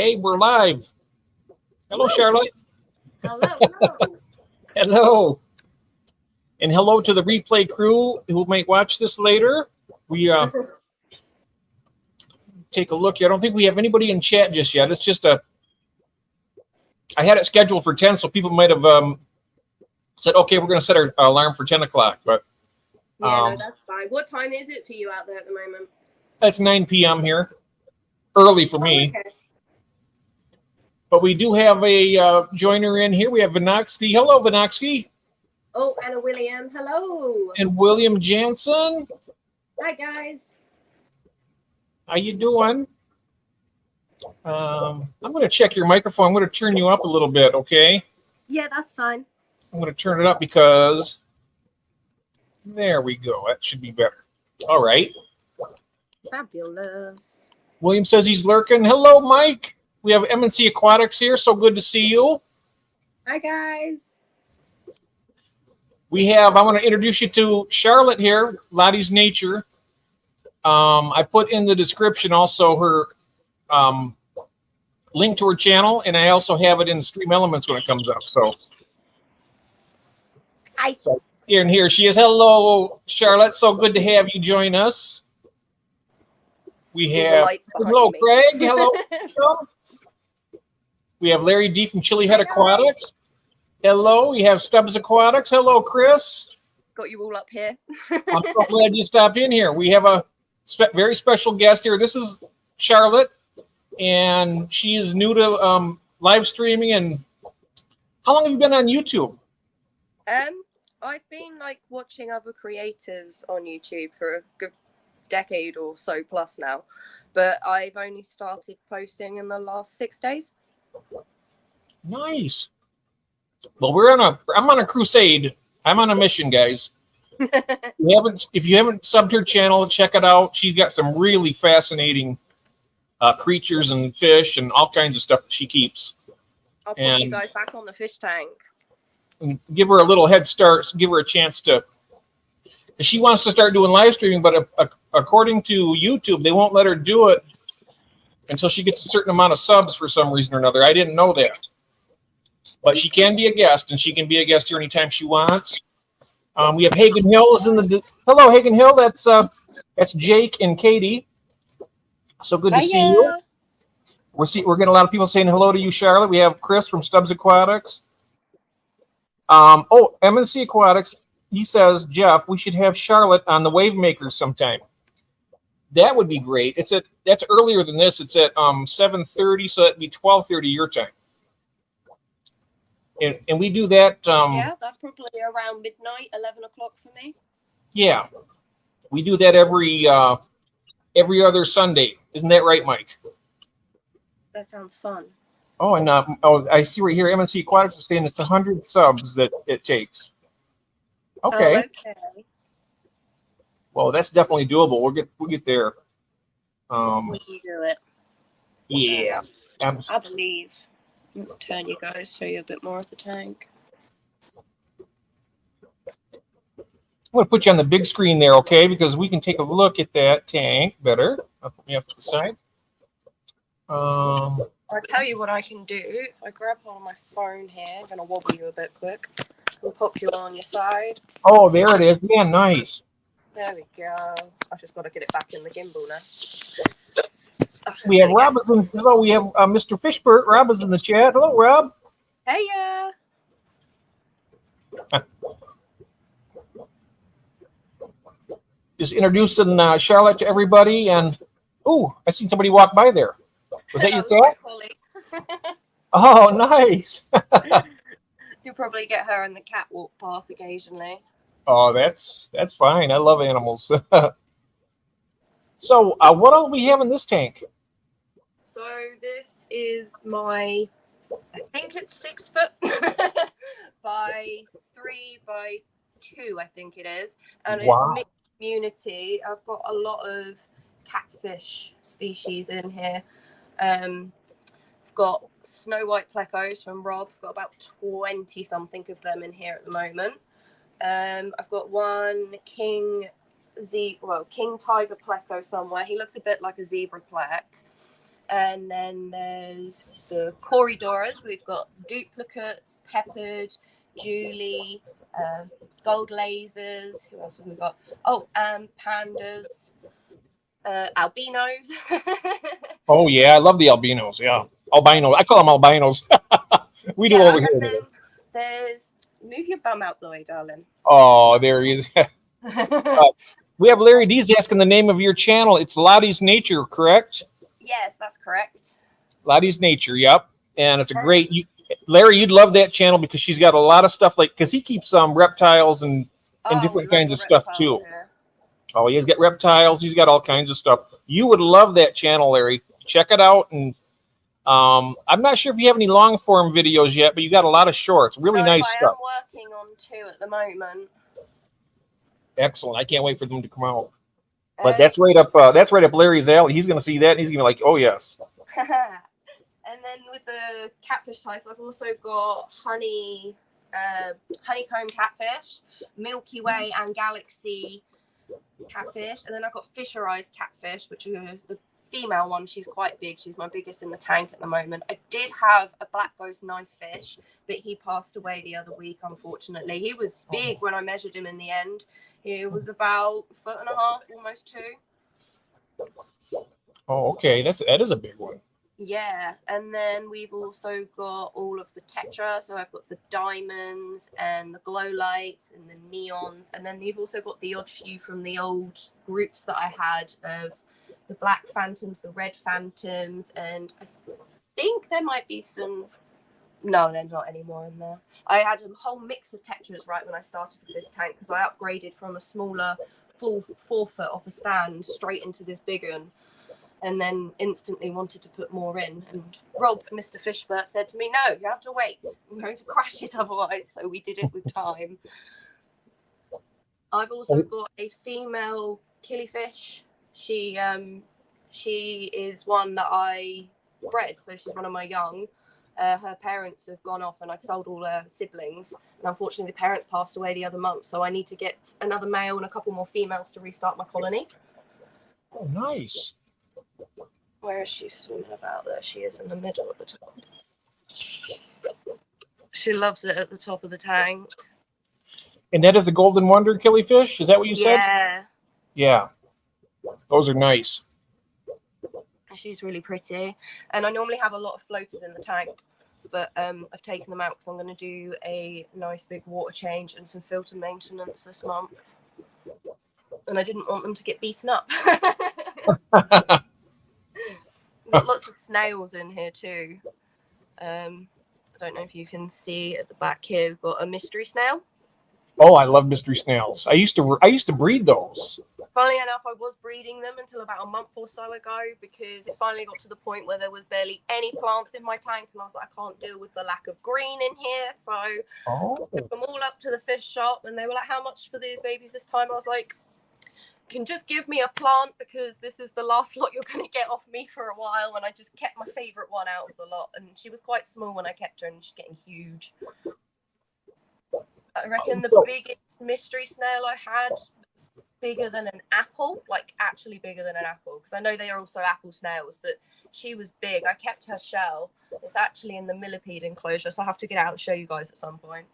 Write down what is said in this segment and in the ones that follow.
Hey, we're live. Hello, Charlotte. Hello. Hello. And hello to the replay crew who might watch this later. We take a look. I don't think we have anybody in chat just yet. It's just I had it scheduled for 10, so people might have said, okay, we're going to set our alarm for 10 o'clock. But no, that's fine. What time is it for you out there at the moment? It's 9 p.m. here. Early for me. Okay. But we do have a joiner in here. We have Vinoxky. Hello, Vinoxky. Oh, Anna William. Hello. And William Jansen. Hi, guys. How you doing? I'm going to check your microphone. I'm going to turn you up a little bit, okay? Yeah, that's fine. I'm going to turn it up because there we go. That should be better. All right. Fabulous. William says he's lurking. Hello, Mike. We have M&C Aquatics here. So good to see you. Hi, guys. I want to introduce you to Charlotte here, Lottie's Nature. I put in the description also her link to her channel, and I also have it in Stream Elements when it comes up. So, Hi. and here she is. Hello, Charlotte. So good to have you join us. We have hello, Craig. Hello. We have Larry D from Chili Head Aquatics. Hello. We have Stubbs Aquatics. Hello, Chris. Got you all up here. I'm so glad you stopped in here. We have a very special guest here. This is Charlotte, and she is new to live streaming. And how long have you been on YouTube? I've been watching other creators on YouTube for a good decade or so plus now, but I've only started posting in the last 6 days. Nice. Well, I'm on a crusade. I'm on a mission, guys. If you haven't subbed her channel, check it out. She's got some really fascinating creatures and fish and all kinds of stuff that she keeps. I'll put you guys back on the fish tank. And give her a little head start. Give her a chance to. She wants to start doing live streaming, but according to YouTube, they won't let her do it until she gets a certain amount of subs for some reason or another. I didn't know that. But she can be a guest, and she can be a guest here anytime she wants. We have Hagen Hill is in the. Hello, Hagen Hill. That's Jake and Katie. So good to see you. We're getting a lot of people saying hello to you, Charlotte. We have Chris from Stubbs Aquatics. M&C Aquatics. He says, Jeff, we should have Charlotte on the Wave Makers sometime. That would be great. That's earlier than this. It's at 7:30, so that'd be 12:30 your time. And we do that. Yeah, that's probably around midnight, 11 o'clock for me. Yeah, we do that every other Sunday. Isn't that right, Mike? That sounds fun. Oh, and I see right here, M&C Aquatics is saying it's 100 subs that it takes. Okay. Oh, okay. Well, that's definitely doable. We'll get there. We can do it. Yeah. I believe. Let's turn you guys, show you a bit more of the tank. I'm going to put you on the big screen there, okay? Because we can take a look at that tank better. I'll put me up to the side. I'll tell you what I can do. If I grab hold of my phone here, I'm going to wobble you a bit quick. I'll pop you on your side. Oh, there it is. Yeah, nice. There we go. I've just got to get it back in the gimbal now. We have Rob is in. Hello, we have Mr. Fishbert. Rob is in the chat. Hello, Rob. Hey, Just introducing Charlotte to everybody, and I seen somebody walk by there. Was that your cat? Oh, nice. You'll probably get her in the catwalk pass occasionally. Oh, that's fine. I love animals. So, what all do we have in this tank? So this is my, I think it's 6 foot by 3 by 2, I think it is. And it's mixed community. I've got a lot of catfish species in here. I've got snow white plecos from Rob. I've got about 20 something of them in here at the moment. I've got one king tiger pleco somewhere. He looks a bit like a zebra plec. And then there's the Corridoras. We've got duplicates, peppered, Julie, gold lasers. Who else have we got? Oh, pandas, albinos. Oh yeah, I love the albinos. Yeah, albino. I call them albinos. We do over here. And then there's, move your bum out the way, darling. Oh, there he is. We have Larry D's asking the name of your channel. It's Lottie's Nature, correct? Yes, that's correct. Lottie's Nature, yep. And it's a great, Larry, you'd love that channel because she's got a lot of stuff like, because he keeps reptiles and different kinds of stuff too. Here. Oh, he's got reptiles. He's got all kinds of stuff. You would love that channel, Larry. Check it out. And I'm not sure if you have any long form videos yet, but you got a lot of shorts. Really nice stuff. I'm working on 2 at the moment. Excellent. I can't wait for them to come out. But that's right up Larry's alley. He's going to see that and he's going to be like, oh yes. And then with the catfish types, I've also got honeycomb catfish, Milky Way and Galaxy catfish, and then I've got fisherized catfish, which are the female one. She's quite big. She's my biggest in the tank at the moment. I did have a black ghost knife fish, but he passed away the other week, unfortunately. He was big when I measured him in the end. He was about 1.5 feet, almost 2. Oh, okay. That is a big one. Yeah, and then we've also got all of the tetra. So I've got the diamonds and the glow lights and the neons, and then you've also got the odd few from the old groups that I had of the black phantoms, the red phantoms, and I think there might be some. No, there's not any more in there. I had a whole mix of tetras right when I started with this tank because I upgraded from a smaller full 4 foot off a stand straight into this big one, and then instantly wanted to put more in. And Rob, Mr. Fishbert, said to me, no, you have to wait. I'm going to crash it otherwise. So we did it with time. I've also got a female killifish. She is one that I bred, so she's one of my young. Her parents have gone off and I've sold all her siblings. And unfortunately, the parents passed away the other month. So I need to get another male and a couple more females to restart my colony. Oh, nice. Where is she swimming about? There she is in the middle at the top. She loves it at the top of the tank. And that is a Golden Wonder killifish? Is that what you said? Yeah. Yeah. Those are nice. She's really pretty. And I normally have a lot of floaters in the tank, but I've taken them out because I'm going to do a nice big water change and some filter maintenance this month. And I didn't want them to get beaten up. Got lots of snails in here too. I don't know if you can see at the back here, we've got a mystery snail. Oh, I love mystery snails. I used to breed those. Funnily enough, I was breeding them until about a month or so ago because it finally got to the point where there was barely any plants in my tank, and I was like, I can't deal with the lack of green in here. So I took them all up to the fish shop, and they were like, how much for these babies this time? I was like, you can just give me a plant because this is the last lot you're going to get off me for a while. And I just kept my favorite one out of the lot, and she was quite small when I kept her, and she's getting huge. I reckon the biggest mystery snail I had was bigger than an apple, like actually bigger than an apple, because I know they are also apple snails, but she was big. I kept her shell. It's actually in the millipede enclosure, so I'll have to get out and show you guys at some point.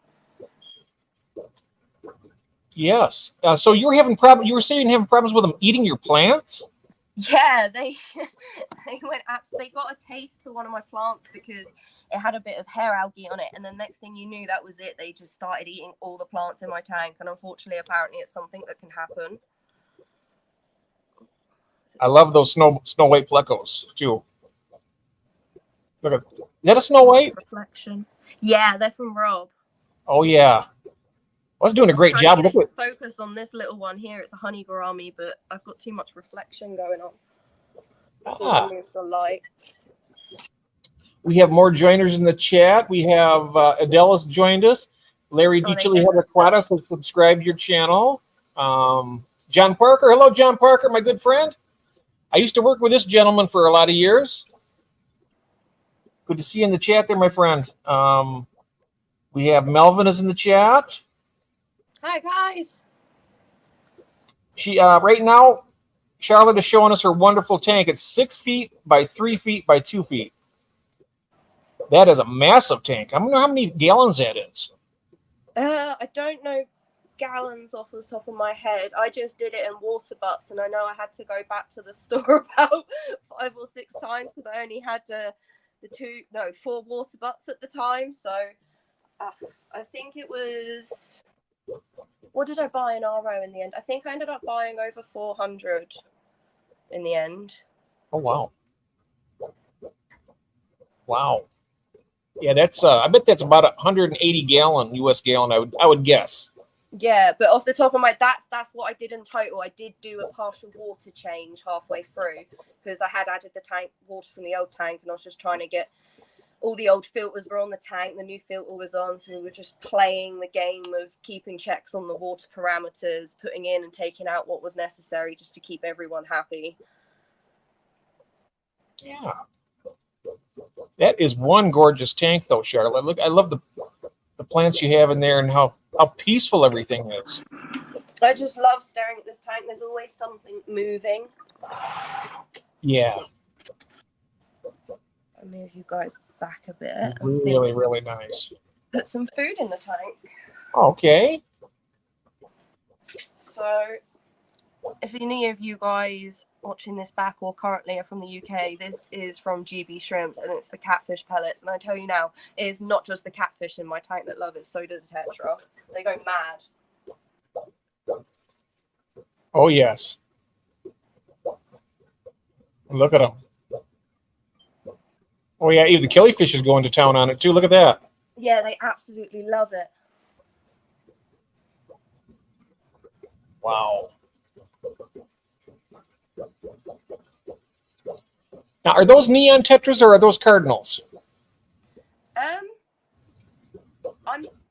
Yes. So you were having problems. You were saying having problems with them eating your plants. Yeah, they went they got a taste for one of my plants because it had a bit of hair algae on it, and the next thing you knew, that was it. They just started eating all the plants in my tank, and unfortunately, apparently, it's something that can happen. I love those snow white plecos too. Look at, is that a snow white? Reflection. Yeah, they're from Rob. Oh yeah. I was doing a great job. Look at focus on this little one here. It's a honey gourami, but I've got too much reflection going on. Move the light. We have more joiners in the chat. We have Adela's joined us. Larry DiCilli Aquatis has subscribed to your channel. John Parker. Hello, John Parker, my good friend. I used to work with this gentleman for a lot of years. Good to see you in the chat there, my friend. We have Melvin is in the chat. Hi, guys. She right now, Charlotte is showing us her wonderful tank. It's 6 feet by 3 feet by 2 feet. That is a massive tank. I wonder how many gallons that is. I don't know gallons off the top of my head. I just did it in water butts, and I know I had to go back to the store about 5 or 6 times because I only had 4 water butts at the time. So I think it was. What did I buy in RO in the end? I think I ended up buying over 400 in the end. Oh wow! Wow. Yeah, that's. I bet that's about 180 gallon U.S. gallon. I would guess. Yeah, but off the top of my that's what I did in total. I did do a partial water change halfway through because I had added the tank water from the old tank, and I was just trying to get all the old filters were on the tank, the new filter was on, so we were just playing the game of keeping checks on the water parameters, putting in and taking out what was necessary just to keep everyone happy. Yeah. That is one gorgeous tank, though, Charlotte. Look, I love the plants you have in there and how peaceful everything is. I just love staring at this tank. There's always something moving. Yeah. I'll move you guys back a bit. Really, really nice. Put some food in the tank. Okay. So, if any of you guys watching this back or currently are from the UK, this is from GB Shrimps, and it's the catfish pellets. And I tell you now, it is not just the catfish in my tank that love it, so do the tetra. They go mad. Oh, yes. Look at them. Oh, yeah, even the killifish is going to town on it, too. Look at that. Yeah, they absolutely love it. Wow. Now, are those neon tetras or are those cardinals? I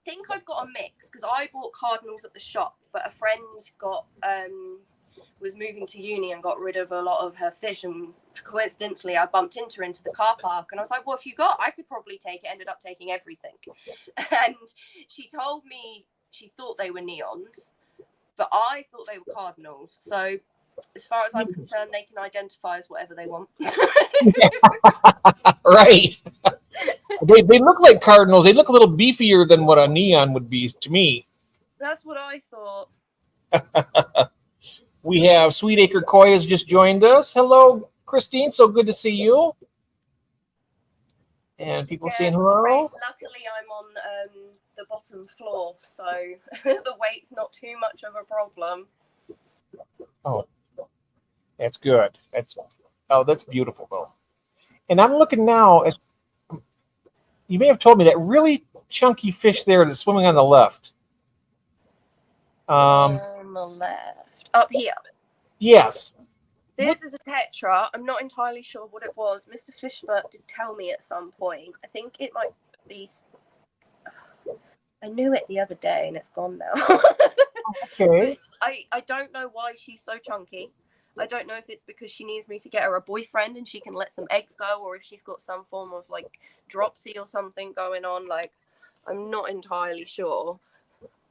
think I've got a mix because I bought cardinals at the shop, but a friend was moving to uni and got rid of a lot of her fish, and coincidentally I bumped into her into the car park, and I was like, what have you got? I could probably take it. Ended up taking everything. And she told me she thought they were neons, but I thought they were cardinals. So as far as I'm concerned, they can identify as whatever they want. Right. They look like cardinals. They look a little beefier than what a neon would be to me. That's what I thought. We have Sweetacre Koi has just joined us. Hello, Christine. So good to see you. And people saying hello. Great. Luckily, I'm on the bottom floor, so the weight's not too much of a problem. Oh, that's good. That's beautiful, though. And I'm looking now at. You may have told me that really chunky fish there that's swimming on the left. On the left, up here. Yes. This is a tetra. I'm not entirely sure what it was. Mr. Fishbert did tell me at some point. I think it might be. I knew it the other day, and it's gone now. Okay. I don't know why she's so chunky. I don't know if it's because she needs me to get her a boyfriend and she can let some eggs go, or if she's got some form of like dropsy or something going on. Like, I'm not entirely sure.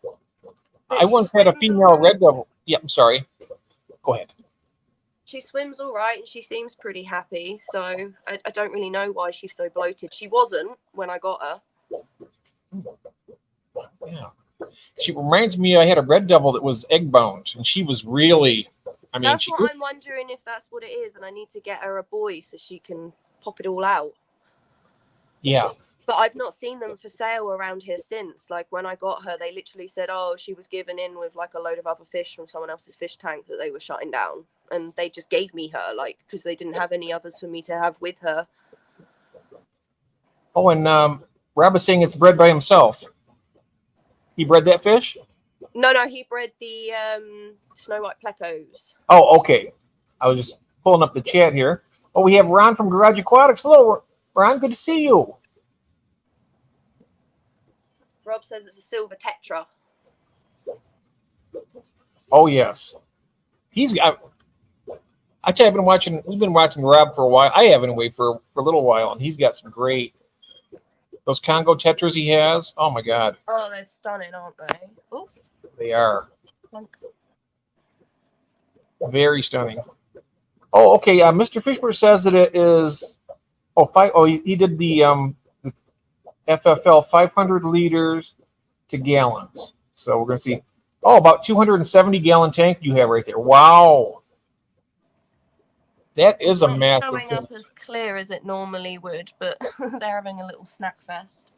But I once had a female red devil. Yeah, I'm sorry. Go ahead. She swims all right and she seems pretty happy. So I don't really know why she's so bloated. She wasn't when I got her. Yeah. She reminds me, I had a red devil that was egg bound, and she was really. I mean, that's what I'm wondering if that's what it is, and I need to get her a boy so she can pop it all out. Yeah. But I've not seen them for sale around here since. Like when I got her, they literally said, oh, she was given in with like a load of other fish from someone else's fish tank that they were shutting down. And they just gave me her, like, because they didn't have any others for me to have with her. Oh, and Rob is saying it's bred by himself. He bred that fish? No, he bred the snow white plecos. Oh, okay. I was just pulling up the chat here. Oh, we have Ron from Garage Aquatics. Hello, Ron. Good to see you. Rob says it's a silver tetra. Oh, yes. He's got. I tell you, we've been watching Rob for a while. I have anyway for a little while, and he's got some great. Those Congo tetras he has. Oh my God. Oh, they're stunning, aren't they? Ooh. They are. Very stunning. Oh, okay. Mr. Fishburne says that it is. Oh, five. Oh, he did the FFL 500 liters to gallons. So we're gonna see. Oh, about 270 gallon tank you have right there. Wow, that is a Not massive showing tank. up as clear as it normally would, but they're having a little snack fest.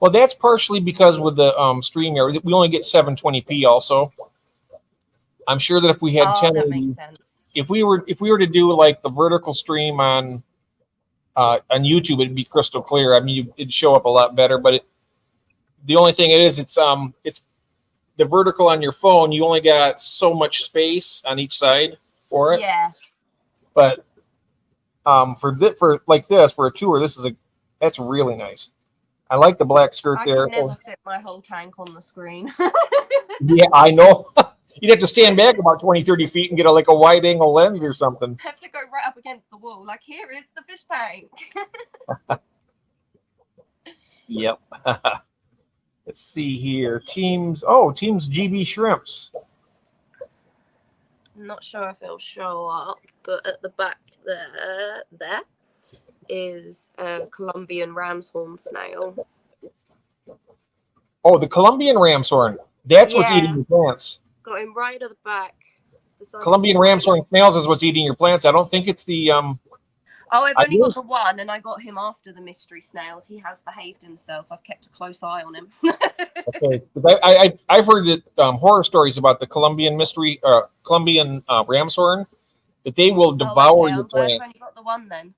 Well, that's partially because with the stream area, we only get 720p. Also, I'm sure that if we had Oh, 1080, that makes sense. if we were to do like the vertical stream on YouTube, it'd be crystal clear. I mean, it'd show up a lot better. But the only thing it's the vertical on your phone. You only got so much space on each side for it. Yeah. But for like this, for a tour, that's really nice. I like the black skirt I there. could never fit my whole tank on the screen. Yeah, I know. You'd have to stand back about 20, 30 feet and get like a wide angle lens or something. Have to go right up against the wall. Like, here is the fish tank. Yep. Let's see here. Teams GB Shrimps. I'm not sure if it'll show up, but at the back there is a Colombian ramshorn snail. Oh, the Colombian ramshorn. That's what's eating your plants. Got him right at the back. Colombian ramshorn snails is what's eating your plants. I don't think it's the Oh, I've only got the one, and I got him after the mystery snails. He has behaved himself. I've kept a close eye on him. Okay, I've heard that horror stories about the Colombian Colombian ramshorn, that they will devour your plant. I've only got the one then.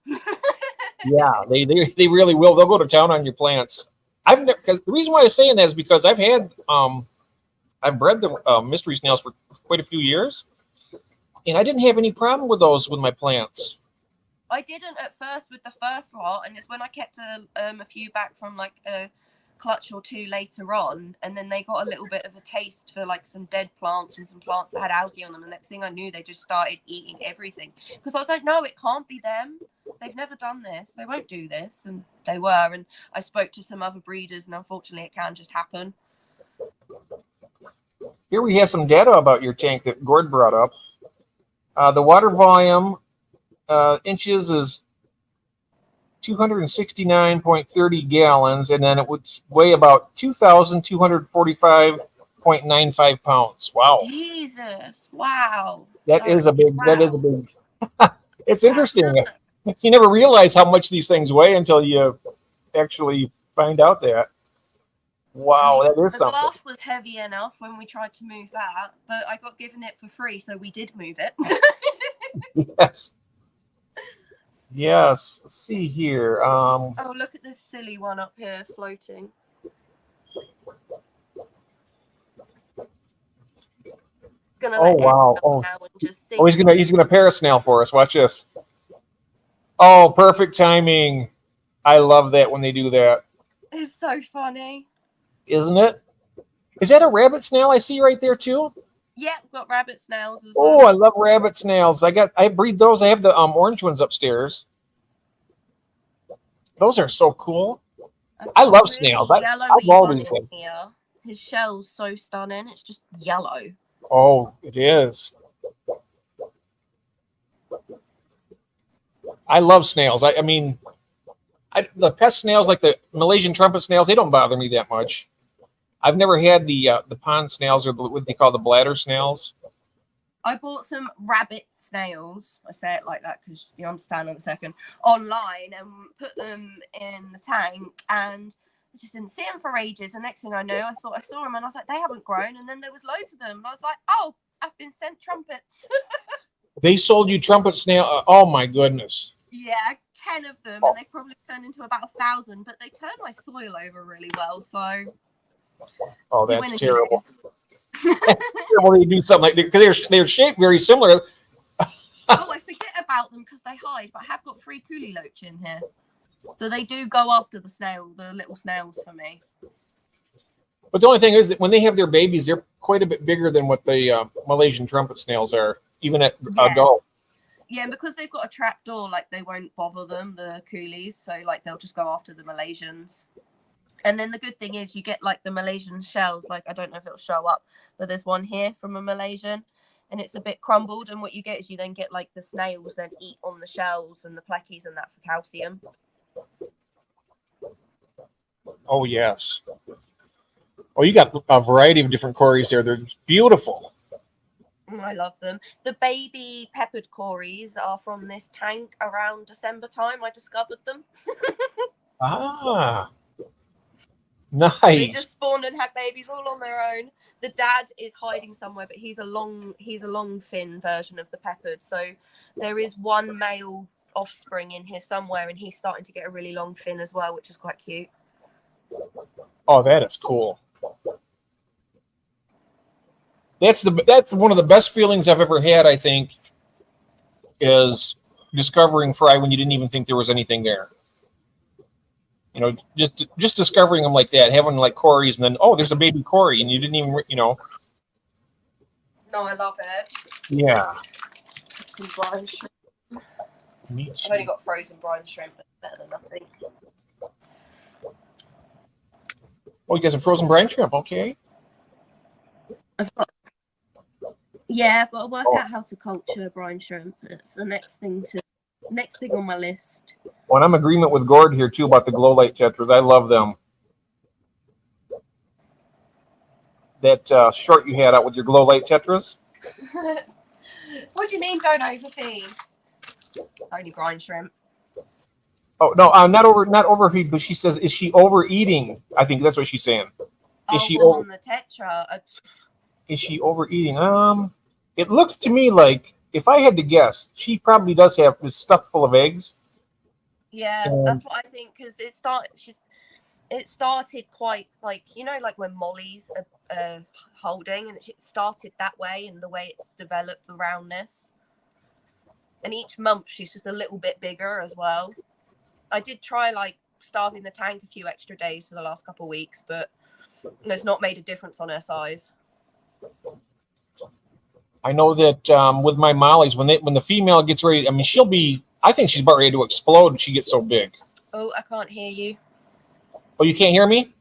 Yeah, they really will. They'll go to town on your plants. Because the reason why I'm saying that is because I've bred the mystery snails for quite a few years, and I didn't have any problem with those with my plants. I didn't at first with the first lot, and it's when I kept a few back from like a clutch or two later on, and then they got a little bit of a taste for like some dead plants and some plants that had algae on them. The next thing I knew, they just started eating everything. Because I was like, no, it can't be them. They've never done this. They won't do this. And they were. And I spoke to some other breeders, and unfortunately, it can just happen. Here we have some data about your tank that Gord brought up. The water volume inches is 269.30 gallons, and then it would weigh about 2,245.95 pounds. Wow. Jesus. Wow. That is a big. It's interesting. You never realize how much these things weigh until you actually find out that. Wow, that is something. The glass was heavy enough when we tried to move that, but I got given it for free, so we did move it. Yes. Let's see here. Oh, look at this silly one up here floating. Wow. He's gonna parasnail for us. Watch this. Oh, perfect timing. I love that when they do that. It's so funny. Isn't it? Is that a rabbit snail I see right there too? Yeah, we've got rabbit snails as well. Oh, I love rabbit snails. I breed those. I have the orange ones upstairs. Those are so cool. I love snails. I love these things. His shell's so stunning. It's just yellow. Oh, it is. I love snails. I mean, the pest snails like the Malaysian trumpet snails, they don't bother me that much. I've never had the pond snails or what they call the bladder snails. I bought some rabbit snails. I say it like that because you understand in a second. Online and put them in the tank, and I just didn't see them for ages. And next thing I know, I thought I saw them, and I was like, they haven't grown. And then there was loads of them. And I was like, oh, I've been sent trumpets. They sold you trumpet snail. Oh my goodness. Yeah, 10 of them, and they probably turned into about 1,000. But they turned my soil over really well. So. Oh, that's terrible. Terrible they do something like that because they're shaped very similar. Oh, I forget about them because they hide, but I have got 3 coolie loach in here. So they do go after the little snails for me. But the only thing is that when they have their babies, they're quite a bit bigger than what the Malaysian trumpet snails are, even at adult. Yeah, and because they've got a trap door, like they won't bother them, the coolies. So like they'll just go after the Malaysians. And then the good thing is you get like the Malaysian shells. Like I don't know if it'll show up, but there's one here from a Malaysian. and it's a bit crumbled. And what you get is you then get like the snails then eat on the shells and the pleckies and that for calcium. Oh, yes. Oh, you got a variety of different cories there. They're beautiful. I love them. The baby peppered cories are from this tank around December time. I discovered them. Ah, They nice. just spawned and had babies all on their own. The dad is hiding somewhere, but he's a long fin version of the peppered. So there is one male offspring in here somewhere, and he's starting to get a really long fin as well, which is quite cute. Oh, that is cool. That's one of the best feelings I've ever had, I think, is discovering fry when you didn't even think there was anything there. You know, just discovering them like that, having like cories, and then there's a baby cory, and you didn't even No, I love it. Yeah. Some brine shrimp. Me I've too. only got frozen brine shrimp, but it's better than nothing. Oh, you got some frozen brine shrimp. Okay. I've got to work out how to culture brine shrimp. It's the next thing on my list. Well, and I'm in agreement with Gord here too about the glow light tetras. I love them. That short you had out with your glow light tetras. What do you mean don't overfeed? Only brine shrimp. Oh no, not overfeed, but she says, is she overeating? I think that's what she's saying. Is she on the tetra? Is she overeating? It looks to me like, if I had to guess, she probably does have this stuff full of eggs. Yeah, that's what I think, because it started quite like, like when Molly's holding, and it started that way, and the way it's developed, the roundness. And each month she's just a little bit bigger as well. I did try like starving the tank a few extra days for the last couple of weeks, but it's not made a difference on her size. I know that with my mollies, when the female gets ready, I mean, I think she's about ready to explode when she gets so big. Oh, I can't hear you. Oh, you can't hear me?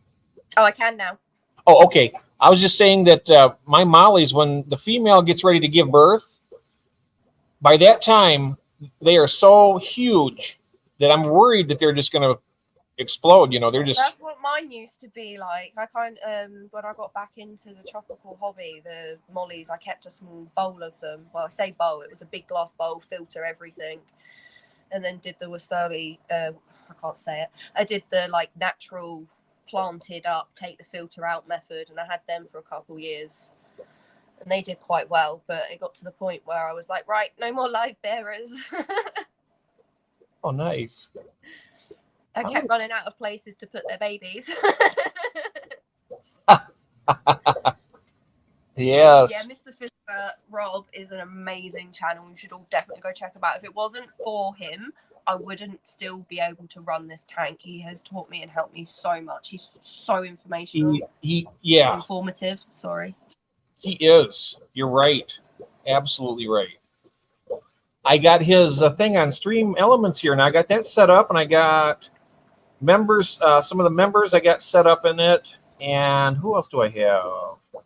Oh, I can now. Oh, okay. I was just saying that my mollies, when the female gets ready to give birth, by that time, they are so huge that I'm worried that they're just going to explode. They're just... That's what mine used to be like. I when I got back into the tropical hobby, the mollies, I kept a small bowl of them. Well, I say bowl, it was a big glass bowl, filter everything, and then did the wasabi. I can't say it. I did the like natural planted up, take the filter out method, and I had them for a couple years, and they did quite well. But it got to the point where I was like, right, no more live bearers. Oh, nice. I kept running out of places to put their babies. Yes. Yeah, Mr. Fisher Rob is an amazing channel. You should all definitely go check him out. If it wasn't for him, I wouldn't still be able to run this tank. He has taught me and helped me so much. He's so informational. Informative, sorry. He is. You're right. Absolutely right. I got his thing on Stream Elements here, and I got that set up, and I got members, some of the members I got set up in it. And who else do I have?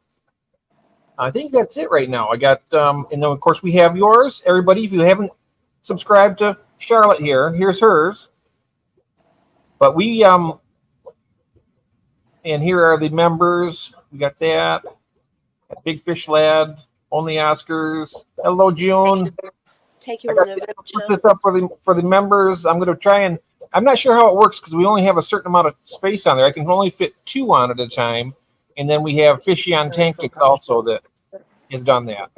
I think that's it right now. I got, and then of course we have yours. Everybody, if you haven't subscribed to Charlotte here, here's hers. But we, and here are the members. We got that. Big Fish Lad, Only Oscars. Hello, June. Take you on an adventure. Put this up for the members. I'm going to try and, I'm not sure how it works because we only have a certain amount of space on there. I can only fit 2 on at a time. And then we have Fishy on Tankic also that has done that.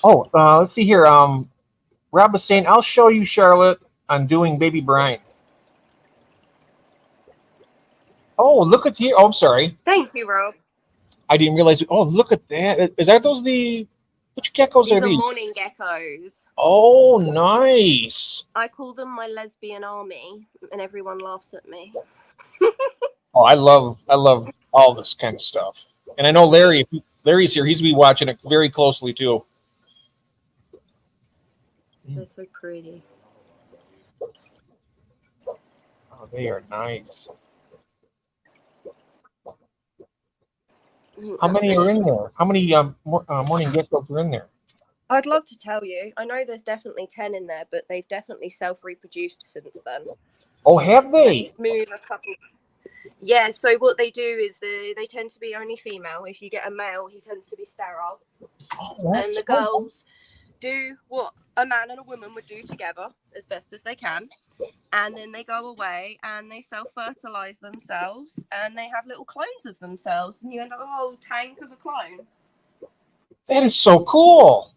Oh, let's see here. Rob is saying, I'll show you, Charlotte, on doing baby brine. Oh, look at here. Oh, I'm sorry. Thank you, Rob. I didn't realize. Oh, look at that. Which geckos These are these? morning geckos. Oh, nice. I call them my lesbian army, and everyone laughs at me. Oh, I love all this kind of stuff. And I know Larry's here. He's be watching it very closely too. They're so pretty. Oh, they are nice. How That's many it. are in there? How many morning geckos are in there? I'd love to tell you. I know there's definitely 10 in there, but they've definitely self-reproduced since then. Oh, have they? Move a couple. Yeah, so what they do is they tend to be only female. If you get a male, he tends to be sterile. Oh, And that's the girls do what a man and a woman would do together as best as they can. And then they go away and they self-fertilize themselves and they have little clones of themselves. And you end up with a whole tank of a clone. That is so cool.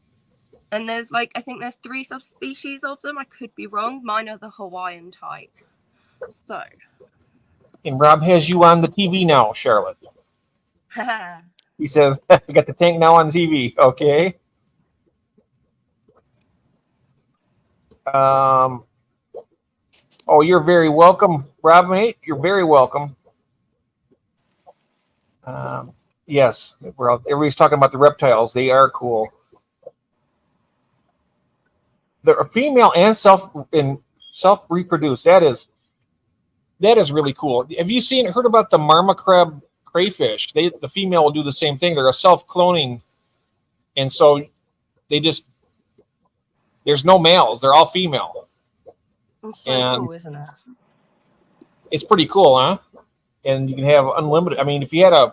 And there's like, I think there's 3 subspecies of them. I could be wrong. Mine are the Hawaiian type. So. And Rob has you on the TV now, Charlotte. He says, I got the tank now on TV. Okay. Oh, you're very welcome, Rob, mate. You're very welcome. Yes, everybody's talking about the reptiles. They are cool. They're female and self reproduce. That is really cool. Have you heard about the marma crab crayfish? The female will do the same thing. They're a self-cloning, and so there's no males. They're all female. It's so cool, isn't it? It's pretty cool, huh? And you can have unlimited. I mean, if you had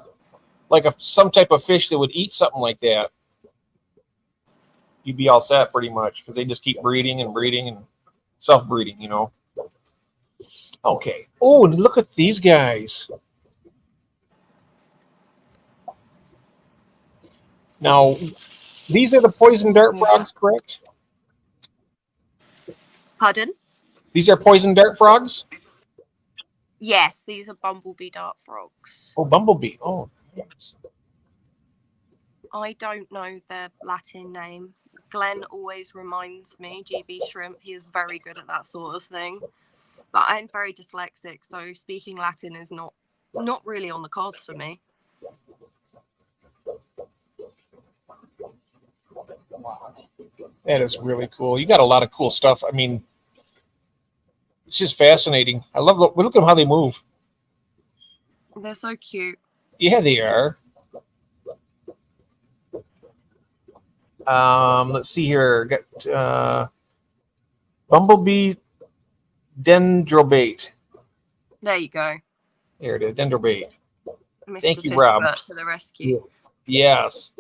some type of fish that would eat something like that, you'd be all set pretty much, because they just keep breeding and breeding and self-breeding, you know. Okay. Oh, and look at these guys. Now, these are the poison dart frogs, correct? Pardon? These are poison dart frogs? Yes, these are bumblebee dart frogs. Oh, bumblebee. Oh, yes. I don't know their Latin name. Glenn always reminds me, GB Shrimp, he is very good at that sort of thing. But I'm very dyslexic, so speaking Latin is not really on the cards for me. That is really cool. You got a lot of cool stuff. I mean, it's just fascinating. I love look at how they move. They're so cute. Yeah, they are. Let's see here. Got bumblebee dendrobate. There you go. There it is, dendrobate. Mr. Thank you, Rob. For the rescue. Yes.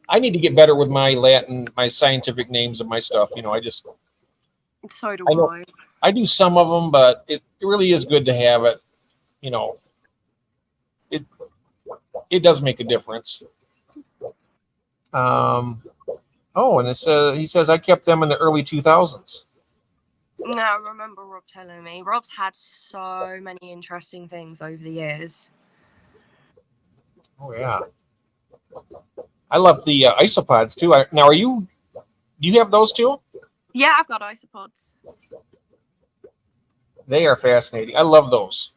I need to get better with my Latin, my scientific names of my stuff. You know, So do I. I do some of them, but it really is good to have it. You know, it does make a difference. Oh, and he says I kept them in the early 2000s. No, I remember Rob telling me. Rob's had so many interesting things over the years. Oh yeah, I love the isopods too. Do you have those too? Yeah, I've got isopods. They are fascinating. I love those.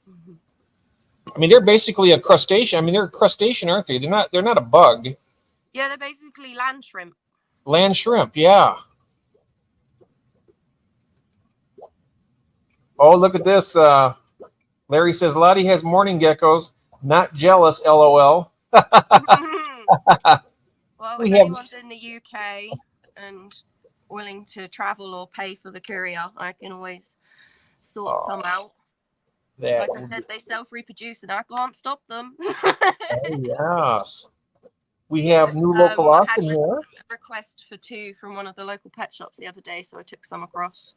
Mm-hmm. I mean, they're basically a crustacean. I mean, they're a crustacean, aren't they? They're not a bug. Yeah, they're basically land shrimp. Land shrimp, yeah. Oh, look at this. Larry says Lottie has morning geckos. Not jealous, LOL. Well, if anyone's in the UK and willing to travel or pay for the courier, I can always sort some out. Like I said, they self-reproduce and I can't stop them. Yes. We have new local auction here. A request for 2 from one of the local pet shops the other day, so I took some across.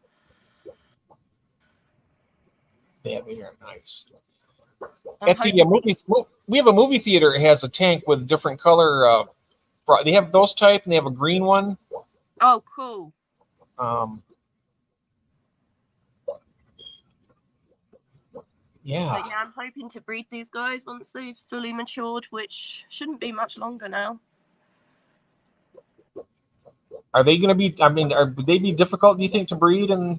Yeah, they are nice. We have a movie theater. It has a tank with different color. They have those type, and they have a green one. Oh, cool. Yeah. But yeah, I'm hoping to breed these guys once they've fully matured, which shouldn't be much longer now. Are they going to be? I mean, would they be difficult? Do you think to breed? And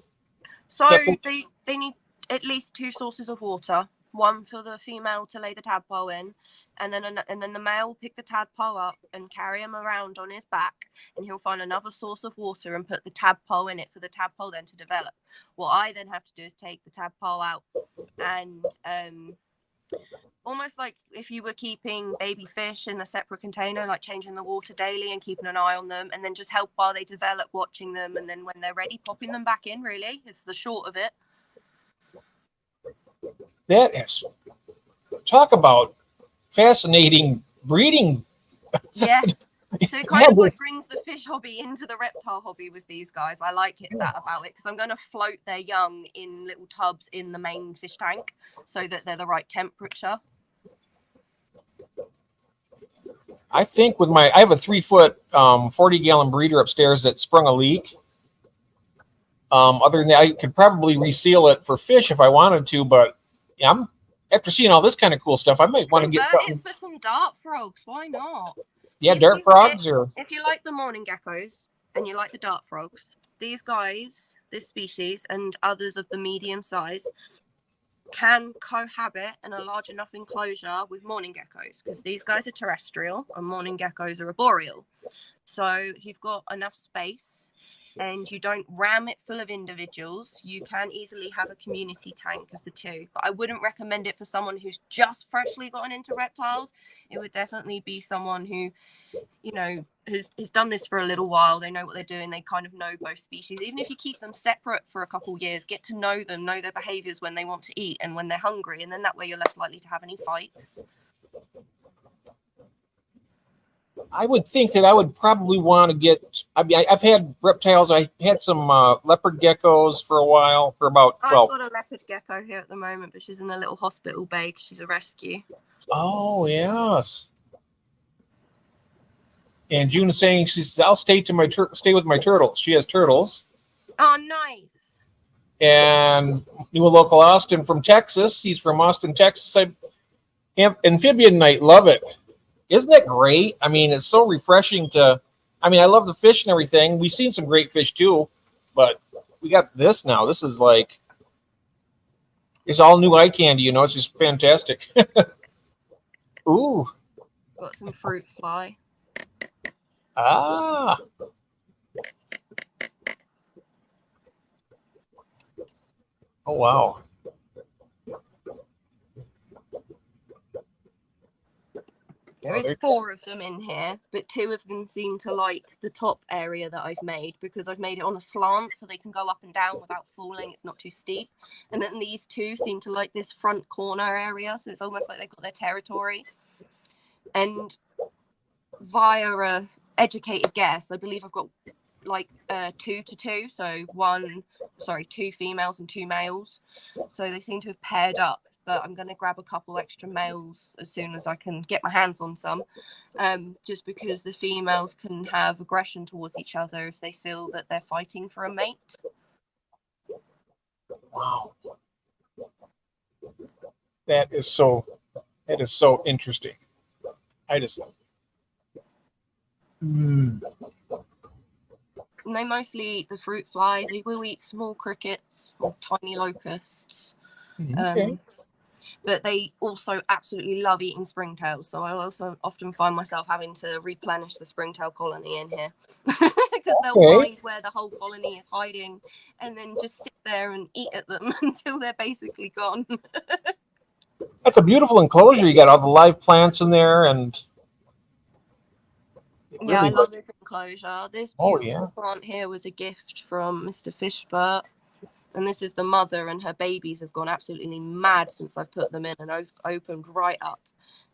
so they need at least 2 sources of water. One for the female to lay the tadpole in, and then the male will pick the tadpole up and carry him around on his back, and he'll find another source of water and put the tadpole in it for the tadpole then to develop. What I then have to do is take the tadpole out and almost like if you were keeping baby fish in a separate container, like changing the water daily and keeping an eye on them, and then just help while they develop, watching them, and then when they're ready, popping them back in. Really, it's the short of it. That is, talk about fascinating breeding. Yeah. So it kind of like brings the fish hobby into the reptile hobby with these guys. I like that about it, because I'm going to float their young in little tubs in the main fish tank so that they're the right temperature. I think with I have a 3-foot 40-gallon breeder upstairs that sprung a leak. Other than that, I could probably reseal it for fish if I wanted to, but yeah, after seeing all this kind of cool stuff, I might want to get something. It for some dart frogs. Why not? Yeah, dart frogs, or if you like the morning geckos and you like the dart frogs, these guys, this species, and others of the medium size can cohabit in a large enough enclosure with morning geckos, because these guys are terrestrial and morning geckos are arboreal. So if you've got enough space and you don't ram it full of individuals, you can easily have a community tank of the two. But I wouldn't recommend it for someone who's just freshly gotten into reptiles. It would definitely be someone who, you know, has done this for a little while. They know what they're doing. They kind of know both species. Even if you keep them separate for a couple years, get to know them, know their behaviors when they want to eat and when they're hungry, and then that way you're less likely to have any fights. I would think that I would probably want to get. I mean, I've had reptiles. I had some leopard geckos for a while, for about 12. I've got a leopard gecko here at the moment, but she's in a little hospital bay because she's a rescue. Oh yes. And June is saying, she says, "I'll stay with my turtles." She has turtles. Oh, nice. And new local Austin from Texas. He's from Austin, Texas. Amphibian night, love it. Isn't that great? I mean, it's so refreshing to. I mean, I love the fish and everything. We've seen some great fish too, but we got this now. This is like, it's all new eye candy. You know, it's just fantastic. Ooh. Got some fruit fly. Ah. Oh, wow. There is 4 of them in here, but 2 of them seem to like the top area that I've made, because I've made it on a slant so they can go up and down without falling. It's not too steep. And then these 2 seem to like this front corner area, so it's almost like they've got their territory. And via a educated guess, I believe I've got like 2 to 2, so 2 females and 2 males. So they seem to have paired up. But I'm going to grab a couple extra males as soon as I can get my hands on some, just because the females can have aggression towards each other if they feel that they're fighting for a mate. Wow. That is so interesting. I just... And they mostly eat the fruit fly. They will eat small crickets or tiny locusts. Okay. But they also absolutely love eating springtails. So I also often find myself having to replenish the springtail colony in here. Because they'll find where the whole colony is hiding and then just sit there and eat at them until they're basically gone. That's a beautiful enclosure. You got all the live plants in there, and yeah, I love this enclosure. This beautiful plant here was a gift from Mr. Fishbert. And this is the mother, and her babies have gone absolutely mad since I've put them in and opened right up.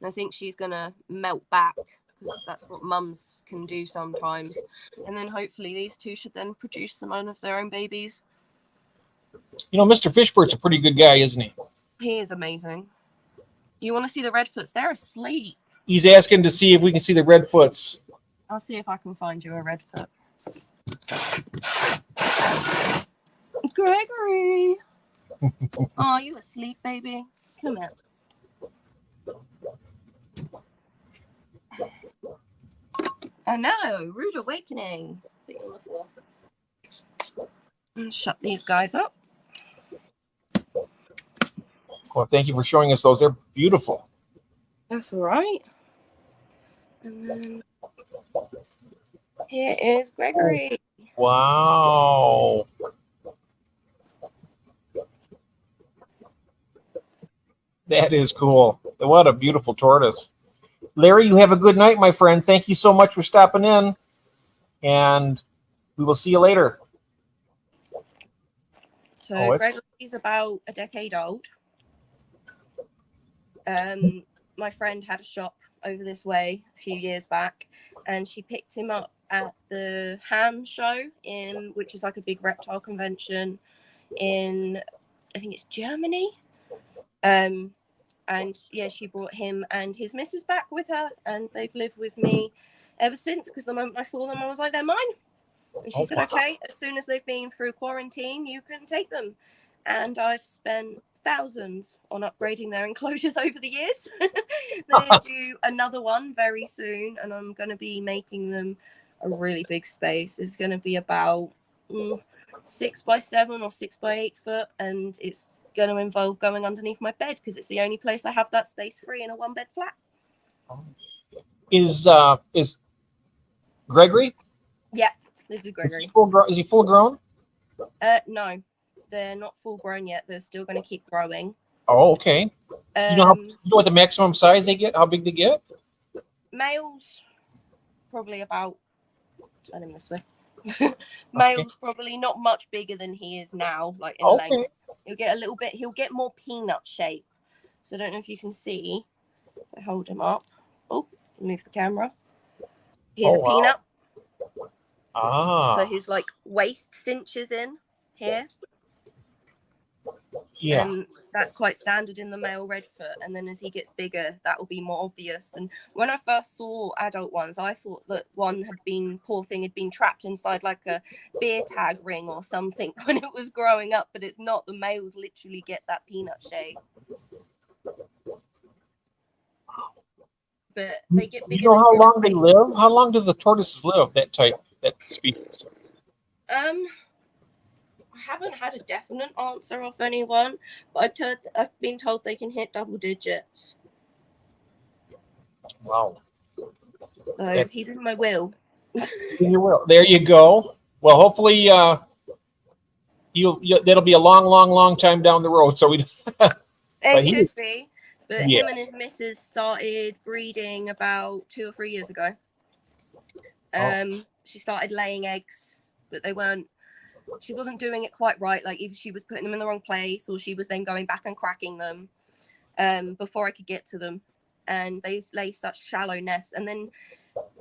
And I think she's going to melt back, because that's what mums can do sometimes. And then hopefully these 2 should then produce some of their own babies. You know, Mr. Fishbert's a pretty good guy, isn't he? He is amazing. You want to see the redfoots? They're asleep. He's asking to see if we can see the redfoots. I'll see if I can find you a redfoot. Gregory! Oh, you asleep, baby? Come here. I know, rude awakening. Put you on the floor. Let's shut these guys up. Well, thank you for showing us those. They're beautiful. That's all right. And then here is Gregory. Wow. That is cool. What a beautiful tortoise. Larry, you have a good night, my friend. Thank you so much for stopping in, and we will see you later. So Gregory's about a decade old. My friend had a shop over this way a few years back, and she picked him up at the Ham show, which is like a big reptile convention in, I think it's Germany. And yeah, she brought him and his missus back with her, and they've lived with me ever since, because the moment I saw them, I was like, they're mine. And she said, okay, as soon as they've been through quarantine, you can take them. And I've spent thousands on upgrading their enclosures over the years. They're due another one very soon, and I'm going to be making them a really big space. It's going to be about 6 by 7 or 6 by 8 foot, and it's going to involve going underneath my bed because it's the only place I have that space free in a 1-bed flat. Is Gregory? Yeah, this is Gregory. Is he full grown? No, they're not full grown yet. They're still going to keep growing. Oh, okay. You know what the maximum size they get? How big they get? Males, probably about. Turn him this way. Males probably not much bigger than he is now, like in length. He'll get a little bit. He'll get more peanut shape. So I don't know if you can see. If I hold him up. Oh, move the camera. Here's a peanut. So his like waist cinches in here. Yeah. And that's quite standard in the male redfoot. And then as he gets bigger, that will be more obvious. And when I first saw adult ones, I thought that one had been, poor thing, had been trapped inside like a beer tag ring or something when it was growing up. But it's not. The males literally get that peanut shape. But they get bigger. You know how long they live? How long do the tortoises live? That species. I haven't had a definite answer off anyone, but I've been told they can hit double digits. Wow. So he's in my will. In your will. There you go. Well, hopefully that'll be a long time down the road. So we It should be. But him and his missus started breeding about 2 or 3 years ago. She started laying eggs, but she wasn't doing it quite right. Like either she was putting them in the wrong place, or she was then going back and cracking them before I could get to them. And they lay such shallow nests. And then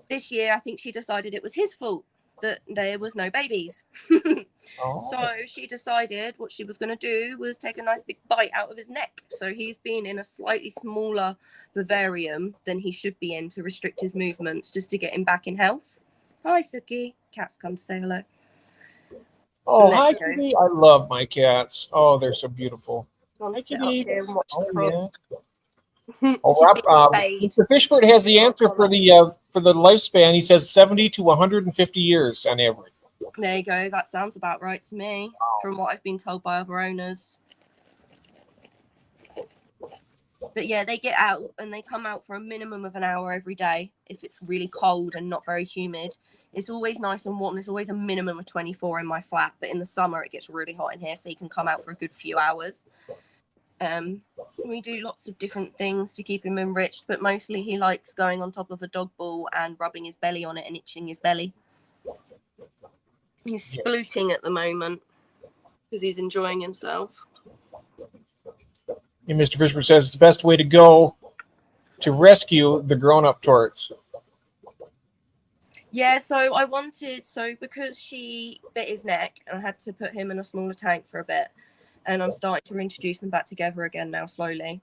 this year, I think she decided it was his fault that there was no babies. So she decided what she was going to do was take a nice big bite out of his neck. So he's been in a slightly smaller vivarium than he should be in to restrict his movements, just to get him back in health. Hi, Suki. Cat's come to say hello. Oh, hi, Kitty. I love my cats. Oh, they're so beautiful. Hi, Kitty. Mr. Fishbird has the answer for the lifespan. He says 70 to 150 years on average. There you go. That sounds about right to me, from what I've been told by other owners. But yeah, they get out and they come out for a minimum of an hour every day if it's really cold and not very humid. It's always nice and warm. There's always a minimum of 24 in my flat, but in the summer it gets really hot in here, so you can come out for a good few hours. We do lots of different things to keep him enriched, but mostly he likes going on top of a dog ball and rubbing his belly on it and itching his belly. He's splooting at the moment because he's enjoying himself. And Mr. Fishbird says it's the best way to go to rescue the grown-up torts. Yeah, so because she bit his neck, and I had to put him in a smaller tank for a bit, and I'm starting to introduce them back together again now slowly.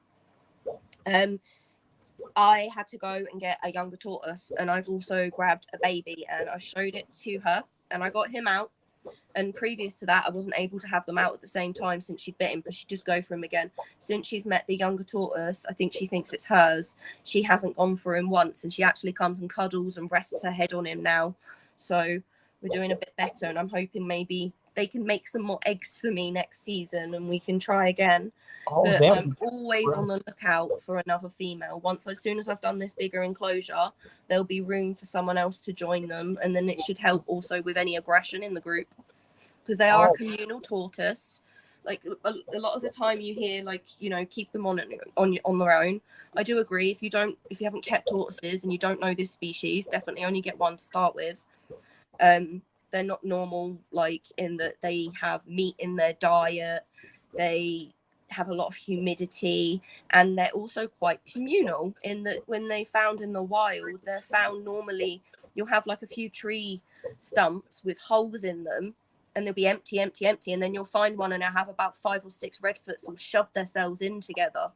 I had to go and get a younger tortoise, and I've also grabbed a baby, and I showed it to her, and I got him out. And previous to that, I wasn't able to have them out at the same time since she bit him, but she'd just go for him again. Since she's met the younger tortoise, I think she thinks it's hers. She hasn't gone for him once, and she actually comes and cuddles and rests her head on him now. So we're doing a bit better, and I'm hoping maybe they can make some more eggs for me next season, and we can try again. But I'm always on the lookout for another female. As soon as I've done this bigger enclosure, there'll be room for someone else to join them, and then it should help also with any aggression in the group. Because they are a communal tortoise. Like a lot of the time you hear like, you know, keep them on their own. I do agree. If you haven't kept tortoises and you don't know this species, definitely only get one to start with. They're not normal, like in that they have meat in their diet. They have a lot of humidity, and they're also quite communal in that when they found in the wild, they're found normally, you'll have like a few tree stumps with holes in them, and they'll be empty, and then you'll find one and they'll have about 5 or 6 redfoots all shove themselves in together.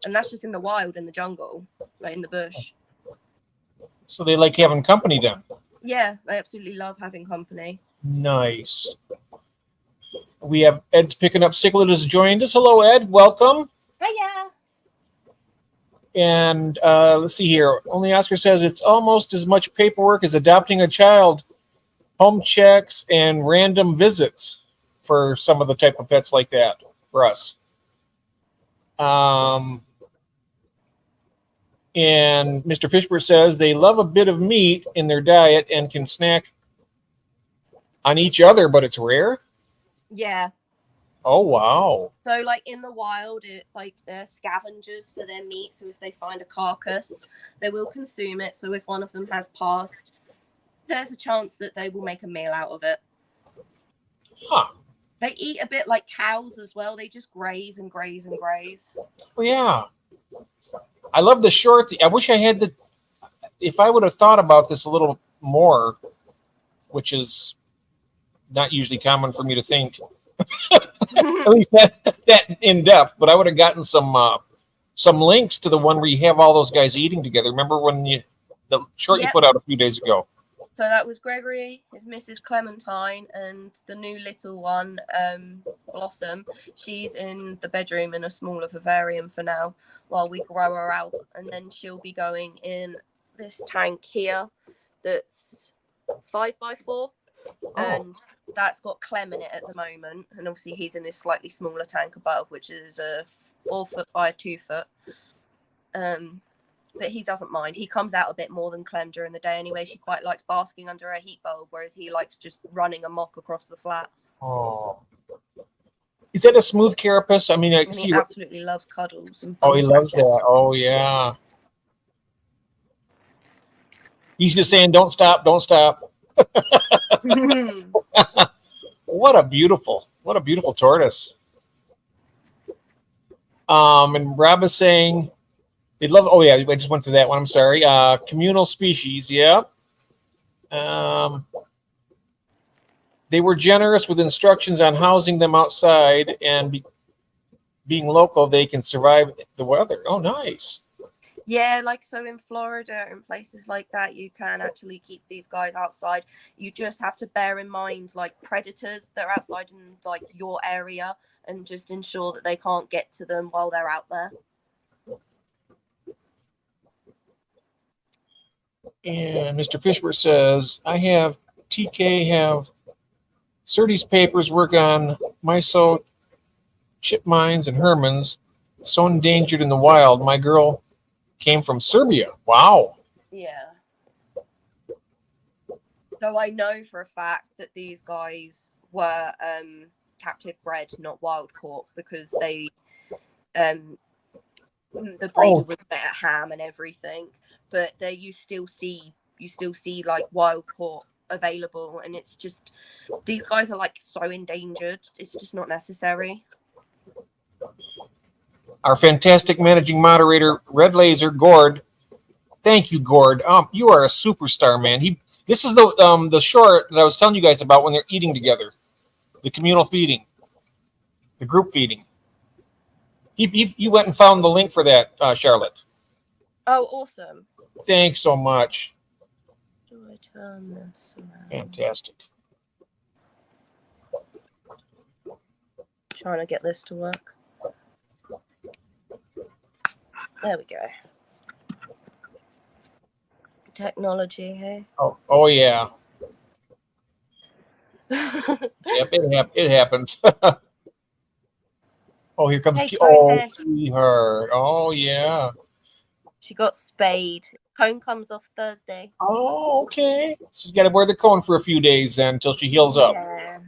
And that's just in the wild, in the jungle, like in the bush. So they like having company then? Yeah, they absolutely love having company. Nice. We have Ed's picking up. Cichlid has joined us. Hello, Ed. Welcome. Hiya. And let's see here. Only Oscar says it's almost as much paperwork as adopting a child. Home checks and random visits for some of the type of pets like that for us. And Mr. Fishburne says they love a bit of meat in their diet and can snack on each other, but it's rare. Yeah. Oh, wow. So, like in the wild, they're scavengers for their meat. So, if they find a carcass, they will consume it. So, if one of them has passed, there's a chance that they will make a meal out of it. Huh. They eat a bit like cows as well. They just graze and graze and graze. Oh, yeah. I love the short. I wish I had if I would have thought about this a little more, which is not usually common for me to think, at least that in depth, but I would have gotten some links to the one where you have all those guys eating together. Remember when the short you put out a few days ago? So that was Gregory, his Mrs. Clementine, and the new little one, Blossom. She's in the bedroom in a smaller vivarium for now while we grow her out. And then she'll be going in this tank here that's 5x4. And that's got Clem in it at the moment. And obviously he's in this slightly smaller tank above, which is a 4 foot by 2 foot. But he doesn't mind. He comes out a bit more than Clem during the day anyway. She quite likes basking under a heat bulb, whereas he likes just running amok across the flat. Oh. Is that a smooth carapace? I mean, he absolutely loves cuddles. And he loves that. Oh, yeah. He's just saying, don't stop, don't stop. What a beautiful tortoise. And Rob is saying they love. Oh yeah, I just went to that one. I'm sorry. Communal species. Yeah. They were generous with instructions on housing them outside, and being local, they can survive the weather. Oh, nice. Yeah, like so in Florida and places like that, you can actually keep these guys outside. You just have to bear in mind like predators that are outside in like your area, and just ensure that they can't get to them while they're out there. And Mr. Fishburne says, I have TK have Surtees papers, work on myso, chip mines, and Hermans, so endangered in the wild. My girl came from Serbia. Wow. Yeah. So I know for a fact that these guys were captive bred, not wild caught, because they the breeder was a bit at ham and everything, but you still see like wild caught available, and it's just these guys are like so endangered, it's just not necessary. Our fantastic managing moderator, Red Laser Gord. Thank you, Gord. You are a superstar, man. This is the short that I was telling you guys about when they're eating together, the communal feeding, the group feeding. You went and found the link for that, Charlotte. Oh, awesome! Thanks so much. Do I turn this around? Fantastic. Trying to get this to work. There we go. Technology, hey? Oh yeah. Yep, it happens. Oh, here comes Sweetheart. Oh yeah. She got spayed. Cone comes off Thursday. Oh, okay. So you got to wear the cone for a few days then until she heals up. Yeah.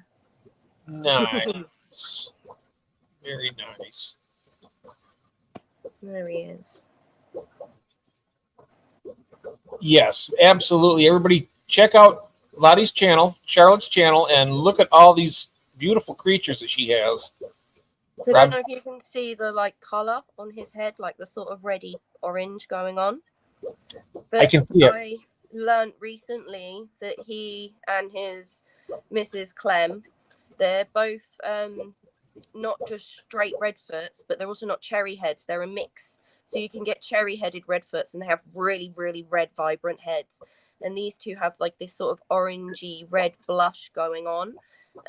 Nice. Very nice. There he is. Yes, absolutely. Everybody check out Lottie's channel, Charlotte's channel, and look at all these beautiful creatures that she has. So I don't know if you can see the like color on his head, like the sort of reddy orange going on. But I can see it. I learned recently that he and his Mrs. Clem, they're both not just straight redfoots, but they're also not cherry heads. They're a mix. So you can get cherry-headed redfoots, and they have really, really red, vibrant heads. And these two have like this sort of orangey red blush going on,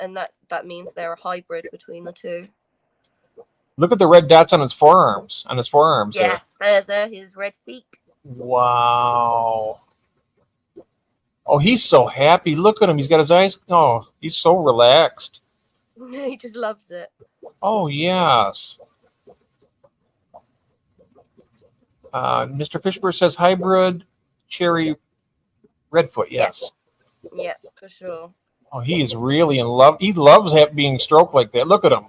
and that means they're a hybrid between the two. Look at the red dots on his forearms. On his forearms. Yeah, they're his red feet. Wow. Oh, he's so happy. Look at him. He's got his eyes. Oh, he's so relaxed. He just loves it. Oh, yes. Mr. Fishburne says hybrid cherry redfoot. Yes. Yeah, for sure. Oh, he is really in love. He loves being stroked like that. Look at him.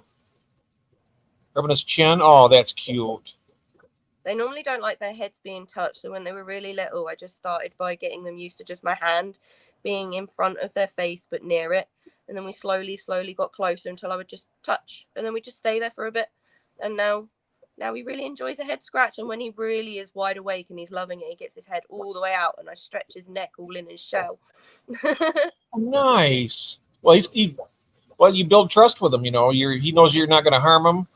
Rubbing his chin. Oh, that's cute. They normally don't like their heads being touched. So when they were really little, I just started by getting them used to just my hand being in front of their face, but near it. And then we slowly got closer until I would just touch. And then we just stay there for a bit. And now he really enjoys a head scratch. And when he really is wide awake and he's loving it, he gets his head all the way out. And I stretch his neck all in his shell. Nice. Well, you build trust with him. You know, he knows you're not going to harm him.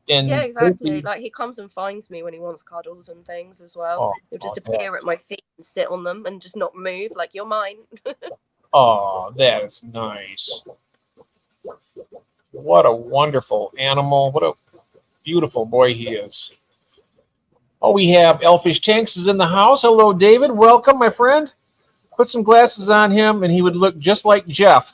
And yeah, exactly. Like he comes and finds me when he wants cuddles and things as well. He'll just appear at my feet and sit on them and just not move. Like, you're mine. Oh, that is nice. What a wonderful animal. What a beautiful boy he is. Oh, we have Elfish Tanks is in the house. Hello, David. Welcome, my friend. Put some glasses on him and he would look just like Jeff.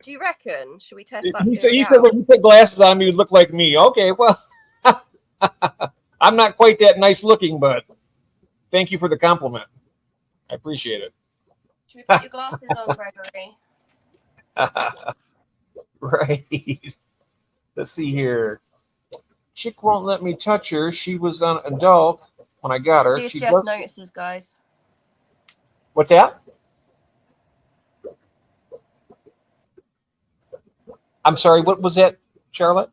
Do you reckon? Should we test that? He said when you put glasses on him, he would look like me. Okay, well, I'm not quite that nice looking, but thank you for the compliment. I appreciate it. Should we put your glasses on, Gregory? Right. Let's see here. Chick won't let me touch her. She was an adult when I got her. See if Jeff notices, guys. What's that? I'm sorry, what was that, Charlotte?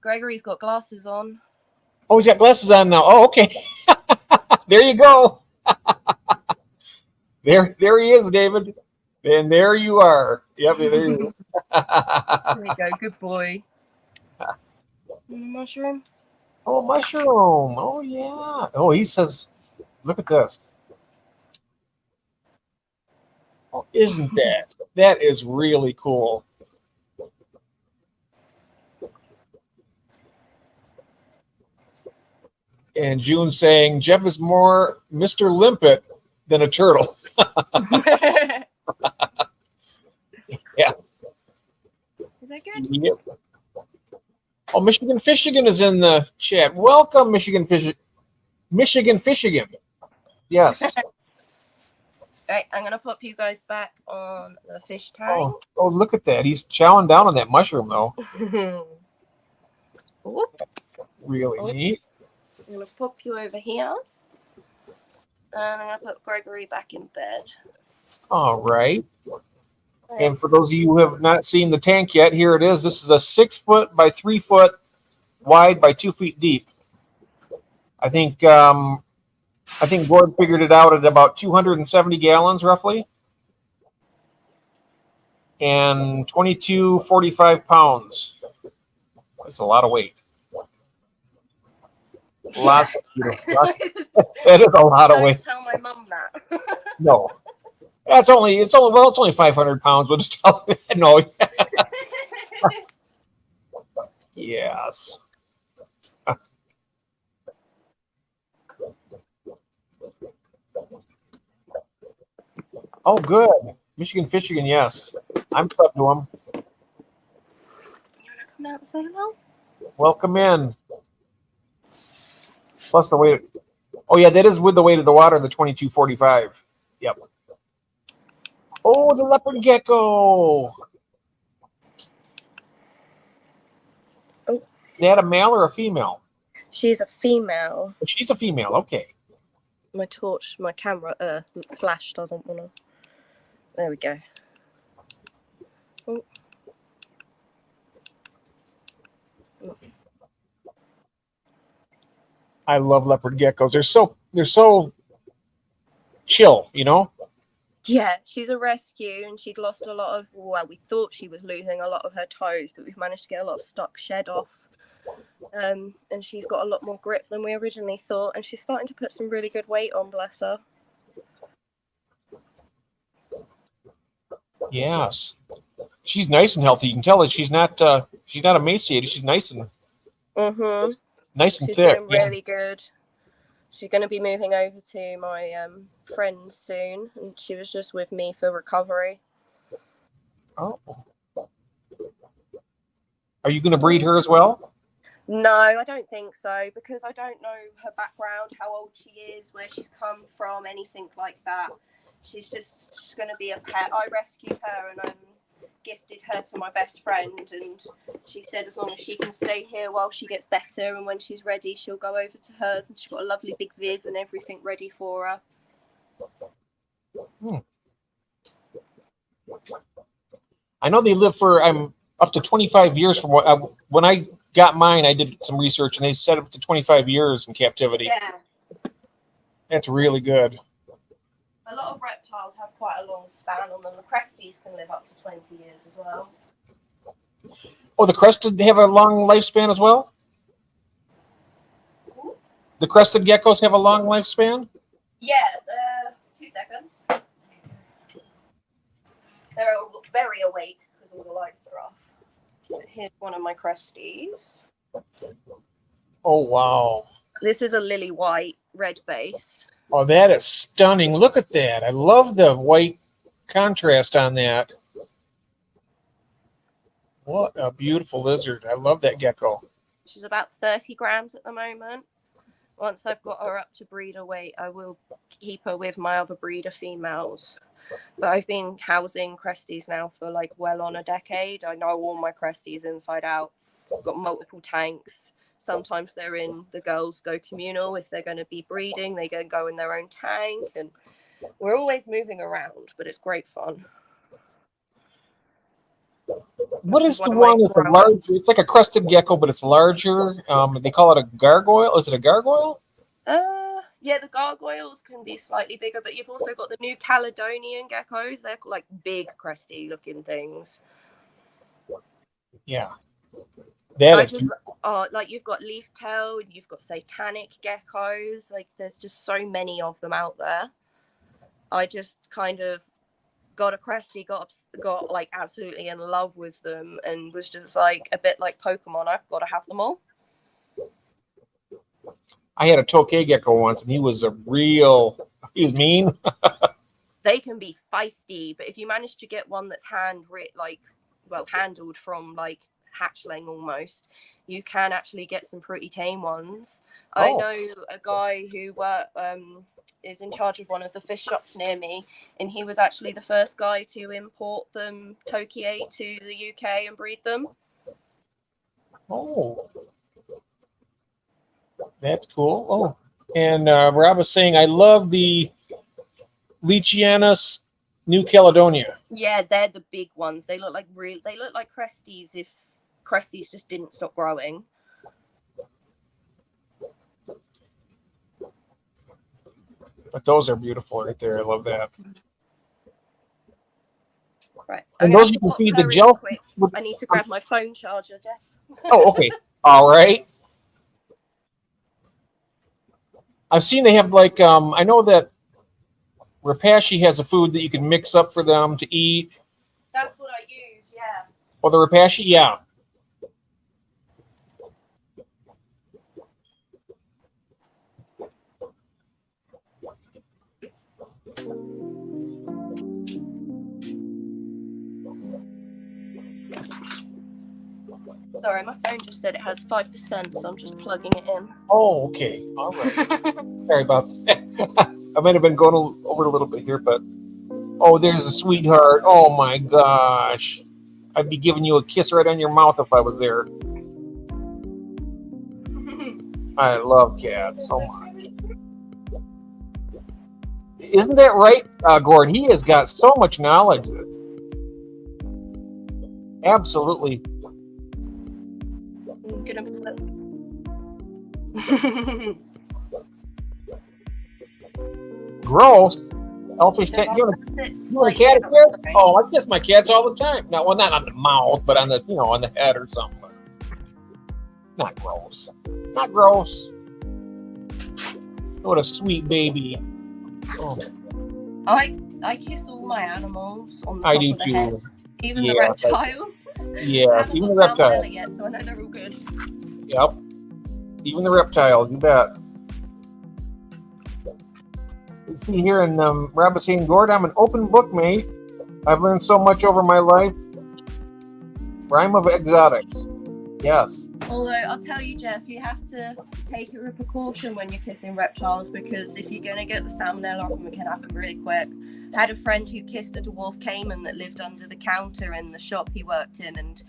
Gregory's got glasses on. Oh, he's got glasses on now. Oh, okay. There you go. There he is, David. And there you are. Yep, there you There you go. Good boy. Mushroom. Oh, mushroom. Oh, yeah. Oh, he says, look at this. Oh, isn't that? That is really cool. And June's saying, Jeff is more Mr. Limpet than a turtle. Yeah. Is that good? Yep. Oh, Michigan Fishigan is in the chat. Welcome, Michigan Fishigan. Michigan Fishigan. Yes. All right, I'm going to pop you guys back on the fish tank. Oh, look at that. He's chowing down on that mushroom, though. Really neat. I'm going to pop you over here. And I'm going to put Gregory back in bed. All right. And for those of you who have not seen the tank yet, here it is. This is a 6 foot by 3 foot wide by 2 feet deep. I think Gord figured it out at about 270 gallons roughly. And 2245 pounds. That's a lot of weight. That is a lot of weight. Don't tell my mum that. No. It's only 500 pounds. We'll just tell you. No. Yes. Oh, good. Michigan Fishigan, yes. I'm up to him. You want to come out and say hello? Welcome in. Plus the weight. Oh, yeah, that is with the weight of the water, the 2245. Yep. Oh, the leopard gecko. Is that a male or a female? She's a female. She's a female. Okay. My camera flash doesn't want to. There we go. Oh. I love leopard geckos. They're so chill, you know? Yeah, she's a rescue, and she'd lost a lot of, well, we thought she was losing a lot of her toes, but we've managed to get a lot of stock shed off. And she's got a lot more grip than we originally thought, and she's starting to put some really good weight on, bless her. Yes. She's nice and healthy. You can tell that she's not emaciated. She's nice and nice and She's thick. doing really good. She's going to be moving over to my friends soon, and she was just with me for recovery. Oh. Are you going to breed her as well? No, I don't think so, because I don't know her background, how old she is, where she's come from, anything like that. She's going to be a pet. I rescued her and gifted her to my best friend, and she said as long as she can stay here while she gets better, and when she's ready she'll go over to hers, and she's got a lovely big viv and everything ready for her. I know they live for up to 25 years from what when I got mine. I did some research and they said up to 25 years in captivity. Yeah, That's really good. a lot of reptiles have quite a long span on them. The cresties can live up to 20 years as well. Oh, the crested have a long lifespan as well? Ooh. The crested geckos have a long lifespan? Yeah, 2 seconds. They're very awake because all the lights are off. Here's one of my cresties. Oh, wow. This is a lily white, red base. Oh, that is stunning. Look at that. I love the white contrast on that. What a beautiful lizard. I love that gecko. She's about 30 grams at the moment. Once I've got her up to breeder weight, I will keep her with my other breeder females. But I've been housing cresties now for like well on a decade. I know all my cresties inside out. I've got multiple tanks. Sometimes they're in the girls go communal. If they're going to be breeding, they go in their own tank. And we're always moving around, but it's great fun. What is the one with the large? It's like a crested gecko, but it's larger. They call it a gargoyle. Is it a gargoyle? Yeah, the gargoyles can be slightly bigger, but you've also got the New Caledonian geckos. They're like big, cresty looking things. Yeah. That is like you've got leaf tail, you've got satanic geckos. Like there's just so many of them out there. I just kind of got a cresty, got like absolutely in love with them, and was just like a bit like Pokemon. I've got to have them all. I had a tokay gecko once, and he was mean. They can be feisty, but if you manage to get one that's handled from like hatchling almost, you can actually get some pretty tame ones. Oh. I know a guy who is in charge of one of the fish shops near me, and he was actually the first guy to import them tokay to the UK and breed them. Oh. That's cool. Oh, and Rob was saying, I love the Leachianus New Caledonia. Yeah, they're the big ones. They look like cresties if cresties just didn't stop growing. But those are beautiful right there. I love that. Right. And those you can feed the gel. I need to grab my phone charger, Jeff. Oh, okay. All right. I've seen they have like I know that Rapashi has a food that you can mix up for them to eat. That's what I use, yeah. Oh, the Rapashi, yeah. Sorry, my phone just said it has 5%, so I'm just plugging it in. Oh, okay. All right. Sorry about that. I might have been going over a little bit here, but oh, there's a sweetheart. Oh my gosh. I'd be giving you a kiss right on your mouth if I was there. I love cats so much. Isn't that right, Gord? He has got so much knowledge. Absolutely. I'm gonna put... Gross. Elfish Says cat. I'll You put it want a slightly cat? outside. Oh, I kiss my cats all the time. No, well, not on the mouth, but on the on the head or something. Not gross. Not gross. What a sweet baby. Oh, I kiss all my animals on the I top do of the too. head, even the Yeah, reptiles. Yeah, I haven't even the got reptiles. salmonella yet, so I know they're all good. Yep. Even the reptiles, you bet. You see here in Rob is saying, Gord, I'm an open book, mate. I've learned so much over my life. Rhyme of exotics. Yes. Although I'll tell you, Jeff, you have to take it with precaution when you're kissing reptiles, because if you're going to get the salmonella, it can happen really quick. I had a friend who kissed a dwarf caiman that lived under the counter in the shop he worked in, and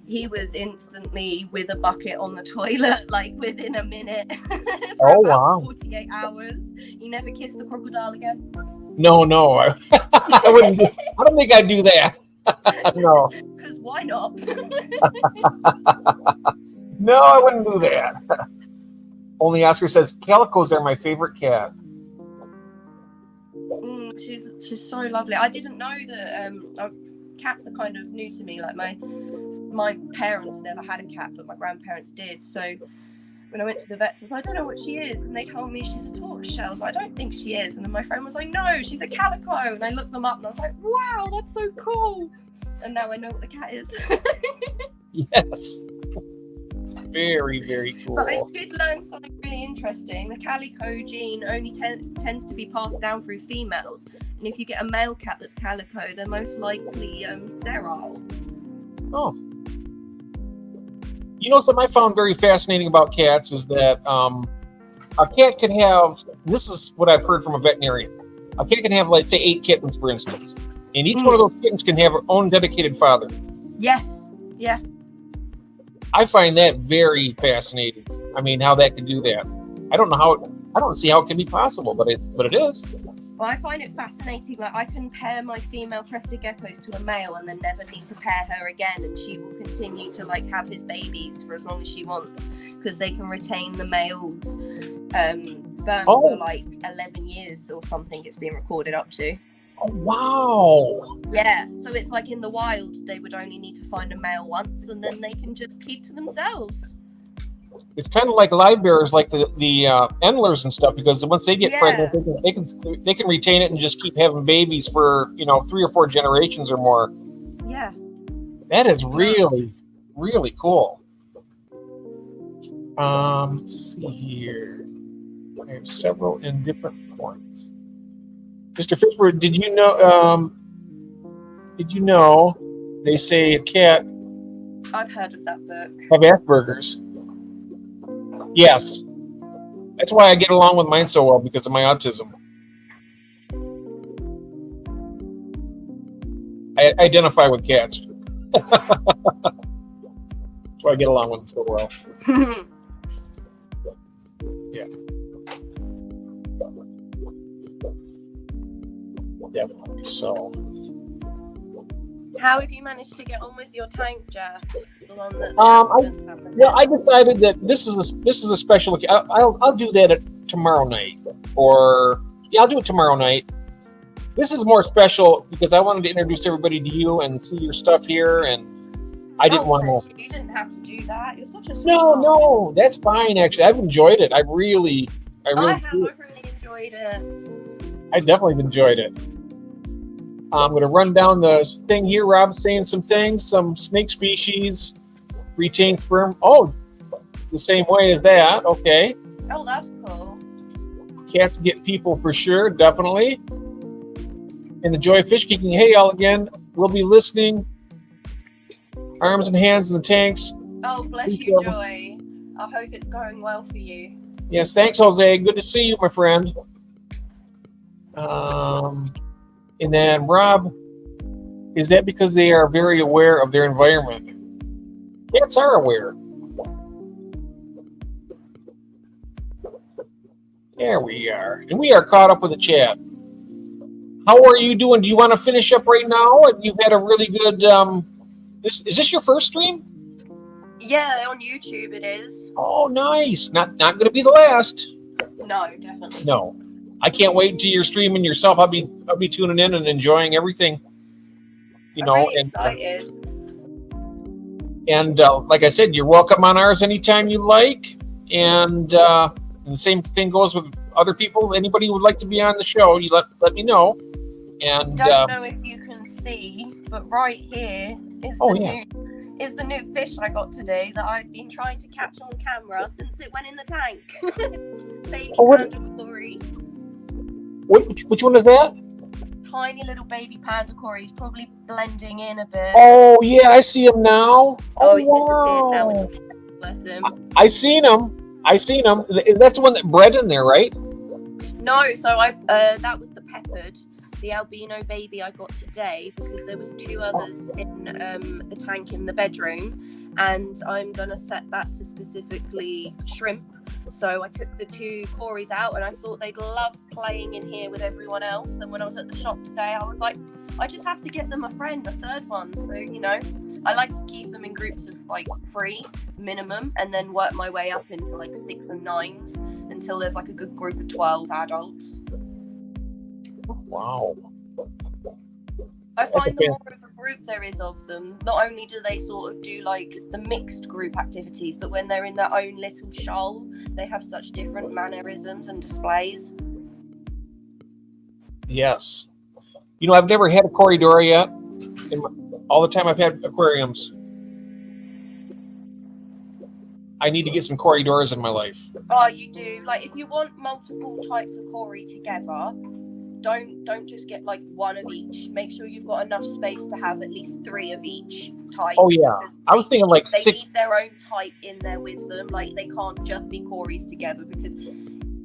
he was instantly with a bucket on the toilet, like within a minute. For Oh, about wow. 48 hours. He never kissed the crocodile again. No. I wouldn't. I don't think I'd do that. No. Because why not? No, I wouldn't do that. Only Oscar says, calicos are my favorite cat. She's so lovely. I didn't know that cats are kind of new to me. Like my parents never had a cat, but my grandparents did. So when I went to the vets, I was like, I don't know what she is, and they told me she's a tortoiseshell. I was like, I don't think she is. And then my friend was like, no, she's a calico. And I looked them up, and I was like, wow, that's so cool. And now I know what the cat is. Yes. Very, very cool. But I did learn something really interesting. The calico gene only tends to be passed down through females, and if you get a male cat that's calico, they're most likely sterile. Oh. You know, something I found very fascinating about cats is that a cat can have, this is what I've heard from a veterinarian, a cat can have, like, say, 8 kittens, for instance, and each one of those kittens can have her own dedicated father. Yes. Yeah. I find that very fascinating. I mean, how that can do that. I don't see how it can be possible, but it is. Well, I find it fascinating. Like, I can pair my female crested geckos to a male and then never need to pair her again, and she will continue to like have his babies for as long as she wants, because they can retain the male's sperm for like 11 years or something. It's been recorded up to. Oh, wow. Yeah, so it's like in the wild, they would only need to find a male once, and then they can just keep to themselves. It's kind of like live bearers, like the endlers and stuff, because once they get pregnant, they can retain it and just keep having babies for 3 or 4 generations or more. Yeah, that is really, really cool. Let's see here. I have several in different points. Mr. Fishburne, did you know they say a cat I've heard of that book. have Asperger's? Yes. That's why I get along with mine so well, because of my autism. I identify with cats. That's why I get along with them so well. Yeah. Definitely so. How have you managed to get on with your tank, Jeff? The one that I decided that this is a special. I'll do that tomorrow night, I'll do it tomorrow night. This is more special because I wanted to introduce everybody to you and see your stuff here, and I didn't want to. You didn't have to do that. You're such a sweet No, that's fine. Actually, I've enjoyed it. I really really enjoyed it. I definitely enjoyed it. I'm going to run down the thing here. Rob's saying some things. Some snake species retain sperm. Oh, the same way as that. Okay. Oh, that's cool. Cats get people for sure. Definitely. And the joy of fish keeping. Hey, y'all again. We'll be listening. Arms and hands in the tanks. Oh, bless you, Joy. I hope it's going well for you. Yes, thanks, Jose. Good to see you, my friend. And then, Rob, is that because they are very aware of their environment? Cats are aware. There we are. And we are caught up with the chat. How are you doing? Do you want to finish up right now? You've had a really good is this your first stream? Yeah, on YouTube it is. Oh, nice. Not going to be the last. No, definitely. No. I can't wait until you're streaming yourself. I'll be tuning in and enjoying everything. You know, really and excited. And like I said, you're welcome on ours anytime you like. And the same thing goes with other people. Anybody who would like to be on the show, you let me know. And Don't know if you can see, but right here is the new fish I got today that I've been trying to catch on camera since it went in the tank. Baby panda cory. Which one is that? Tiny little baby panda cory. He's probably blending in a bit. Oh yeah, I see him now. Oh, he's disappeared now. In the bless him. I seen him. That's the one that bred in there, right? No, so that was the peppered, the albino baby I got today, because there was 2 others in the tank in the bedroom, and I'm gonna set that to specifically shrimp. So I took the 2 cories out, and I thought they'd love playing in here with everyone else. And when I was at the shop today, I was like, I just have to get them a friend, a 3rd one. So, you know, I like to keep them in groups of like 3 minimum, and then work my way up into like 6 and 9s until there's like a good group of 12 adults. Wow. I find the more of a group there is of them, not only do they sort of do like the mixed group activities, but when they're in their own little shoal, they have such different mannerisms and displays. Yes. You know, I've never had a corridor yet. All the time I've had aquariums. I need to get some corridors in my life. Oh, you do. Like, if you want multiple types of cory together, don't just get like 1 of each. Make sure you've got enough space to have at least 3 of each type. Oh yeah, I was thinking like they 6. need their own type in there with them. Like, they can't just be cories together, because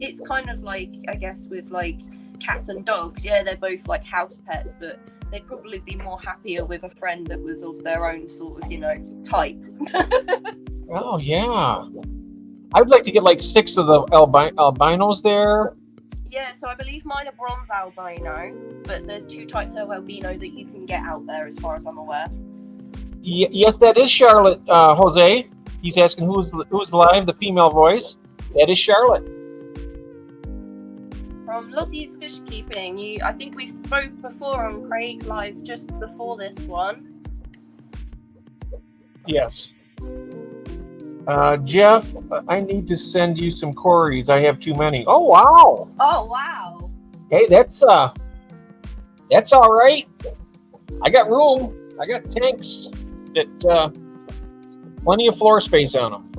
it's kind of like, I guess, with like cats and dogs. Yeah, they're both like house pets, but they'd probably be more happier with a friend that was of their own sort of, you know, type. Oh yeah, I would like to get like 6 of the albinos there. Yeah, so I believe mine are bronze albino, but there's 2 types of albino that you can get out there, as far as I'm aware. Yes, that is Charlotte. Jose, he's asking who's live. The female voice. That is Charlotte. From Lottie's Fish Keeping. I think we spoke before on Craig's live just before this one. Yes. Jeff, I need to send you some cories. I have too many. Oh wow. Oh wow. Hey, that's all right. I got room. I got tanks that plenty of floor space on them.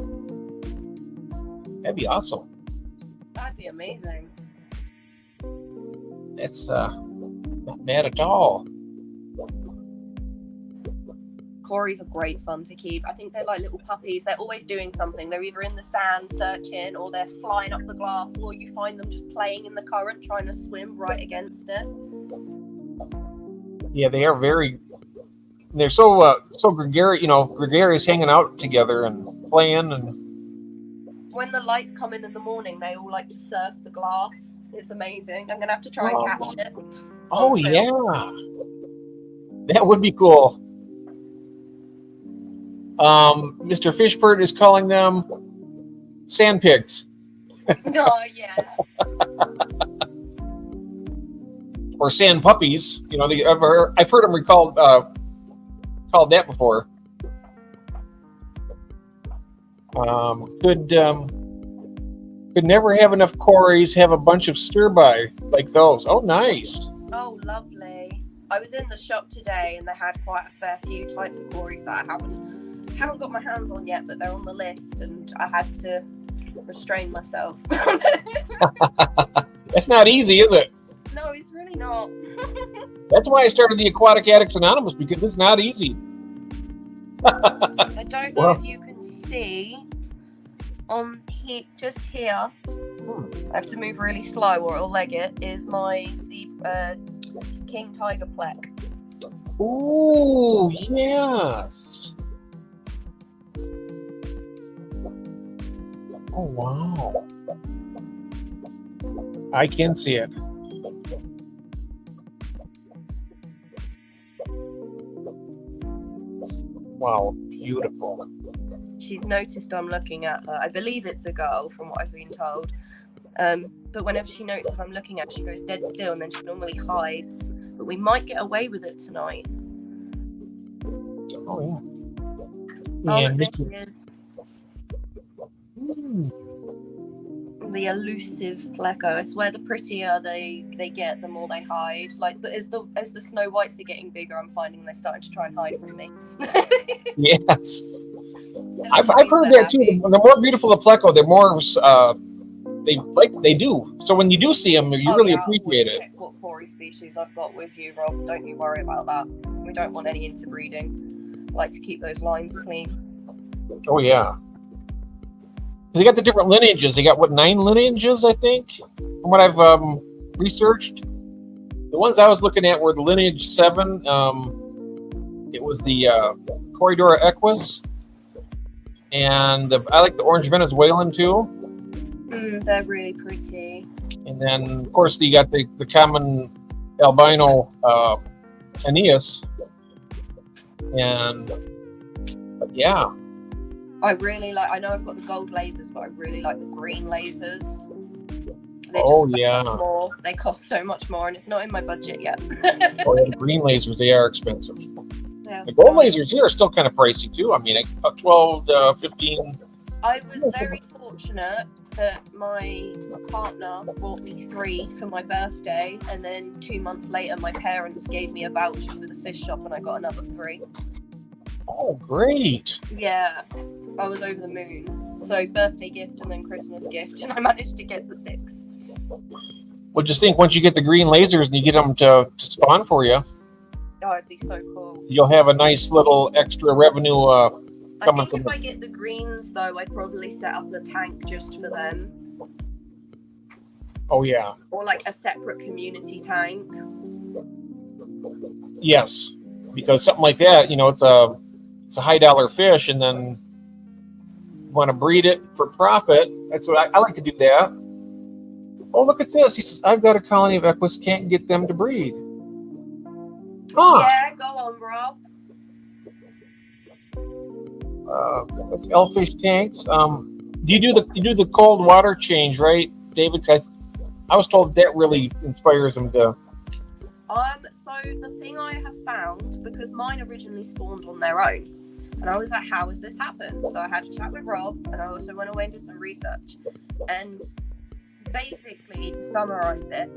That'd be awesome. That'd be amazing. That's not bad at all. Cories are great fun to keep. I think they're like little puppies. They're always doing something. They're either in the sand searching, or they're flying up the glass, or you find them just playing in the current, trying to swim right against it. Yeah, they are they're so gregarious, gregarious, hanging out together and playing. And when the lights come in the morning, they all like to surf the glass. It's amazing. I'm gonna have to try and catch it. Oh yeah, that would be cool. Mr. Fishbird is calling them sand pigs. Oh yeah. Or sand puppies. You know, I've heard them called that before. Could never have enough cories. Have a bunch of stir by like those. Oh, nice. Oh, lovely. I was in the shop today, and they had quite a fair few types of cories that I haven't got my hands on yet, but they're on the list, and I had to restrain myself. That's not easy, is it? No, it's really not. That's why I started the Aquatic Addicts Anonymous, because it's not easy. I don't know if you can see on here, just here. I have to move really slow or it'll leg it. Is my king tiger plec. Ooh, yes. Oh wow. I can see it. Wow, beautiful. She's noticed I'm looking at her. I believe it's a girl from what I've been told. But whenever she notices I'm looking at her, she goes dead still and then she normally hides. But we might get away with it tonight. Oh, yeah. Oh, And look, there she is. Hmm. The elusive pleco. I swear the prettier they get, the more they hide. Like as the Snow Whites are getting bigger, I'm finding they're starting to try and hide from me. Yes. I've heard that too. The more beautiful the pleco, the more they do. So when you do see them, you really appreciate it. Check what Corey species I've got with you, Rob. Don't you worry about that. We don't want any interbreeding. I like to keep those lines clean. Oh yeah. They got the different lineages. They got 9 lineages, I think, from what I've researched. The ones I was looking at were the lineage 7. It was the Corridora equus, and I like the orange Venezuelan too. They're really pretty. And then, of course, you got the common albino Aeneas. And yeah. I really like. I know I've got the gold lasers, but I really like the green lasers. Yeah. More. They cost so much more, and it's not in my budget yet. Oh, yeah, the green lasers, they are expensive. Yeah, The gold lasers here are still kind of pricey too. I mean, 12 to 15. I was very fortunate that my partner bought me 3 for my birthday, and then 2 months later, my parents gave me a voucher for the fish shop, and I got another 3. Oh, great! Yeah, I was over the moon. So birthday gift and then Christmas gift, and I managed to get the 6. Well, just think, once you get the green lasers and you get them to spawn for you, Oh, it'd be so cool. you'll have a nice little extra revenue I coming think from if I get the greens, though, I'd probably set up a tank just for them. Oh, yeah. Or like a separate community tank. Yes. Because something like that, it's a high dollar fish, and then you want to breed it for profit. That's what I like to do that. Oh, look at this. He says, I've got a colony of equus, can't get them to breed. Huh. Yeah, go on, Rob. That's elfish tanks. You do the cold water change, right, David? 'Cause I was told that really inspires them to. So the thing I have found, because mine originally spawned on their own, and I was like, how has this happened? So I had to chat with Rob, and I also went away and did some research. And basically, to summarize it,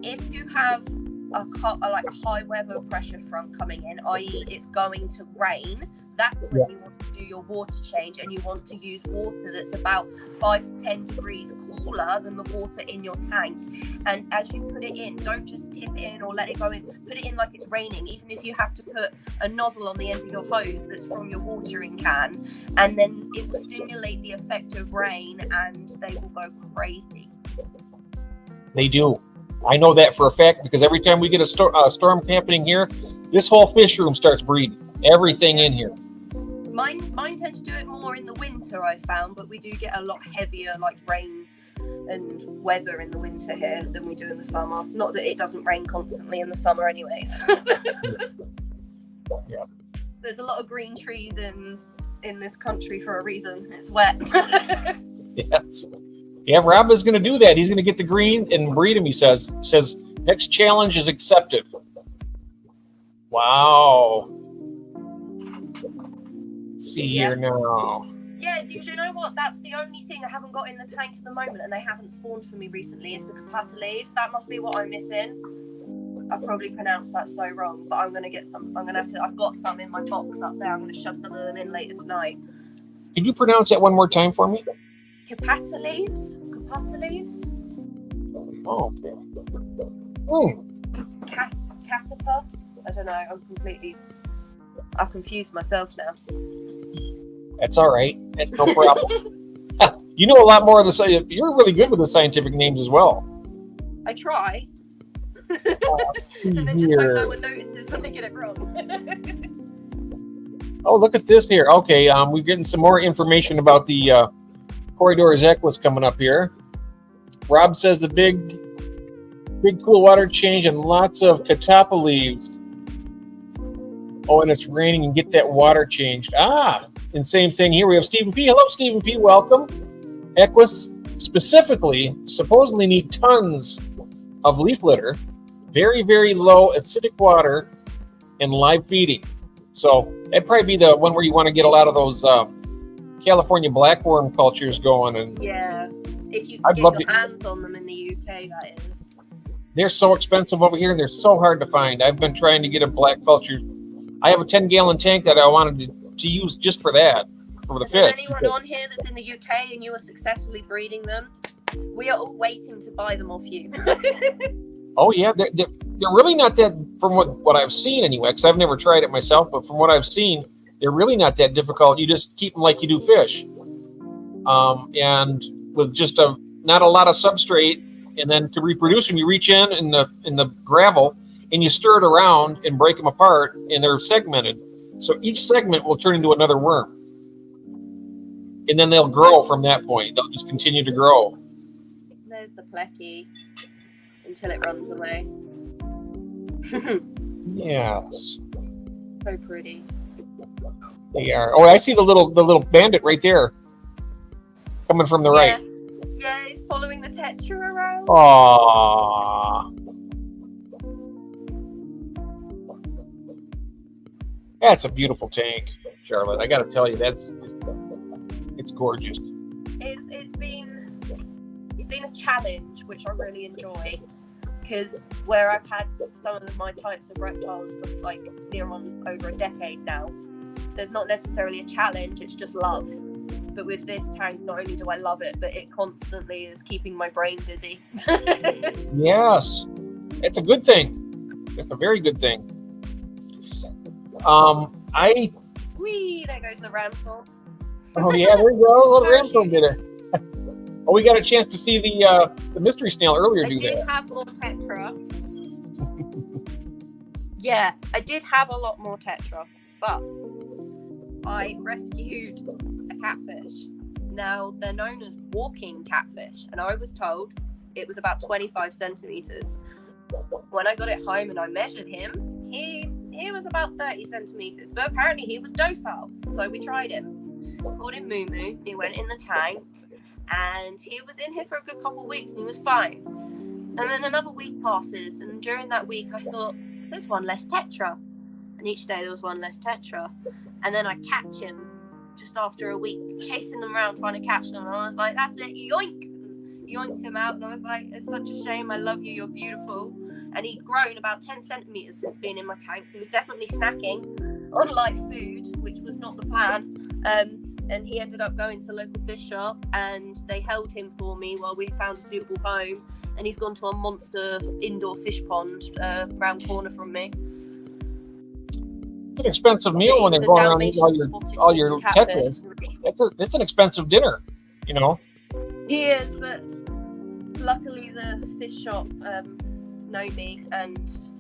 if you have a high weather pressure front coming in, i.e. it's going to rain, that's when you want to do your water change, and you want to use water that's about 5 to 10 degrees cooler than the water in your tank. And as you put it in, don't just tip it in or let it go in. Put it in like it's raining, even if you have to put a nozzle on the end of your hose that's from your watering can, and then it will stimulate the effect of rain and they will go crazy. They do. I know that for a fact, because every time we get a storm happening here, this whole fish room starts breeding. Everything in here. Mine tend to do it more in the winter, I found, but we do get a lot heavier like rain and weather in the winter here than we do in the summer. Not that it doesn't rain constantly in the summer anyways. Yeah. There's a lot of green trees in this country for a reason. It's wet. Yes. Yeah, Rob is going to do that. He's going to get the green and breed him, he says. Next challenge is accepted. Wow. Let's see here now. Yeah, you know what? That's the only thing I haven't got in the tank at the moment, and they haven't spawned for me recently, is the capata leaves. That must be what I'm missing. I've probably pronounced that so wrong, but I'm going to get some. I've got some in my box up there. I'm going to shove some of them in later tonight. Could you pronounce that one more time for me? Capata leaves? Capata leaves? Oh, okay. Catapult? I don't know. I've confused myself now. That's all right. That's no problem. You know a lot more of the. You're really good with the scientific names as well. I try. And then just hope no one notices when they get it wrong. Oh, look at this here. Okay, we're getting some more information about the Corridora equus coming up here. Rob says the big cool water change and lots of catappa leaves. Oh, and it's raining and get that water changed. And same thing here. We have Stephen P. Hello, Stephen P. Welcome. Equus specifically supposedly need tons of leaf litter, very, very low acidic water, and live feeding. So that'd probably be the one where you want to get a lot of those California blackworm cultures going. And yeah, if you I'd can love get your to- hands on them in the UK, that is. They're so expensive over here, and they're so hard to find. I've been trying to get a black culture. I have a 10-gallon tank that I wanted to use just for that, for the If there's fish. anyone on here that's in the UK and you are successfully breeding them, we are all waiting to buy them off you. Oh yeah, they're really not that, from what I've seen anyway, because I've never tried it myself, but from what I've seen, they're really not that difficult. You just keep them like you do fish, and with just not a lot of substrate, and then to reproduce them, you reach in the gravel and you stir it around and break them apart, and they're segmented. So each segment will turn into another worm, and then they'll grow from that point. They'll just continue to grow. There's the plecky until it runs away. Yes, So pretty. they are. Oh, I see the little bandit right there, coming from the right. Yeah, he's following the tetra around. Aww. That's a beautiful tank, Charlotte. I got to tell you, it's gorgeous. It's been a challenge, which I really enjoy, because where I've had some of my types of reptiles for like near on over a decade now, there's not necessarily a challenge, it's just love. But with this tank, not only do I love it, but it constantly is keeping my brain busy. Yes, it's a good thing. It's a very good thing. Whee! There goes the ramsel. Oh yeah, there you go, a little ramsel dinner. Oh, we got a chance to see the mystery snail earlier I do did that. have more tetra. Yeah, I did have a lot more tetra, but I rescued a catfish. Now, they're known as walking catfish, and I was told it was about 25 centimeters. When I got it home and I measured him, he was about 30 centimeters, but apparently he was docile, so we tried him. Called him Moo Moo. He went in the tank, and he was in here for a good couple of weeks, and he was fine. And then another week passes, and during that week I thought, there's one less tetra, and each day there was one less tetra. And then I catch him just after a week, chasing them around trying to catch them, and I was like, that's it, yoink! And yoinked him out, and I was like, it's such a shame, I love you, you're beautiful. And he'd grown about 10 centimeters since being in my tank, so he was definitely snacking on live food, which was not the plan. And he ended up going to the local fish shop, and they held him for me while we found a suitable home. And he's gone to a monster indoor fish pond round corner from me. It's an expensive meal when they're going around eating all your tetras. That's an expensive dinner, you know. He is, but luckily the fish shop know me, and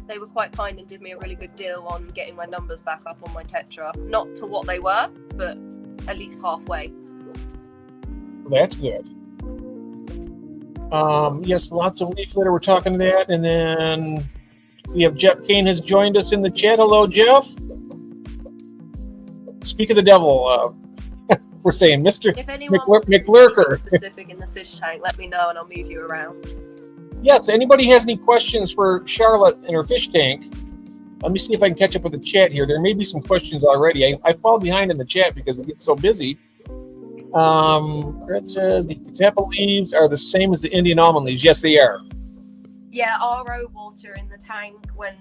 they were quite kind and did me a really good deal on getting my numbers back up on my tetra. Not to what they were, but at least halfway. That's good. Yes, lots of leaf litter. We're talking that, and then we have Jeff Kane has joined us in the chat. Hello, Jeff. Speak of the devil. We're saying Mr. If anyone wants McLurker. specific in the fish tank, let me know and I'll move you around. Yes, anybody has any questions for Charlotte and her fish tank? Let me see if I can catch up with the chat here. There may be some questions already. I fall behind in the chat because it gets so busy. Brett says the catappa leaves are the same as the Indian almond leaves. Yes, they are. Yeah, RO water in the tank when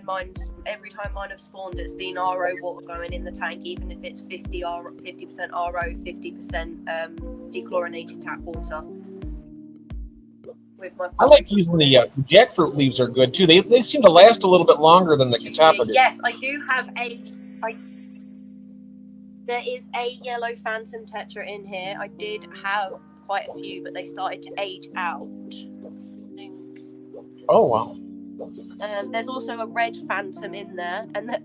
mine's, every time mine have spawned, it's been RO water going in the tank, even if it's 50% RO, 50% dechlorinated tap water. With my I like using the jackfruit leaves are good too. They seem to last a little bit longer than the catappa do. Yes, I do have there is a yellow phantom tetra in here. I did have quite a few, but they started to age out. I think. Oh wow. There's also a red phantom in there, and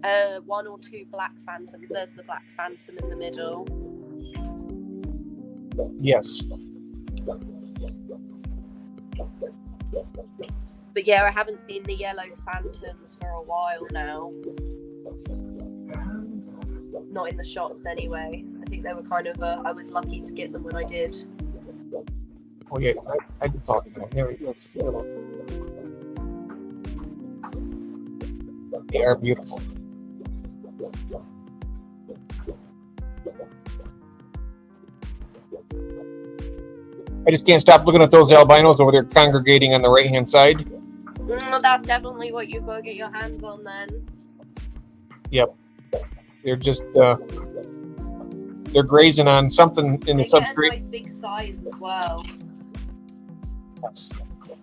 one or two black phantoms. There's the black phantom in the middle. Yes. But yeah, I haven't seen the yellow phantoms for a while now. Not in the shops anyway. I think they were kind of, I was lucky to get them when I did. Oh yeah, I did talk about it. Let's see. They are beautiful. I just can't stop looking at those albinos over there congregating on the right-hand side. Well, that's definitely what you've got to get your hands on then. Yep. They're just, they're grazing on something in the They get a substrate. nice big size as well. Yes.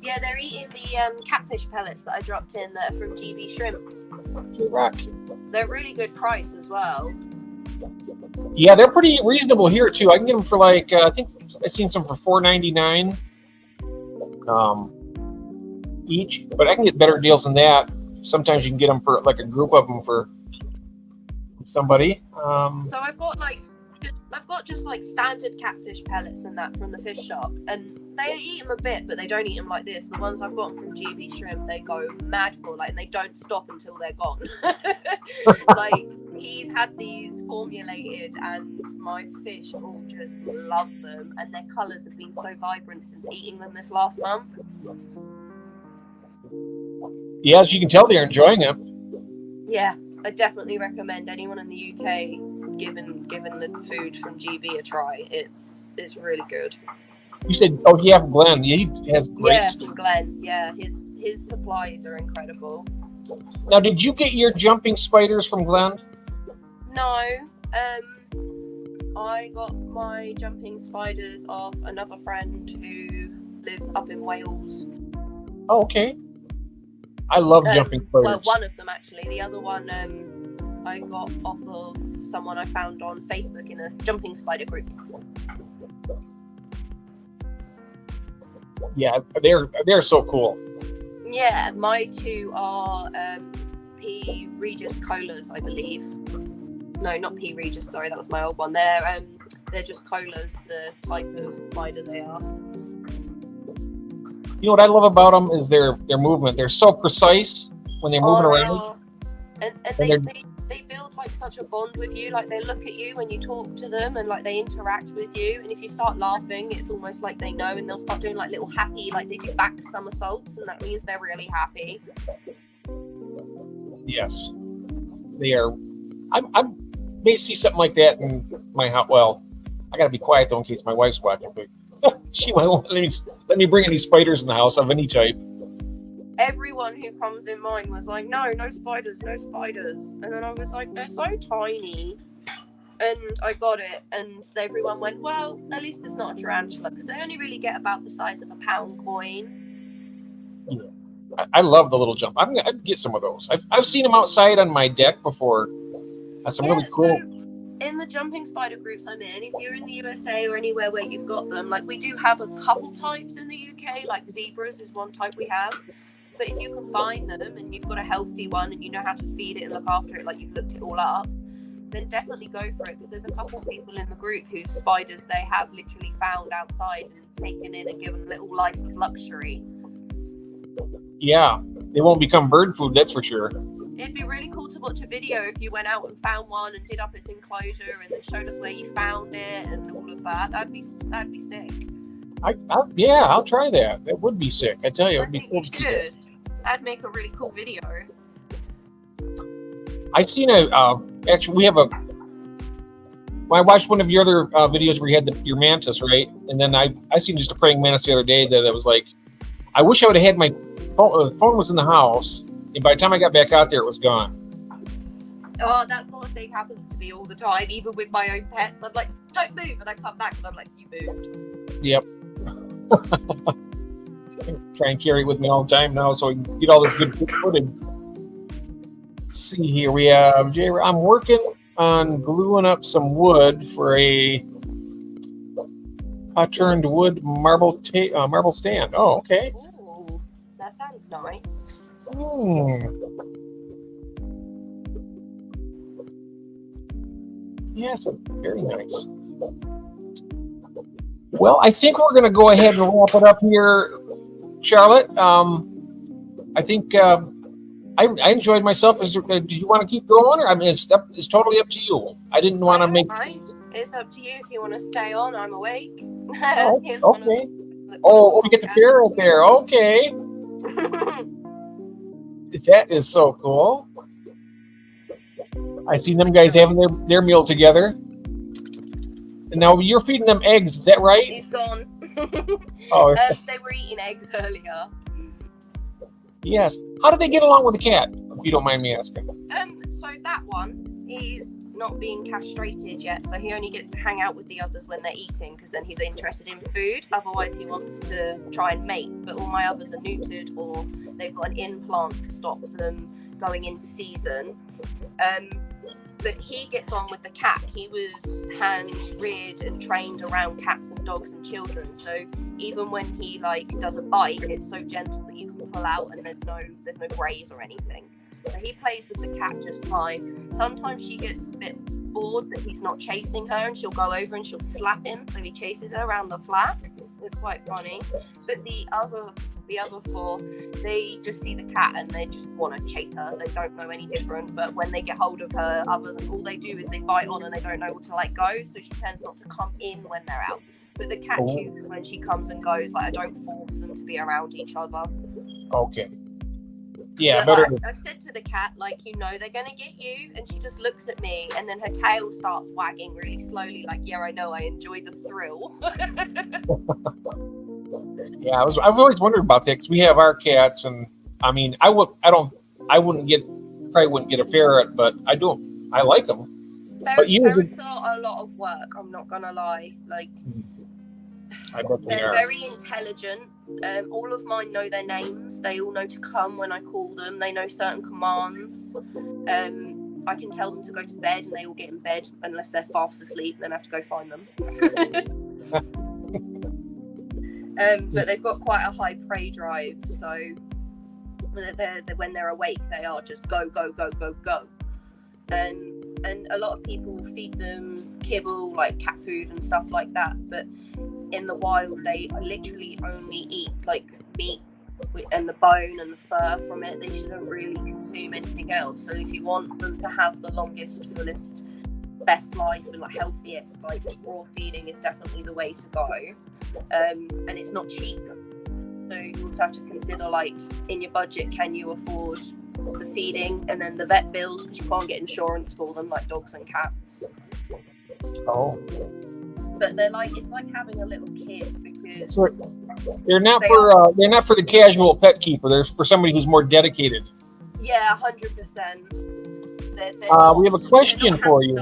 Yeah, they're eating the catfish pellets that I dropped in that are from GB Shrimp. Rock. They're really good price as well. Yeah, they're pretty reasonable here too. I can get them for like I think I've seen some for $4.99 each, but I can get better deals than that. Sometimes you can get them for like a group of them for somebody. So I've got just like standard catfish pellets and that from the fish shop, and they eat them a bit, but they don't eat them like this. The ones I've got from GB Shrimp, they go mad for, like, and they don't stop until they're gone. Like, he's had these formulated, and my fish all just love them, and their colours have been so vibrant since eating them this last month. Yeah, as you can tell, they're enjoying it. Yeah, I definitely recommend anyone in the UK giving the food from GB a try. It's really good. You said, oh yeah, Glenn. Yeah, he has great. Yeah, from Glenn. Yeah, his supplies are incredible. Now, did you get your jumping spiders from Glenn? No, I got my jumping spiders off another friend who lives up in Wales. Oh, okay. I love jumping spiders. Well, one of them actually. The other one I got off of someone I found on Facebook in a jumping spider group. Yeah, they're so cool. Yeah, my two are P. Regis colas, I believe. No, not P. Regis. Sorry, that was my old one. They're just colas, the type of spider they are. You know what I love about them is their movement. They're so precise when they're moving around. And they build like such a bond with you. Like, they look at you when you talk to them, and like they interact with you. And if you start laughing, it's almost like they know, and they'll start doing like little happy, like they do back somersaults, and that means they're really happy. Yes, they are. I may see something like that in my house. Well, I gotta be quiet though in case my wife's watching. But she won't let me bring any spiders in the house of any type. Everyone who comes in mine was like, no spiders, no spiders. And then I was like, they're so tiny. And I got it, and everyone went, well, at least it's not a tarantula, because they only really get about the size of a pound coin. Yeah. I love the little jump. I'd get some of those. I've seen them outside on my deck before. That's some really cool. So in the jumping spider groups I'm in, if you're in the USA or anywhere where you've got them, like, we do have a couple types in the UK, like zebras is one type we have. But if you can find them and you've got a healthy one and you know how to feed it and look after it, like you've looked it all up, then definitely go for it, because there's a couple of people in the group whose spiders they have literally found outside and taken in and given a little life of luxury. Yeah, they won't become bird food, that's for sure. It'd be really cool to watch a video if you went out and found one and did up its enclosure and then showed us where you found it and all of that. That'd be sick. I'll try that. That would be sick. I tell you, it'd be cool. You should. That'd make a really cool video. I seen actually I watched one of your other videos where you had your mantis, right? And then I seen just a praying mantis the other day that I was like, I wish I would have had my phone was in the house, and by the time I got back out there, it was gone. Oh, that sort of thing happens to me all the time, even with my own pets. I'm like, don't move, and I come back and I'm like, you moved. Yep. Try and carry it with me all the time now so I can get all this good footage. Let's see here. We have Jay. I'm working on gluing up some wood for a turned wood marble stand. Oh, okay. Ooh, that sounds nice. Yes, very nice. Well, I think we're going to go ahead and wrap it up here, Charlotte. I think I enjoyed myself. Do you want to keep going, or I mean, it's totally up to you. I didn't want to make. It's up to you if you want to stay on. I'm awake. Oh, okay. Oh, we get the parrot there. Okay. That is so cool. I see them guys having their meal together. And now you're feeding them eggs, is that right? He's gone. Oh, they were eating eggs earlier. Yes. How did they get along with the cat, if you don't mind me asking? So that one, he's not being castrated yet, so he only gets to hang out with the others when they're eating, because then he's interested in food. Otherwise, he wants to try and mate. But all my others are neutered, or they've got an implant to stop them going into season. But he gets on with the cat. He was hand reared and trained around cats and dogs and children. So even when he does a bite, it's so gentle that you can pull out and there's no graze or anything. So he plays with the cat just fine. Sometimes she gets a bit bored that he's not chasing her, and she'll go over and she'll slap him. So he chases her around the flat. It's quite funny. But the other four, they just see the cat and they just want to chase her. They don't know any different. But when they get hold of her, all they do is they bite on and they don't know what to let go. So she tends not to come in when they're out. But the cat chooses when she comes and goes. I don't force them to be around each other. Okay. Yeah, but I've said to the cat, they're going to get you. And she just looks at me, and then her tail starts wagging really slowly, yeah, I know, I enjoy the thrill. Yeah, I've always wondered about that, because we have our cats, and I mean, I wouldn't get a ferret, but I like them. Ferrets are a lot of work, I'm not going to lie. I bet they're very intelligent. All of mine know their names. They all know to come when I call them. They know certain commands. I can tell them to go to bed and they will get in bed unless they're fast asleep. Then I have to go find them. But they've got quite a high prey drive. So when they're awake, they are just go, go, go, go, go. And a lot of people feed them kibble, like cat food and stuff like that. But in the wild, they literally only eat meat and the bone and the fur from it. They shouldn't really consume anything else. So if you want them to have the longest, fullest, best life and healthiest, raw feeding is definitely the way to go. And it's not cheap. So you also have to consider in your budget, can you afford the feeding and then the vet bills, because you can't get insurance for them like dogs and cats. Oh. But they're it's like having a little kid, because they're not for the casual pet keeper. They're for somebody who's more dedicated. Yeah, 100%. We have a question for you.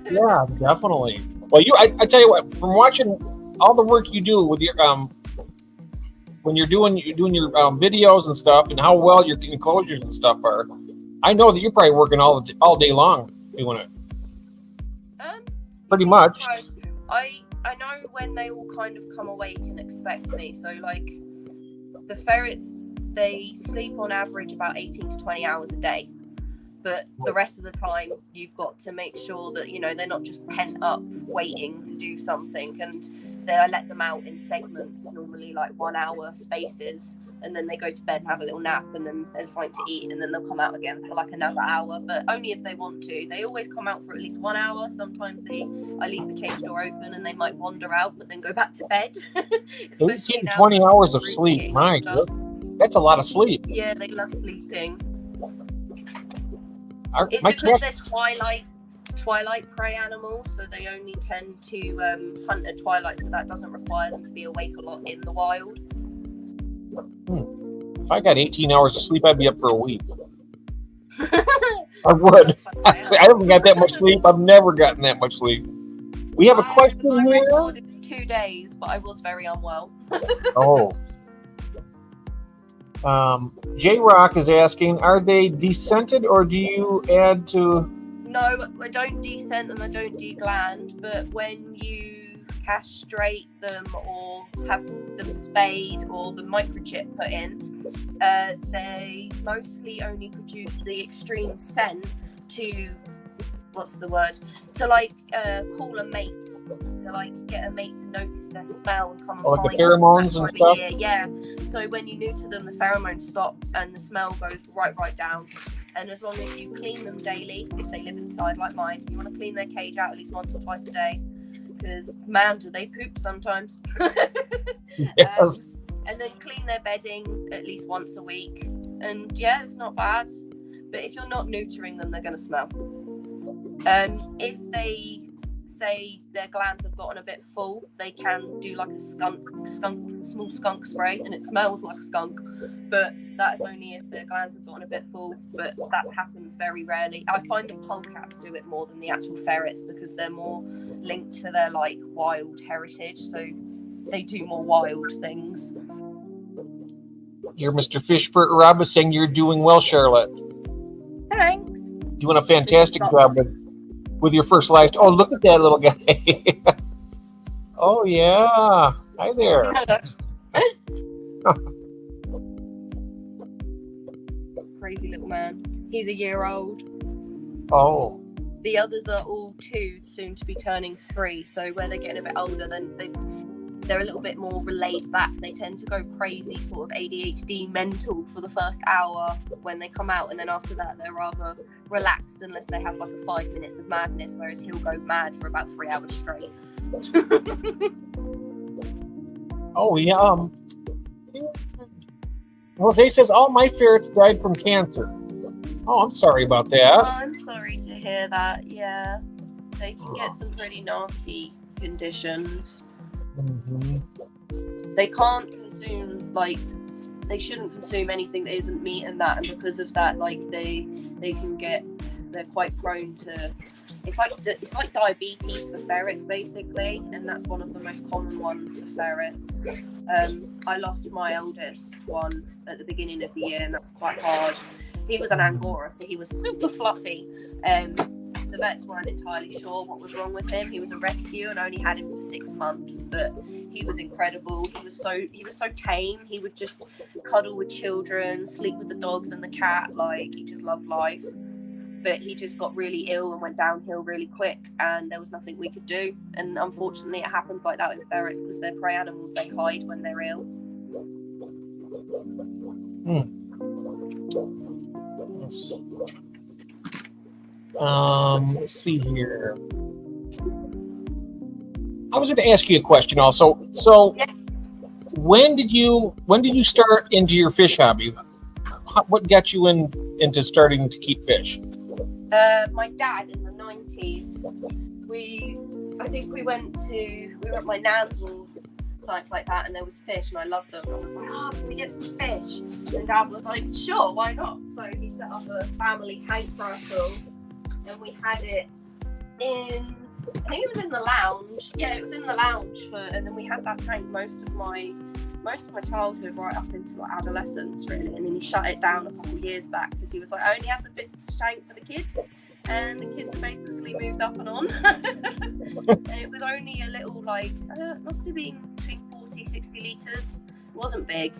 Yeah, definitely. Well, I tell you what, from watching all the work you do with your when you're doing your videos and stuff, and how well your enclosures and stuff are, I know that you're probably working all day long doing it. Pretty much. I know when they will kind of come awake and expect me. So the ferrets, they sleep on average about 18 to 20 hours a day. But the rest of the time, you've got to make sure that, they're not just pent up waiting to do something. And I let them out in segments, normally 1 hour spaces. And then they go to bed and have a little nap, and then there's something to eat, and then they'll come out again for another hour, but only if they want to. They always come out for at least 1 hour. Sometimes I leave the cage door open and they might wander out, but then go back to bed. 18 to 20 hours of sleep. My goodness. That's a lot of sleep. Yeah, they love sleeping. It's because they're twilight prey animals, so they only tend to hunt at twilight, so that doesn't require them to be awake a lot in the wild. If I got 18 hours of sleep, I'd be up for a week. I would. I haven't got that much sleep. I've never gotten that much sleep. We have a question here. It's 2 days, but I was very unwell. Oh. J Rock is asking, are they descented or do you add to? No, I don't descent and I don't degland, but when you castrate them or have them spayed or the microchip put in, they mostly only produce the extreme scent to call a mate. to like get a mate to notice their smell and come and Like the find them pheromones that and time of stuff? year. Yeah. So when you neuter them, the pheromones stop and the smell goes right down. And as long as you clean them daily, if they live inside like mine, you want to clean their cage out at least once or twice a day, because man, do they poop sometimes. Yes. And then clean their bedding at least once a week. And yeah, it's not bad. But if you're not neutering them, they're going to smell. If they say their glands have gotten a bit full, they can do like a small skunk spray, and it smells like a skunk. But that's only if their glands have gotten a bit full. But that happens very rarely. I find the polecats do it more than the actual ferrets because they're more linked to their like wild heritage. So they do more wild things. You're Mr. Fishbert Rob is saying you're doing well, Charlotte. Thanks. Doing a fantastic job with your first life. Oh, look at that little guy. Oh, yeah. Hi there. Crazy little man. He's a year old. Oh. The others are all 2, soon to be turning 3. So where they're getting a bit older, then they're a little bit more laid back. They tend to go crazy, sort of ADHD mental for the first hour when they come out, and then after that they're rather relaxed unless they have like a 5 minutes of madness, whereas he'll go mad for about 3 hours straight. Oh, yeah. Jose says all my ferrets died from cancer. Oh, I'm sorry about that. Oh, I'm sorry to hear that. Yeah, they can get some pretty nasty conditions. Mm-hmm. They can't consume, like, they shouldn't consume anything that isn't meat and that, and because of that, like, they're quite prone to, it's like diabetes for ferrets basically, and that's one of the most common ones for ferrets. I lost my oldest one at the beginning of the year, and that's quite hard. He was an Angora, so he was super fluffy. The vets weren't entirely sure what was wrong with him. He was a rescue and only had him for 6 months, but he was incredible. He was so tame. He would just cuddle with children, sleep with the dogs and the cat. Like, he just loved life. But he just got really ill and went downhill really quick, and there was nothing we could do. And unfortunately, it happens like that with ferrets because they're prey animals. They hide when they're ill. Yes. Let's see here. I was going to ask you a question also. So, yeah. when did you start into your fish hobby? What got you into starting to keep fish? My dad in the 90s. I think we went at my nan's all like that, and there was fish, and I loved them. I was like, oh, can we get some fish? And Dad was like, sure, why not? So he set up a family tank for us all, and we had it in, I think it was in the lounge. Yeah, it was in the lounge and then we had that tank most of my childhood right up into like adolescence, really. And then he shut it down a couple of years back because he was like, I only have the fish tank for the kids, and the kids basically moved up and on. And it was only a little, like, it must have been between 40-60 litres. It wasn't big.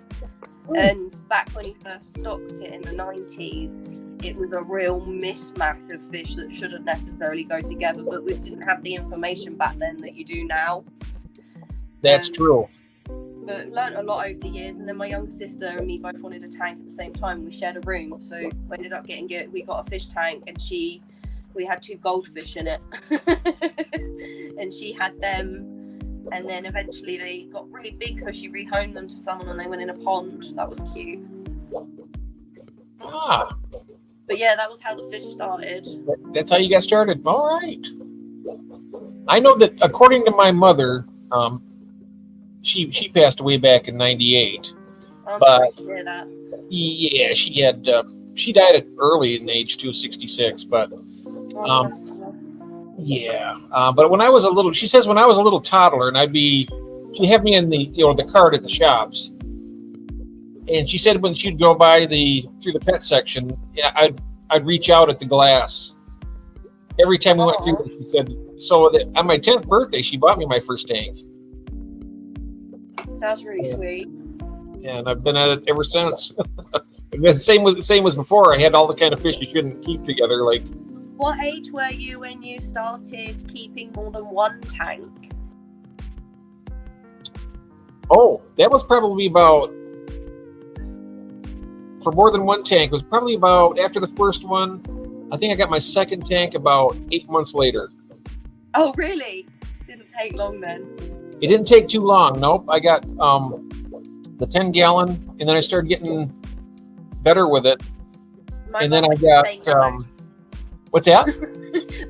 And back when he first stocked it in the 90s, it was a real mismatch of fish that shouldn't necessarily go together, but we didn't have the information back then that you do now. That's true. But learned a lot over the years, and then my younger sister and me both wanted a tank at the same time. We shared a room, so we ended up we got a fish tank, and we had 2 goldfish in it. And she had them, and then eventually they got really big, so she rehomed them to someone and they went in a pond. That was cute. But yeah, that was how the fish started. That's how you got started. All right. I know that according to my mother, she passed away back in '98. I'm sorry to hear that. Yeah, she died at early in age too, 66. But yeah. But when I was a little, she says when I was a little toddler, and she'd have me in the cart at the shops. And she said when she'd go by through the pet section, yeah, I'd reach out at the glass. Every time we went through, she said, so that on my 10th birthday, she bought me my first tank. That's really sweet. Yeah, and I've been at it ever since. The same as before. I had all the kind of fish you shouldn't keep together, like What age were you when you started keeping more than one tank? Oh, that was probably about, for more than one tank, it was probably about after the first one. I think I got my second tank about 8 months later. Oh, really? Didn't take long then. It didn't take too long. Nope. I got the 10-gallon, and then I started getting better with it. And then I got, what's that?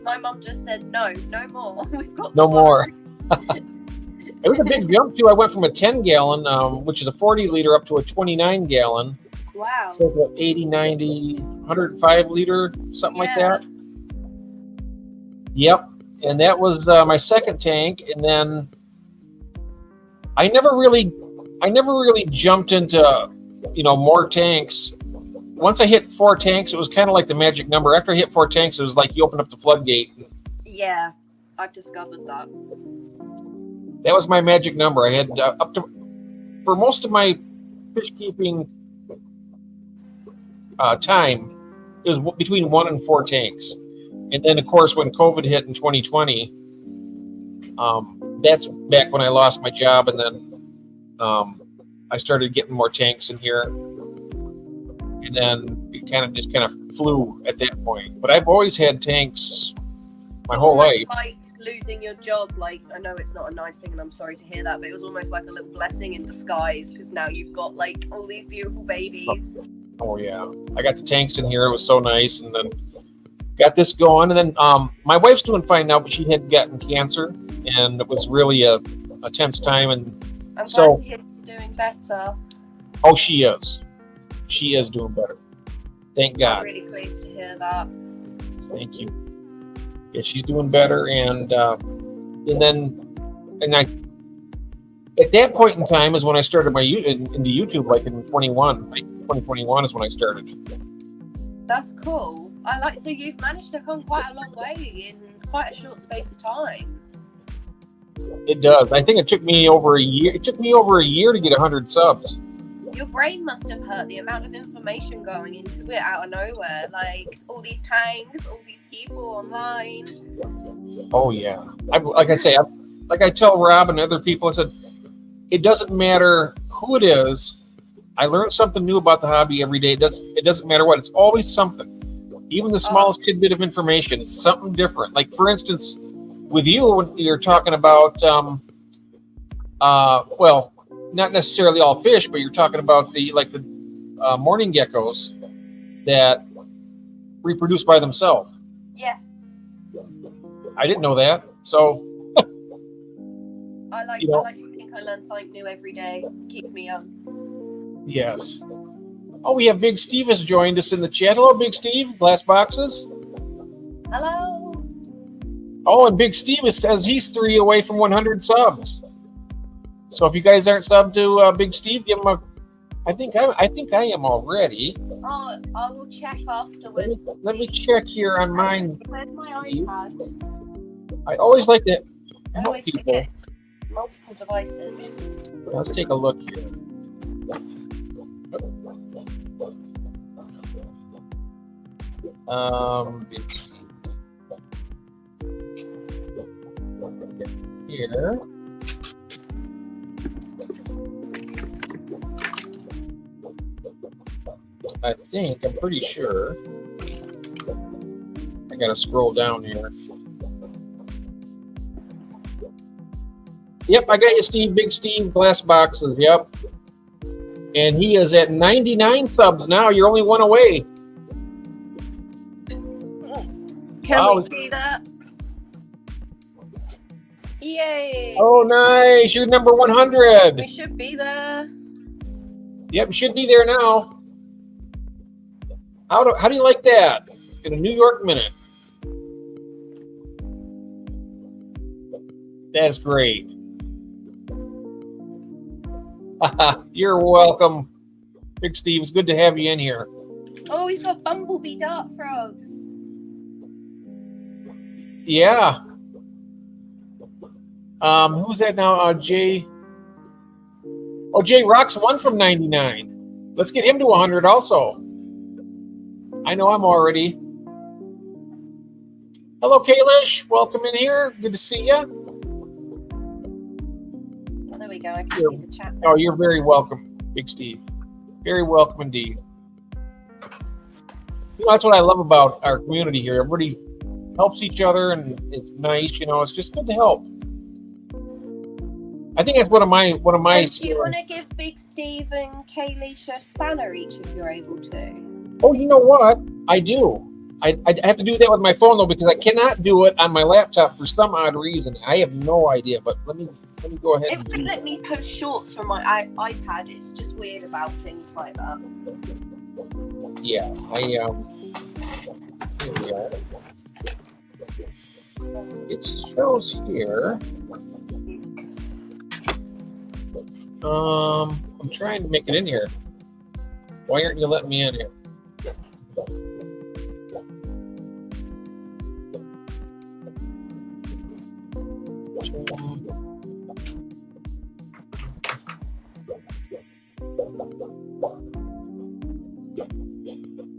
My mum just said, no more. We've got No more. It was a big jump too. I went from a 10-gallon, which is a 40-liter, up to a 29-gallon. Wow. So about 80, 90, 105-liter, something like that. Yep. And that was my second tank. And then I never really jumped into, more tanks. Once I hit 4 tanks, it was kind of like the magic number. After I hit 4 tanks, it was like you open up the floodgate. Yeah, I've discovered that. That was my magic number. I had up to, for most of my fish keeping time, it was between 1 and 4 tanks. And then, of course, when COVID hit in 2020, that's back when I lost my job, and then I started getting more tanks in here. And then it kind of flew at that point. But I've always had tanks my whole life. Like losing your job, like, I know it's not a nice thing and I'm sorry to hear that, but it was almost like a little blessing in disguise, because now you've got like all these beautiful babies. Oh yeah, I got the tanks in here. It was so nice. And then got this going. And then my wife's doing fine now, but she had gotten cancer, and it was really a tense time. And I'm glad to hear she's doing better. Oh, she is. She is doing better. Thank God. I'm really pleased to hear that. Thank you. Yeah, she's doing better, and I at that point in time is when I started my into YouTube, like in 2021 is when I started. That's cool. So you've managed to come quite a long way in quite a short space of time. It does. I think it took me over a year. It took me over a year to get 100 subs. Your brain must have hurt, the amount of information going into it out of nowhere, like all these tanks, all these people online. Oh yeah. Like I tell Rob and other people, I said, it doesn't matter who it is. I learn something new about the hobby every day. It doesn't matter what. It's always something. Even the smallest tidbit of information, it's something different. Like, for instance, with you, when you're talking about, well, not necessarily all fish, but you're talking about the morning geckos that reproduce by themselves. Yeah. I didn't know that. So I like to think I learn something new every day. Keeps me young. Yes. Oh, we have Big Steve has joined us in the chat. Hello, Big Steve. Glass boxes. Hello. Oh, and Big Steve says he's 3 away from 100 subs. So if you guys aren't subbed to Big Steve, give him a. I think I am already. Oh, I will check afterwards. Let me check here on mine. Where's my iPad? I always like to I help always people. forget multiple devices. Let's take a look here. Here. I'm pretty sure. I gotta scroll down here. Yep, I got you, Steve. Big Steve, glass boxes. Yep. And he is at 99 subs now. You're only 1 away. Can we see that? Yay! Oh, nice. You're number 100. We should be there. Yep, you should be there now. How do you like that? In a New York minute. That's great. You're welcome, Big Steve. It's good to have you in here. Oh, he's got bumblebee dart frogs. Yeah. Who's that now? Jay. Oh, Jay Rocks won from 99. Let's get him to 100 also. I know I'm already. Hello, Kalish. Welcome in here. Good to see you. Oh, there we go. I can see the chat. Oh, you're very welcome, Big Steve. Very welcome indeed. You know, that's what I love about our community here. Everybody helps each other, and it's nice. You know, it's just good to help. I think that's one of my. Do you want to give Big Steve and Kayleigh a spanner each if you're able to? Oh, you know what? I do. I have to do that with my phone though, because I cannot do it on my laptop for some odd reason. I have no idea, but let me go ahead. It won't let me post shorts from my iPad. It's just weird about things like that. Yeah, here we are. It shows here. I'm trying to make it in here. Why aren't you letting me in here?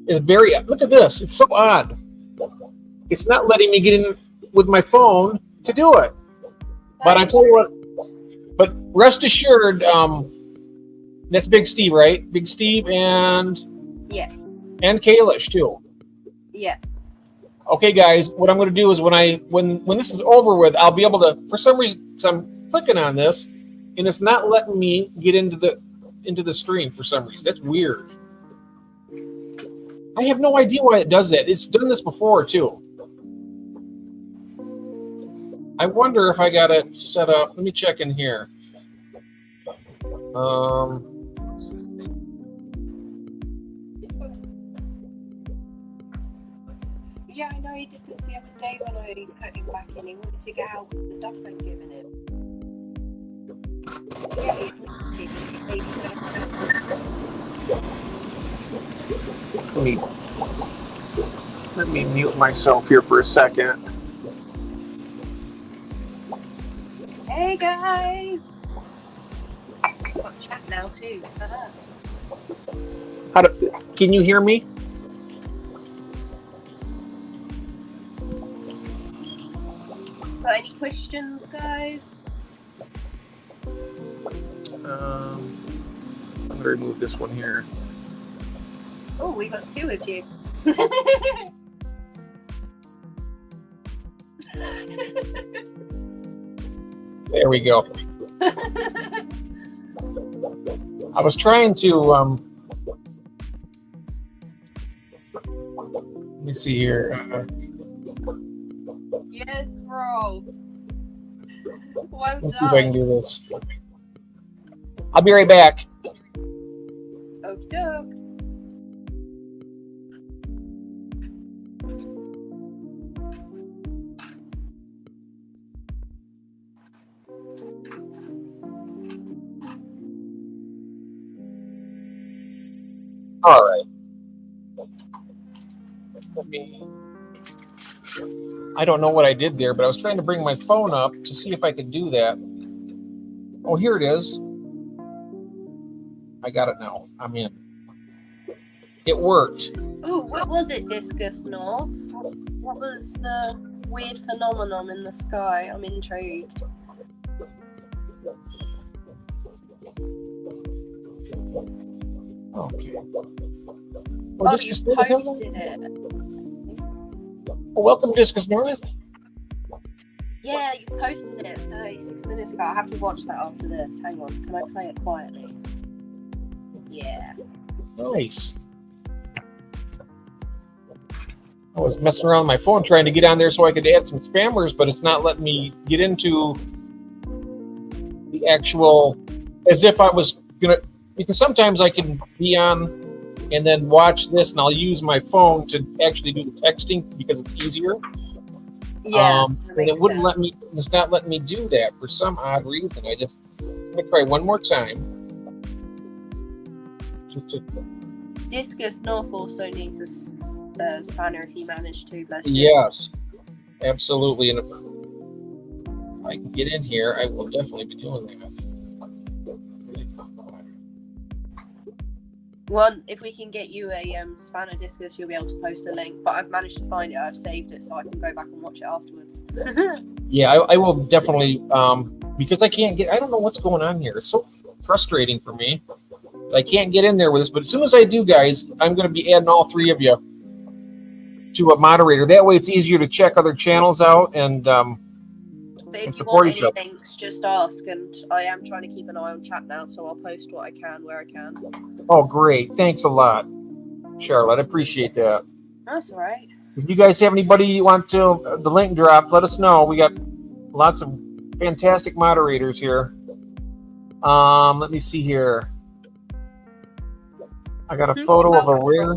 It's very, look at this. It's so odd. It's not letting me get in with my phone to do it. But I tell you what, but rest assured, that's Big Steve, right? Big Steve and Kalish too. Yeah. Okay, guys, what I'm going to do is when this is over with, I'll be able to, for some reason, I'm clicking on this and it's not letting me get into the stream for some reason. That's weird. I have no idea why it does that. It's done this before too. I wonder if I got it set up. Let me check in here. Yeah, I know he did this the other day when I put him back in. He wanted to get out with the duck I'd given him. Yeah, Let me mute myself here for a second. Hey guys! Got chat now too. Can you hear me? Got any questions, guys? I'm going to remove this one here. Oh, we got two of you. There we go. I was trying to, let me see here. Yes, bro. Well Let's see if I can done. do this. I'll be right back. Okie doke. All right. I don't know what I did there, but I was trying to bring my phone up to see if I could do that. Oh, here it is. I got it now. I'm in. It worked. Oh, what was it, Discus North? What was the weird phenomenon in the sky? I'm intrigued. Okay. Oh, you posted it. Well, welcome, Discus North. Yeah, you posted it 36 minutes ago. I have to watch that after this. Hang on. Can I play it quietly? Yeah. Nice. I was messing around with my phone trying to get on there so I could add some spammers, but it's not letting me get into the actual, as if I was going to, because sometimes I can be on and then watch this and I'll use my phone to actually do the texting because it's easier. Yeah. And it wouldn't let me, it's not letting me do that for some odd reason. I'm going to try one more time. Discus North also needs a spanner if you manage to. Yes, absolutely. And if I can get in here, I will definitely be doing that. One, if we can get you a spanner discus, you'll be able to post a link. But I've managed to find it. I've saved it, so I can go back and watch it afterwards. Yeah, I will definitely, because I can't get, I don't know what's going on here. It's so frustrating for me. I can't get in there with this, but as soon as I do, guys, I'm going to be adding all three of you to a moderator. That way it's easier to check other channels out and But if you support want each any other. links, just ask. And I am trying to keep an eye on chat now, so I'll post what I can where I can. Oh, great. Thanks a lot, Charlotte. I appreciate that. That's all right. If you guys have anybody you want to the link drop, let us know. We got lots of fantastic moderators here. Let me see here. I got a photo of a rare.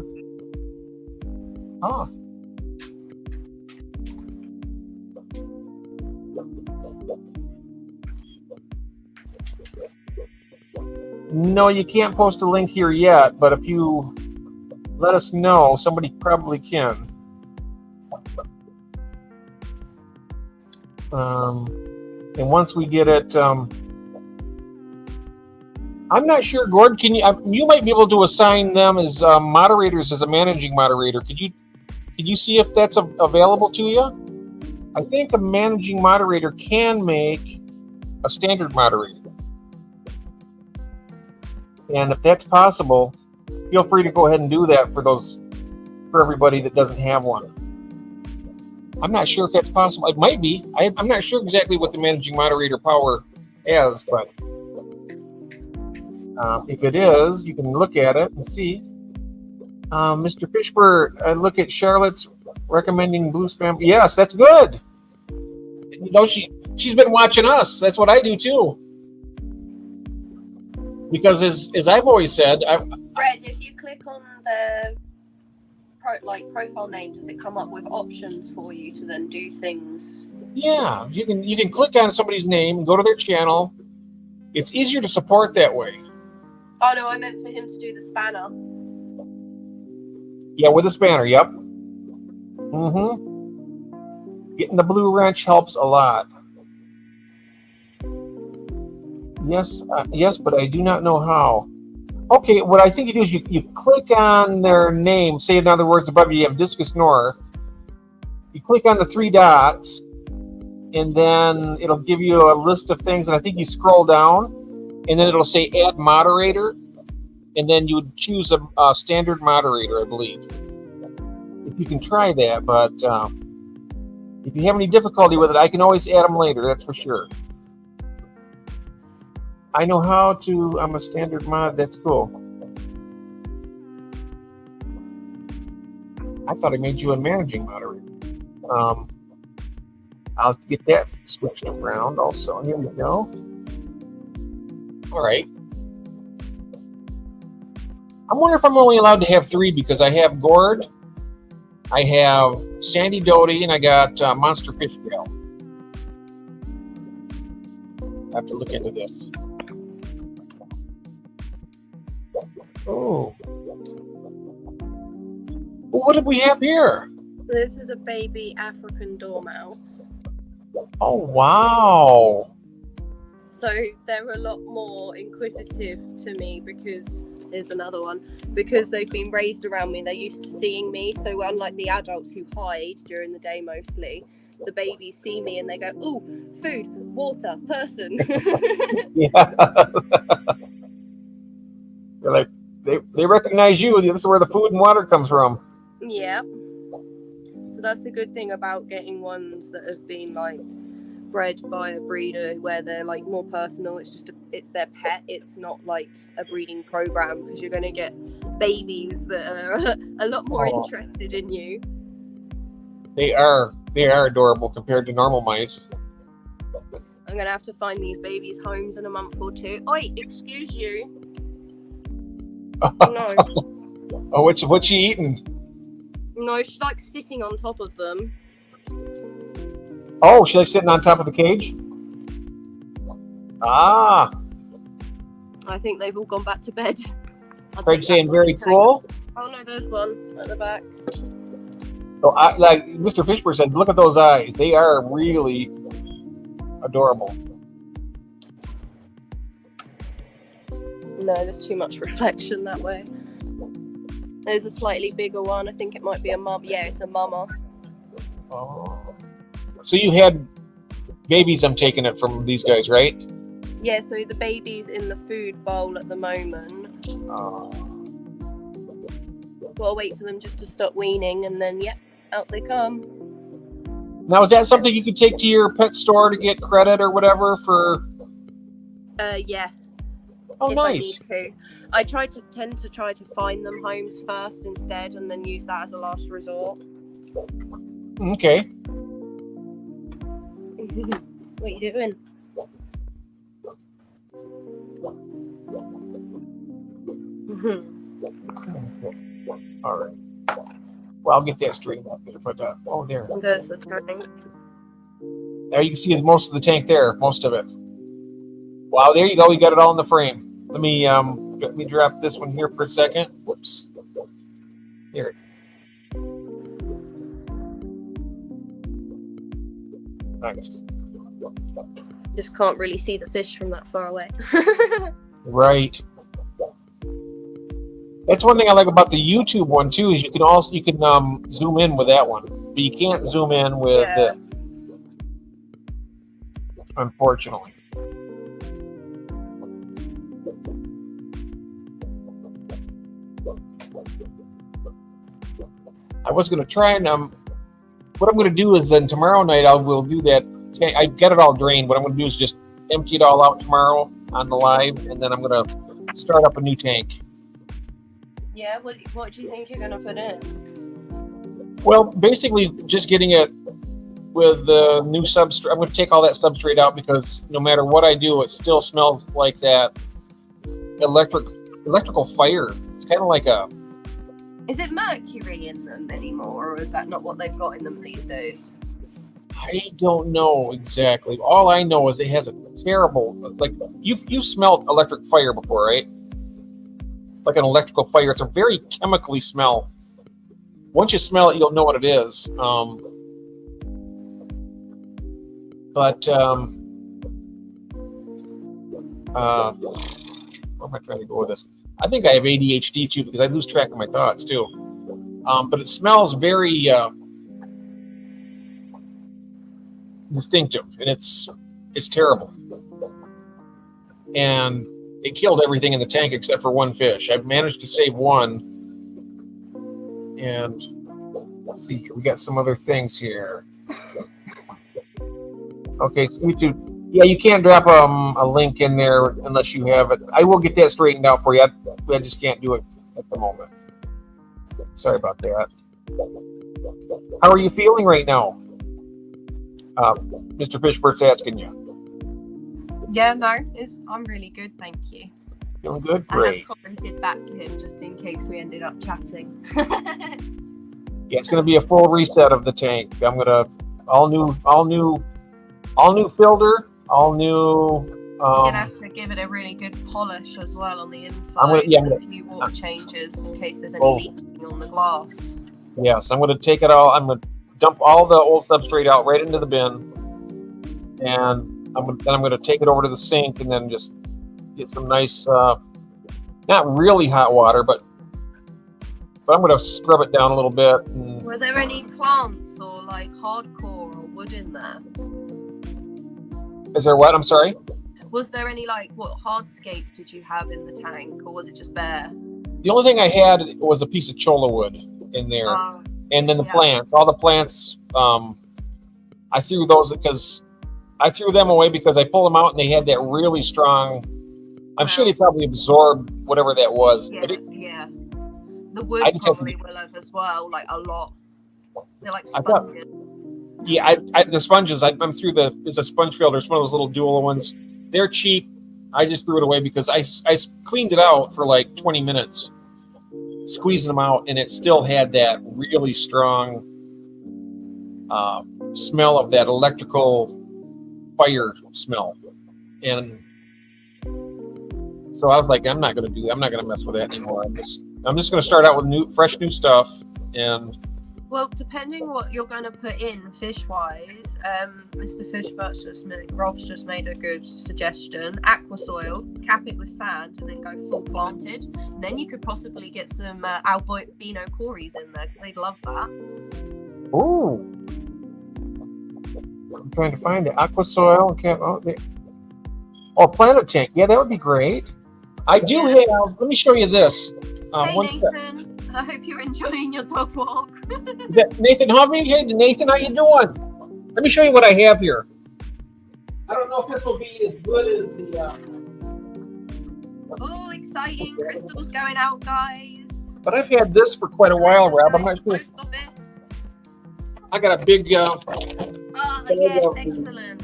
Oh. No, you can't post a link here yet, but if you let us know, somebody probably can. And once we get it, I'm not sure, Gord, can you might be able to assign them as moderators, as a managing moderator. Could you see if that's available to you? I think a managing moderator can make a standard moderator. And if that's possible, feel free to go ahead and do that for everybody that doesn't have one. I'm not sure if that's possible. It might be. I'm not sure exactly what the managing moderator power is, but if it is, you can look at it and see. Mr. Fishburne, look at Charlotte's recommending blue spam. Yes, that's good. You know, she's been watching us. That's what I do too. Because as I've always said, Fred, if you click on the profile name, does it come up with options for you to then do things? Yeah, you can click on somebody's name and go to their channel. It's easier to support that way. Oh no, I meant for him to do the spanner. Yeah, with a spanner. Yep. Getting the blue wrench helps a lot. Yes, yes, but I do not know how. Okay, what I think you do is you click on their name. Say, in other words, above you have Discus North. You click on the three dots, and then it'll give you a list of things. And I think you scroll down, and then it'll say Add Moderator, and then you would choose a standard moderator, I believe. If you can try that, but if you have any difficulty with it, I can always add them later. That's for sure. I know how to. I'm a standard mod. That's cool. I thought I made you a managing moderator. I'll get that switched around also. Here we go. All right. I wonder if I'm only allowed to have three because I have Gord, I have Sandy Doty, and I got Monster Fish Gal. I have to look into this. Oh. Well, what did we have here? This is a baby African dormouse. Oh, wow. So they're a lot more inquisitive to me because there's another one. Because they've been raised around me, they're used to seeing me. So unlike the adults who hide during the day mostly, the babies see me and they go, "Ooh, food, water, person." Yeah. They're like, they recognize you. This is where the food and water comes from. Yeah. So that's the good thing about getting ones that have been like bred by a breeder where they're like more personal. It's their pet. It's not like a breeding program because you're going to get babies that are a lot more interested in you. They are adorable compared to normal mice. I'm going to have to find these babies homes in a month or two. Oi, excuse you. No. Oh, what's she eating? No, she's like sitting on top of them. Oh, she's like sitting on top of the cage? Ah. I think they've all gone back to bed. Craig saying very cool. Oh no, there's one at the back. So like Mr. Fishburne says, look at those eyes. They are really adorable. No, there's too much reflection that way. There's a slightly bigger one. I think it might be a mum. Yeah, it's a mama. Oh. So you had babies, I'm taking it, from these guys, right? Yeah, so the baby's in the food bowl at the moment. Gotta wait for them just to stop weaning, and then, yep, out they come. Now, is that something you could take to your pet store to get credit or whatever for? Yeah. Oh, if nice. I need to. I tend to try to find them homes first instead, and then use that as a last resort. Okay. What are you doing? All right. Well, I'll get that straightened out there. But oh, there. There's the tank. There you can see most of the tank there, most of it. Wow, there you go. You got it all in the frame. Let me drop this one here for a second. Whoops. Here. Nice. Just can't really see the fish from that far away. Right. That's one thing I like about the YouTube one too, is you can zoom in with that one, but you can't zoom in with it, unfortunately. I was going to try and what I'm going to do is then tomorrow night we'll do that. I got it all drained. What I'm going to do is just empty it all out tomorrow on the live, and then I'm going to start up a new tank. Yeah, what do you think you're going to put in? Well, basically just getting it with the new substrate. I'm going to take all that substrate out because no matter what I do, it still smells like that electrical fire. It's kind of like a... Is it mercury in them anymore, or is that not what they've got in them these days? I don't know exactly. All I know is it has a terrible, like, you've smelled electric fire before, right? Like an electrical fire. It's a very chemically smell. Once you smell it, you'll know what it is. Where am I trying to go with this? I think I have ADHD too, because I lose track of my thoughts too. But it smells very distinctive, and it's terrible. And it killed everything in the tank except for one fish. I've managed to save one. And let's see, we got some other things here. Okay, so YouTube. Yeah, you can't drop a link in there unless you have it. I will get that straightened out for you. I just can't do it at the moment. Sorry about that. How are you feeling right now? Mr. Fishburt's asking you. Yeah, no, I'm really good, thank you. Feeling good? I Great. have commented back to him just in case we ended up chatting. Yeah, it's going to be a full reset of the tank. I'm going to all new filter, all new. You're gonna have to give it a really good polish as well on the inside. I'm gonna, a few water changes in case there's any leaking on the glass. Yes, I'm going to take it all. I'm going to dump all the old substrate out right into the bin, and I'm going to take it over to the sink and then just get some nice, not really hot water, but I'm going to scrub it down a little bit. And were there any plants or like hardcore or wood in there? Is there what? I'm sorry? Was there any what hardscape did you have in the tank, or was it just bare? The only thing I had was a piece of cholla wood in there, and then the plants. All the plants, I threw those because I threw them away because I pulled them out and they had that really strong. I'm sure they probably absorbed whatever that was. Yeah, but the wood probably will have as well, like a lot. They're like sponges. The sponges. I'm through there's a sponge filter. It's one of those little dual ones. They're cheap. I just threw it away because I cleaned it out for like 20 minutes, squeezing them out, and it still had that really strong smell of that electrical fire smell. And so I was like, I'm not going to do that. I'm not going to mess with that anymore. I'm just going to start out with fresh new stuff, and Well, depending what you're going to put in fish-wise, Mr. Rob's just made a good suggestion. Aqua soil, cap it with sand, and then go full planted. And then you could possibly get some albino cories in there because they'd love that. Ooh. I'm trying to find the aqua soil. Planet tank. Yeah, that would be great. I do have. Let me show you this. Hey, Nathan. I hope you're enjoying your dog walk. Is that Nathan Hovey? Hey, Nathan, how you doing? Let me show you what I have here. I don't know if this will be as good as the... Oh, exciting. Crystal's going out, guys. But I've had this for quite a while, Rob. I'm not sure. I got a big... yes, excellent.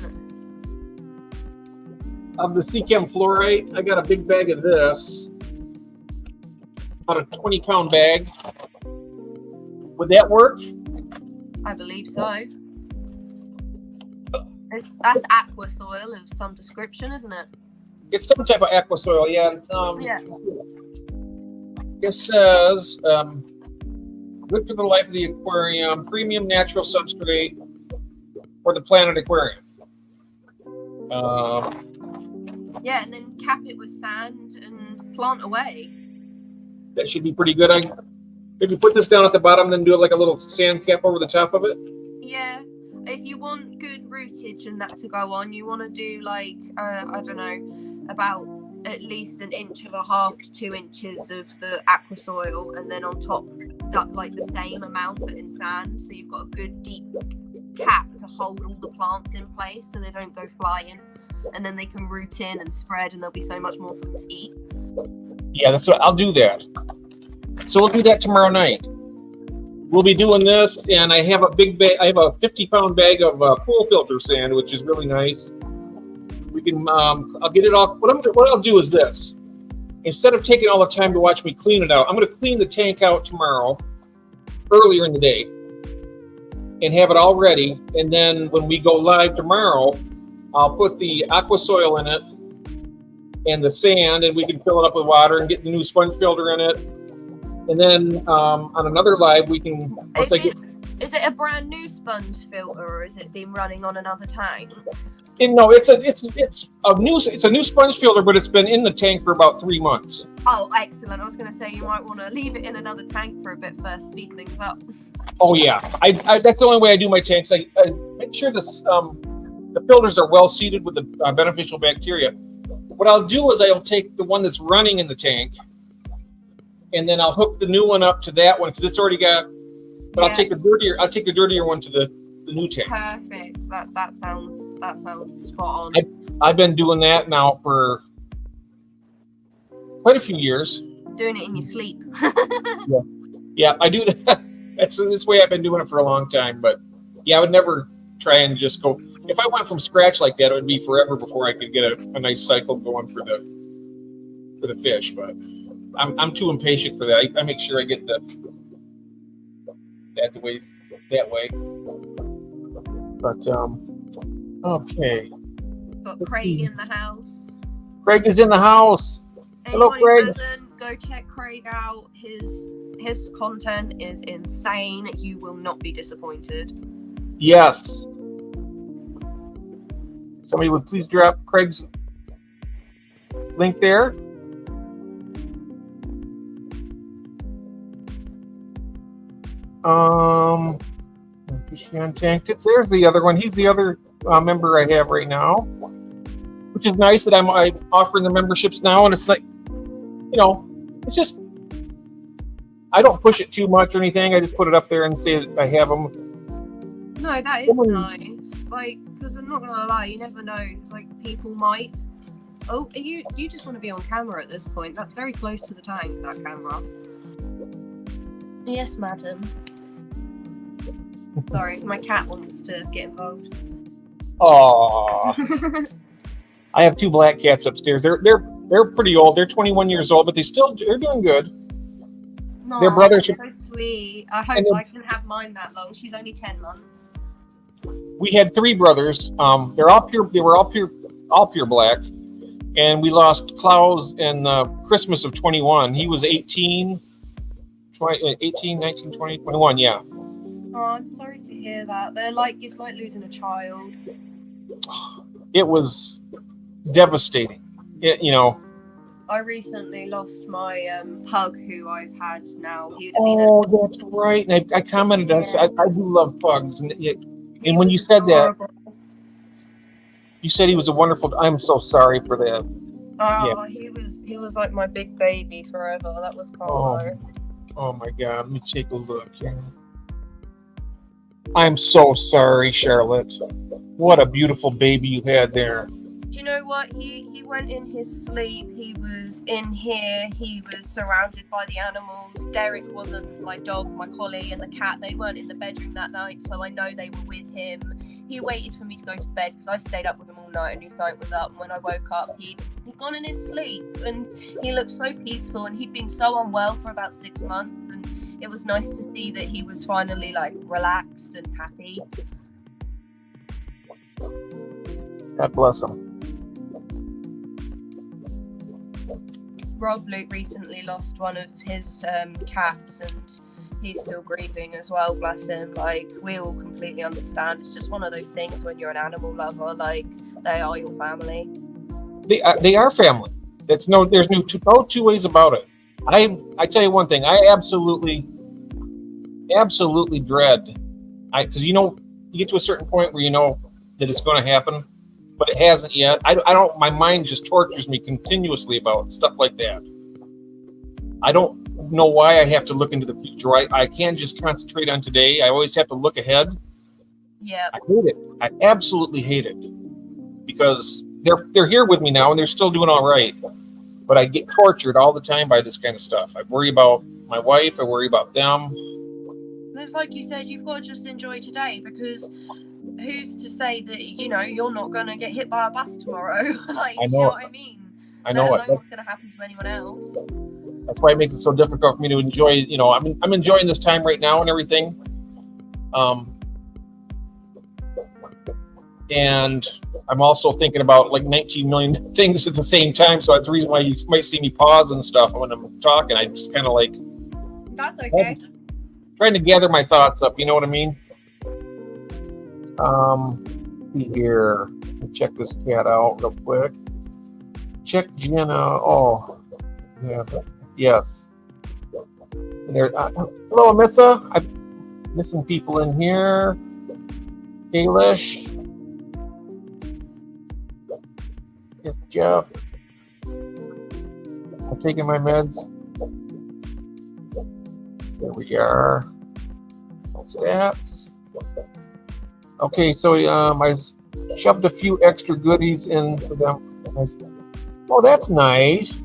Of the Seachem fluorite. I got a big bag of this. About a 20-pound bag. Would that work? I believe so. That's aqua soil of some description, isn't it? It's some type of aqua soil, yeah. Yeah. It says, good for the life of the aquarium, premium natural substrate for the Planet Aquarium. Yeah, and then cap it with sand and plant away. That should be pretty good. I maybe put this down at the bottom, then do like a little sand cap over the top of it. Yeah, if you want good rootage and that to go on, you want to do like I don't know, about at least 1.5 inches to 2 inches of the aqua soil, and then on top like the same amount but in sand, so you've got a good deep cap to hold all the plants in place so they don't go flying, and then they can root in and spread, and there'll be so much more for them to eat. Yeah, that's what I'll do that. So we'll do that tomorrow night. We'll be doing this, and I have a big bag. I have a 50-pound bag of pool filter sand, which is really nice. We can. I'll get it off. What I'll do is this. Instead of taking all the time to watch me clean it out, I'm going to clean the tank out tomorrow, earlier in the day, and have it all ready. And then when we go live tomorrow, I'll put the aqua soil in it and the sand, and we can fill it up with water and get the new sponge filter in it. And then on another live, we can. Is it a brand new sponge filter, or is it been running on another tank? No, it's a new sponge filter, but it's been in the tank for about 3 months. Oh, excellent! I was going to say you might want to leave it in another tank for a bit first, speed things up. Oh yeah, I that's the only way I do my tanks. I make sure the filters are well seated with the beneficial bacteria. What I'll do is I'll take the one that's running in the tank, and then I'll hook the new one up to that one because it's already got. But yeah. I'll take the dirtier one to the new tank. Perfect. That sounds spot on. I've been doing that now for quite a few years. Doing it in your sleep. Yeah, I do that. That's this way I've been doing it for a long time. But yeah, I would never try and just go. If I went from scratch like that, it would be forever before I could get a nice cycle going for the fish. But I'm too impatient for that. I make sure I get that way. But okay. Got Craig in the house. Craig is in the house. Hello, Craig. Go check Craig out. His content is insane. You will not be disappointed. Yes. Somebody would please drop Craig's link there. Tank. There's the other one. He's the other member I have right now, which is nice that I'm offering the memberships now. And it's like, it's just, I don't push it too much or anything. I just put it up there and say that I have them. No, that is nice. Like, because I'm not gonna lie, you never know. Like, people might. Oh, you just want to be on camera at this point. That's very close to the tank, that camera. Yes, madam. Sorry, my cat wants to get involved. Aww. I have 2 black cats upstairs. They're pretty old. They're 21 years old, but they're doing good. No, their brothers so sweet. I hope I can have mine that long. She's only 10 months. We had 3 brothers. They're all pure. They were all pure black, and we lost Klaus in Christmas of 21. He was 18, 19, 20, 21. Yeah. Oh, I'm sorry to hear that. It's like losing a child. It was devastating. I recently lost my pug, who I've had now. He would have Oh, been that's right. And I commented. I said I do love pugs, and when you was said that, adorable. you said he was a wonderful. I'm so sorry for that. Oh, he was like my big baby forever. That was Carlo. Oh my God! Let me take a look here. I'm so sorry, Charlotte. What a beautiful baby you had there. Do you know what? He went in his sleep. He was in here. He was surrounded by the animals. Derek wasn't my dog, my collie, and the cat. They weren't in the bedroom that night, so I know they were with him. He waited for me to go to bed because I stayed up with him all night and knew something was up. And when I woke up, he'd gone in his sleep, and he looked so peaceful. And he'd been so unwell for about 6 months, and it was nice to see that he was finally like relaxed and happy. God bless him. Rob Luke recently lost one of his cats, and he's still grieving as well, bless him. Like, we all completely understand. It's just one of those things when you're an animal lover, like, they are your family. They are family. There's no two ways about it. I tell you one thing, I absolutely dread, because you get to a certain point where you know that it's going to happen, but it hasn't yet. I don't. My mind just tortures me continuously about stuff like that. I don't know why I have to look into the future. I can't just concentrate on today. I always have to look ahead. Yeah. I hate it. I absolutely hate it, because they're here with me now and they're still doing all right. But I get tortured all the time by this kind of stuff. I worry about my wife. I worry about them. It's like you said, you've got to just enjoy today, because who's to say that you're not going to get hit by a bus tomorrow? Like, I know do you know it. what I mean? I know Let it. alone what's going to happen to anyone else. That's why it makes it so difficult for me to enjoy. I'm enjoying this time right now and everything. And I'm also thinking about like 19 million things at the same time. So that's the reason why you might see me pause and stuff when I'm talking. I just kind of like. That's okay. Trying to gather my thoughts up. You know what I mean? See here. Let me check this cat out real quick. Check Jenna. Oh, yeah. Yes. There. Hello, Amissa. I'm missing people in here. Kalish. Yes, Jeff. I'm taking my meds. There we are. Stats. Okay, so I shoved a few extra goodies in for them. Oh, that's nice.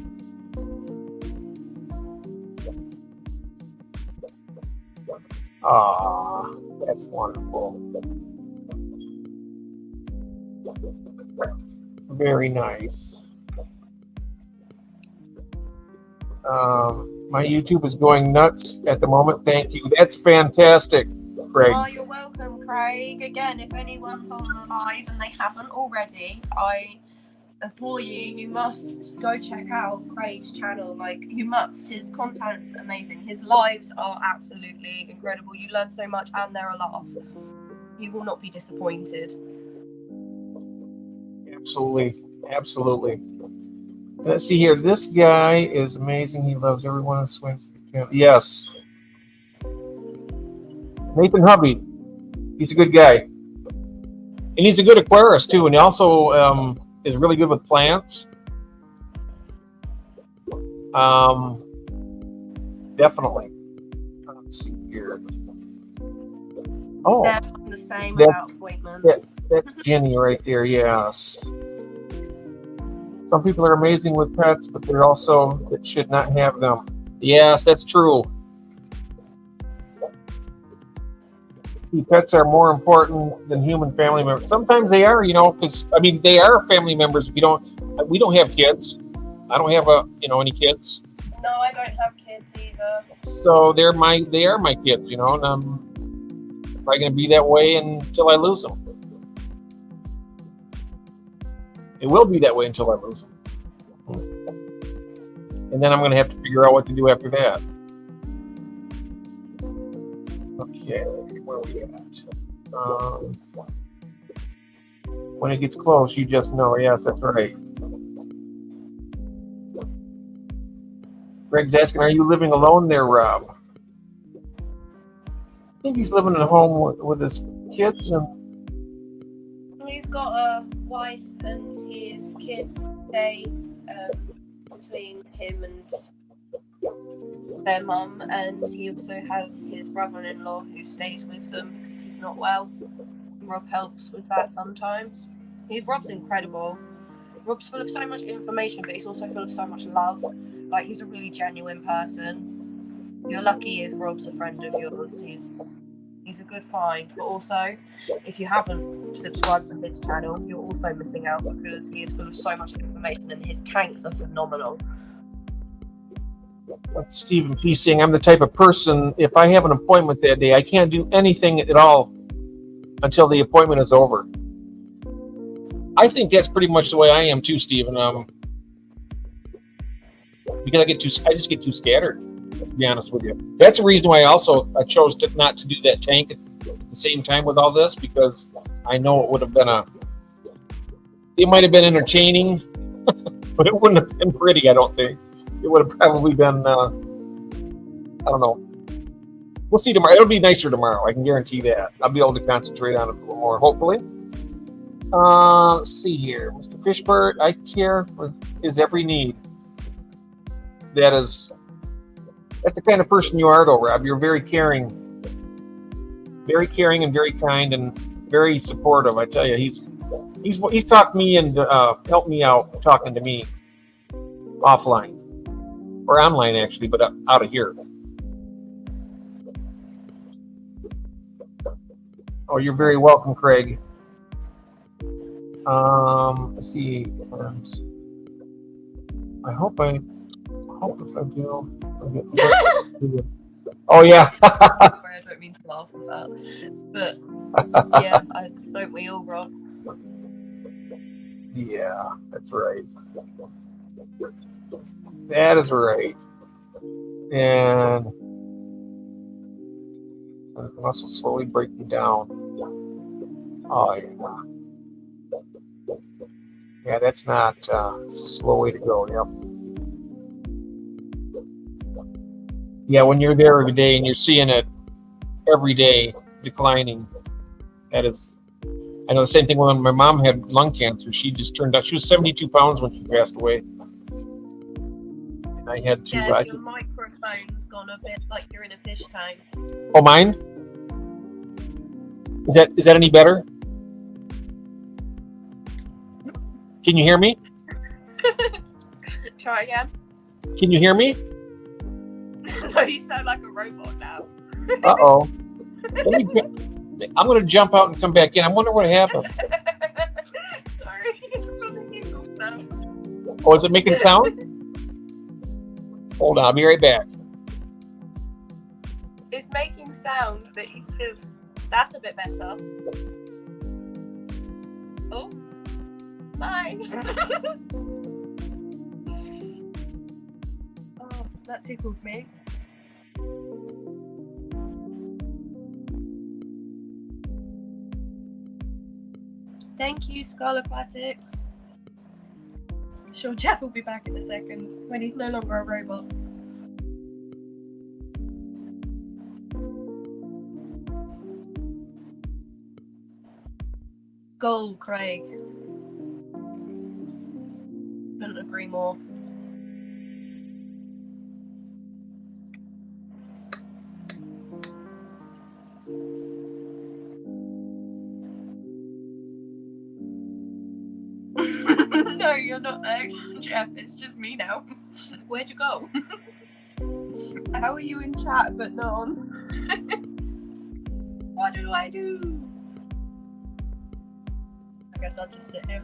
Ah, that's wonderful. Very nice. My YouTube is going nuts at the moment. Thank you. That's fantastic, Craig. Oh, you're welcome, Craig. Again, if anyone's on the live and they haven't already, I implore you, you must go check out Craig's channel. Like, you must. His content's amazing. His lives are absolutely incredible. You learn so much and they're a laugh. You will not be disappointed. Absolutely. Let's see here. This guy is amazing. He loves everyone in swims. Yes. Nathan Hubby. He's a good guy. And he's a good aquarist, too. And he also is really good with plants. Definitely. Let's see here. Oh. They're the same about appointments. That's Jenny right there, yes. Some people are amazing with pets, but they're also that should not have them. Yes, that's true. Pets are more important than human family members. Sometimes they are, because they are family members. We don't have kids. I don't have any kids. No, I don't have kids either. So they are my kids, and I'm probably going to be that way until I lose them. It will be that way until I lose them. And then I'm going to have to figure out what to do after that. Okay, where are we at? When it gets close, you just know. Yes, that's right. Greg's asking, are you living alone there, Rob? I think he's living at home with his kids. And He's got a wife and his kids stay between him and their mum, and he also has his brother-in-law who stays with them because he's not well. Rob helps with that sometimes. Rob's incredible. Rob's full of so much information, but he's also full of so much love. Like, he's a really genuine person. You're lucky if Rob's a friend of yours. He's a good find. But also, if you haven't subscribed to his channel, you're also missing out because he is full of so much information and his tanks are phenomenal. Stephen P. saying, I'm the type of person, if I have an appointment that day, I can't do anything at all until the appointment is over. I think that's pretty much the way I am too, Stephen. Because I just get too scattered, to be honest with you. That's the reason why I chose not to do that tank at the same time with all this, because I know it would have been it might have been entertaining, but it wouldn't have been pretty, I don't think. It would have probably been, I don't know. We'll see tomorrow. It'll be nicer tomorrow. I can guarantee that. I'll be able to concentrate on it a little more, hopefully. Let's see here. Mr. Fishbird, I care for his every need. That's the kind of person you are, though, Rob. You're very caring and very kind and very supportive. I tell you, he's talked me and helped me out talking to me offline or online, actually, but out of here. Oh, you're very welcome, Craig. Let's see. I hope if I do. Oh yeah. I don't mean to laugh at that, but yeah, don't we all, Rob? Yeah, that's right. That is right. And the muscle slowly breaking down. Oh yeah. Yeah, that's not. It's a slow way to go. Yep. Yeah, when you're there every day and you're seeing it every day declining, that is. I know the same thing when my mom had lung cancer. She just turned out. She was 72 pounds when she passed away. And I had to. Yeah, your microphone's gone a bit like you're in a fish tank. Oh, mine? Is that any better? Can you hear me? Try again. Can you hear me? No, you sound like a robot now. Uh-oh. I'm going to jump out and come back in. I wonder what happened. Sorry. Oh, is it making sound? Hold on, I'll be right back. It's making sound, but he's still... That's a bit better. Oh. Bye. Oh, that tickled me. Thank you, Skull Aquatics. I'm sure Jeff will be back in a second when he's no longer a robot. Skull Craig. Couldn't agree more. No, you're not there, Jeff. It's just me now. Where'd you go? How are you in chat but not on? What do I do? I guess I'll just sit here.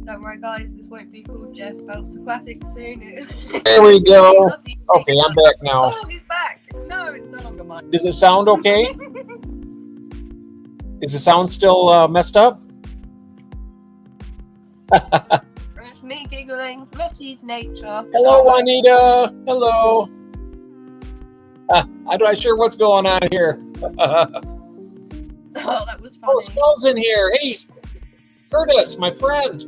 Don't worry, guys. This won't be called Jeff Phelps Aquatics soon. There we go. Okay, I'm back now. Oh, he's back. No, it's no longer mine. Does it sound okay? Is the sound still messed up? We're gonna just me giggling. Lottie's nature. Hello, Juanita. Hello. I'm not sure what's going on here. Oh, that was funny. Oh, Skull's in here. Hey, Curtis, my friend.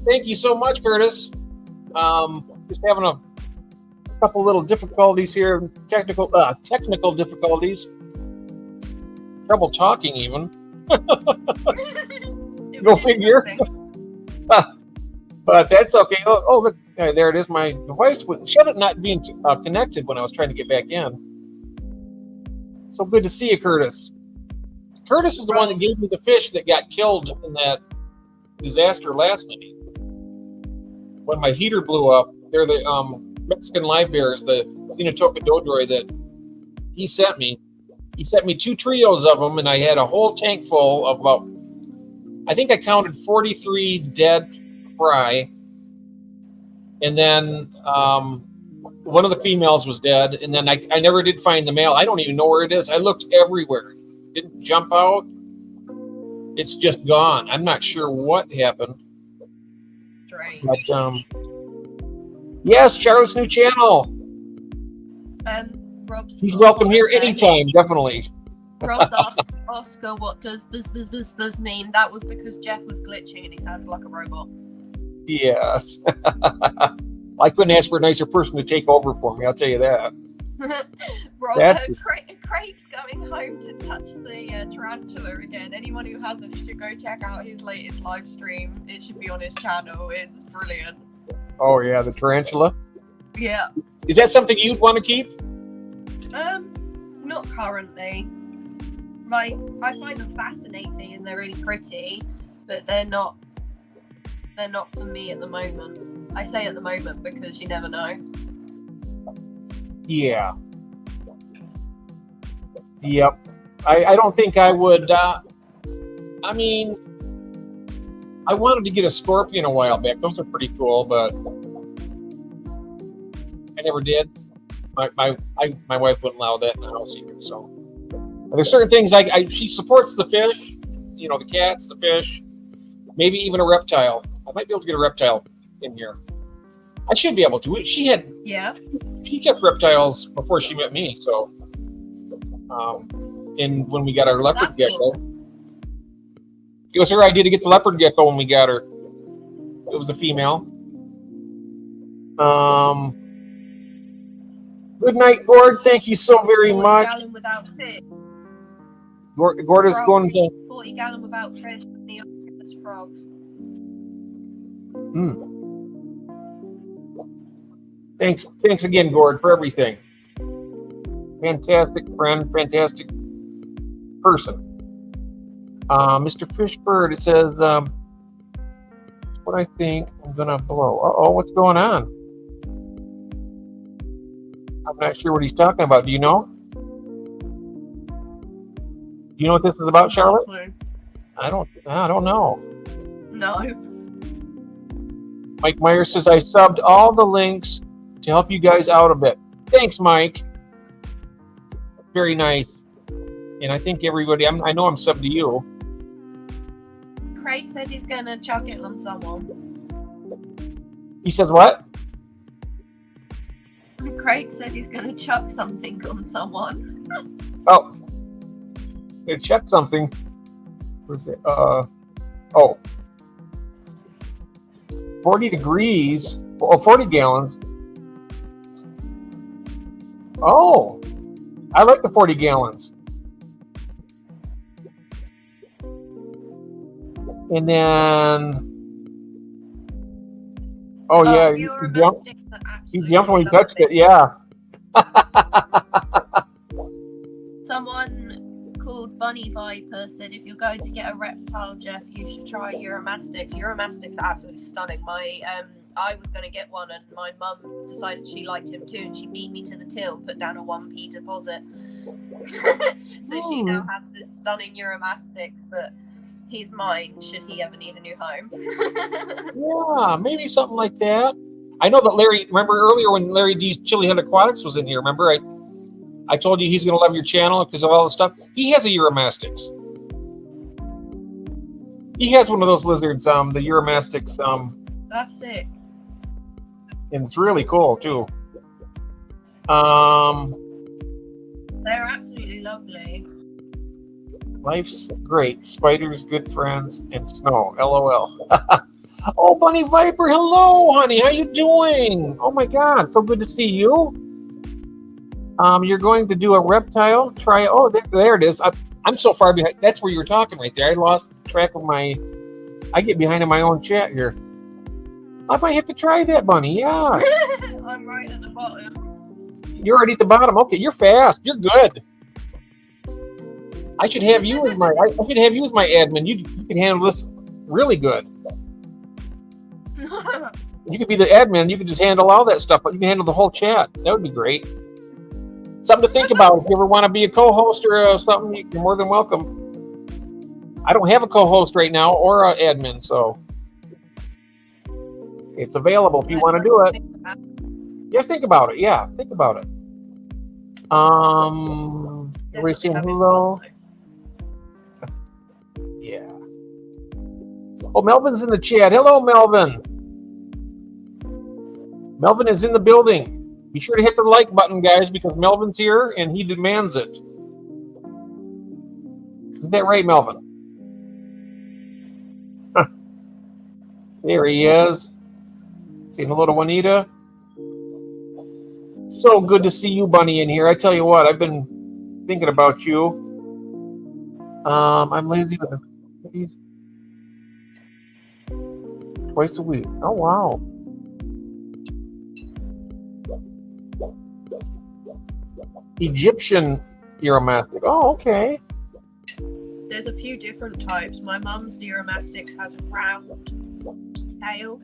Thank you so much, Curtis. Just having a couple little difficulties here, technical difficulties. Trouble talking even. Go figure. But that's okay. Oh, look, there it is. My device showed it not being connected when I was trying to get back in. So good to see you, Curtis. Curtis is the one that gave me the fish that got killed in that disaster last night. When my heater blew up, they're the Mexican live bears, the Xenotoka dodroi that he sent me. He sent me 2 trios of them, and I had a whole tank full of about, I think I counted 43 dead fry. And then one of the females was dead, and then I never did find the male. I don't even know where it is. I looked everywhere. Didn't jump out. It's just gone. I'm not sure what happened. Strange. But yes, Charlotte's new channel. Rob's He's welcome here anytime, definitely. Rob's asked Oscar, what does buzz mean? That was because Jeff was glitching and he sounded like a robot. Yes. I couldn't ask for a nicer person to take over for me, I'll tell you that. Craig's going home to touch the tarantula again. Anyone who hasn't, you should go check out his latest live stream. It should be on his channel. It's brilliant. Oh yeah, the tarantula. Yeah. Is that something you'd want to keep? Not currently. Like, I find them fascinating and they're really pretty, but they're not for me at the moment. I say at the moment because you never know. Yeah. Yep. I don't think I would. I mean, I wanted to get a scorpion a while back. Those are pretty cool, but I never did. My wife wouldn't allow that in the house either. So there's certain things she supports the fish, the cats, the fish, maybe even a reptile. I might be able to get a reptile in here. I should be able to. She kept reptiles before she met me. So, and when we got our leopard gecko, it was her idea to get the leopard gecko when we got her. It was a female. Good night, Gord. Thank you so very much. 40 gallon without fish. Gord is going to 40 gallon without fish. The octopus frogs. Thanks again, Gord, for everything. Fantastic friend, fantastic person. Mr. Fishbird, it says, that's what I think I'm gonna blow. Uh-oh, what's going on? I'm not sure what he's talking about. Do you know? Do you know what this is about, Charlotte? I don't know. No. Mike Meyer says, I subbed all the links to help you guys out a bit. Thanks, Mike. Very nice. And I think everybody, I know I'm subbed to you. Craig said he's going to chuck it on someone. He says what? Craig said he's going to chuck something on someone. Oh. Gonna check something. Where's it? 40 degrees. Oh, 40 gallons. Oh. I like the 40 gallons. And then... Oh, yeah. He jumped when he touched it. Yeah. Someone called Bunny Viper said, if you're going to get a reptile, Jeff, you should try Uromastyx. Uromastyx are absolutely stunning. I was going to get one, and my mum decided she liked him too, and she beat me to the till, put down a 1p deposit. So she now has this stunning Uromastyx, but he's mine should he ever need a new home. Yeah, maybe something like that. I know that Larry, remember earlier when Larry D's Chili Head Aquatics was in here, remember I told you he's going to love your channel because of all the stuff. He has a Uromastyx. He has one of those lizards, the Uromastyx, That's sick. and it's really cool too. They're absolutely lovely. Life's great. Spiders, good friends, and snow. LOL. Oh, Bunny Viper, hello, honey. How you doing? Oh my God, so good to see you. You're going to do a reptile try. Oh, there it is. I'm so far behind. That's where you were talking right there. I lost track of my. I get behind in my own chat here. I might have to try that, Bunny. Yeah. I'm right at the bottom. You're already at the bottom. Okay, you're fast. You're good. I should have you as my. I should have you as my admin. You can handle this really good. You could be the admin. You could just handle all that stuff, but you can handle the whole chat. That would be great. Something to think about. If you ever want to be a co-host or something, you're more than welcome. I don't have a co-host right now or an admin, so it's available if you want to do it. Yeah, think about it. Yeah, think about it. Everybody saying hello. Yeah. Oh, Melvin's in the chat. Hello, Melvin. Melvin is in the building. Be sure to hit the like button, guys, because Melvin's here and he demands it. Isn't that right, Melvin? There he is. Saying hello to Juanita. So good to see you, Bunny, in here. I tell you what, I've been thinking about you. I'm lazy with the twice a week. Oh, wow. Egyptian Uromastyx. Oh, okay. There's a few different types. My mum's Uromastyx has a round tail.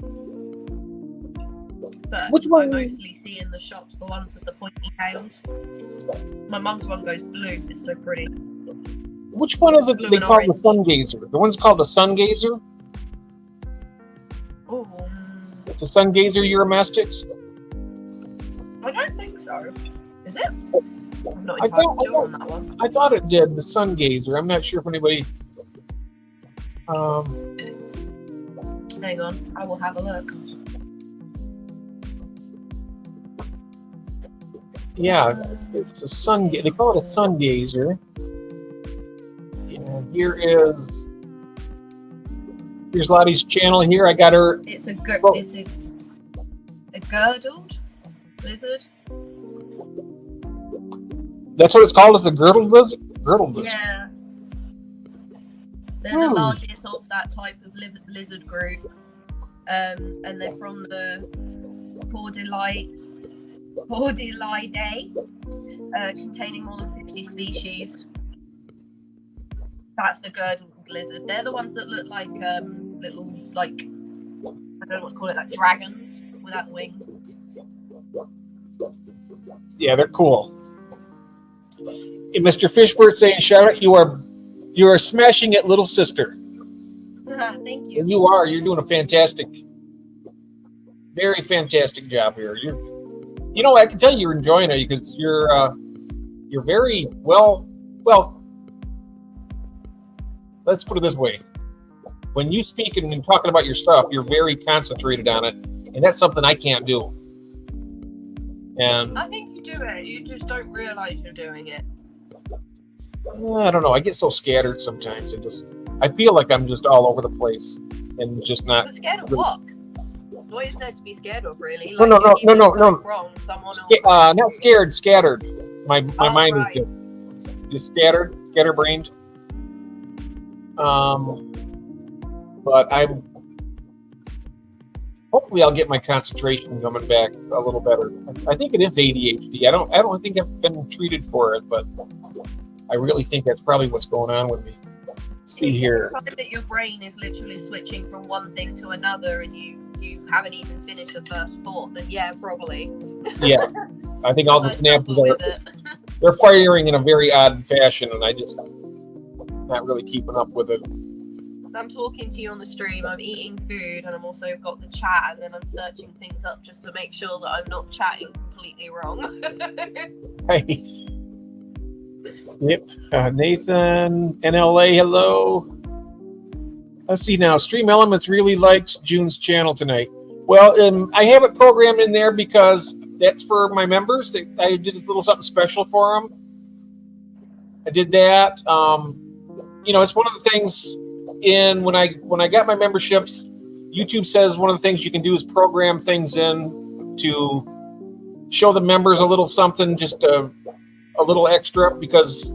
But Which one? I mostly see in the shops the ones with the pointy tails. My mum's one goes blue. It's so pretty. Which one is it Blue they and call orange. the sun gazer? The one's called the sun gazer? Oh, It's a sun gazer Uromastyx? I don't think so. Is it? I'm not I entirely thought- sure on that one. I thought it did, the sun gazer. I'm not sure if anybody... Hang on, I will have a look. Yeah, it's a sun. They call it a sun gazer. And here's Lottie's channel. Here, I got her. It's a girdled lizard. That's what it's called. Is the girdled lizard? Girdled lizard. Yeah. They're the largest of that type of lizard group, and they're from the Pordylidae, containing more than 50 species. That's the girdled lizard. They're the ones that look like little, like, I don't know what to call it, like dragons without wings. Yeah, they're cool. Hey, Mr. Fishbird saying, Charlotte, you are smashing it, little sister. Thank you. And you are. You're doing a fantastic, very fantastic job here. You know, I can tell you're enjoying it because you're very well. Let's put it this way: when you speak and talking about your stuff, you're very concentrated on it, and that's something I can't do. And I think you do it. You just don't realize you're doing it. I don't know. I get so scattered sometimes, and I feel like I'm just all over the place, and just not. But scared of what? What is there to be scared of, really? No. If you do something wrong, someone will... Not scared, scattered. My mind right. is just scatterbrained. But hopefully I'll get my concentration coming back a little better. I think it is ADHD. I don't think I've been treated for it, but I really think that's probably what's going on with me. See here. It's like that your brain is literally switching from one thing to another, and you haven't even finished the first thought. Then yeah, probably. Yeah, I think all the So synapses suffer with it. they're firing in a very odd fashion, and I just not really keeping up with it. I'm talking to you on the stream, I'm eating food, and I'm also got the chat, and then I'm searching things up just to make sure that I'm not chatting completely wrong. Hey. Yep. Nathan, NLA, hello. Let's see now. Stream Elements really likes June's channel tonight. Well, I have it programmed in there because that's for my members. I did a little something special for them. I did that. It's one of the things when I got my memberships, YouTube says one of the things you can do is program things in to show the members a little something, just a little extra, because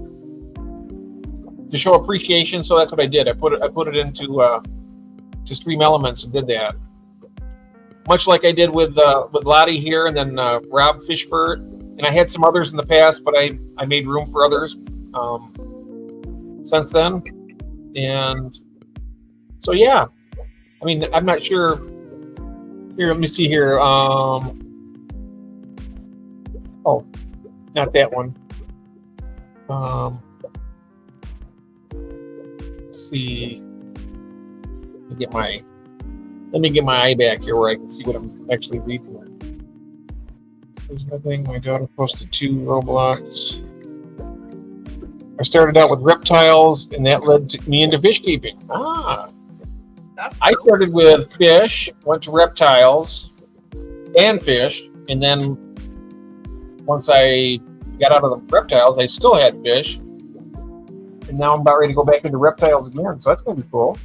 to show appreciation. So that's what I did. I put it into to Stream Elements and did that. Much like I did with Lottie here, and then Rob Fishbert, and I had some others in the past, but I made room for others since then. And so yeah, I mean, I'm not sure. Here, let me see here. Oh, not that one. Let's see. Let me get my eye back here where I can see what I'm actually reading. There's nothing. My daughter posted 2 Roblox. I started out with reptiles, and that led me into fish keeping. That's cool. I started with fish, went to reptiles and fish, and then once I got out of the reptiles, I still had fish, and now I'm about ready to go back into reptiles again. So that's going to be cool.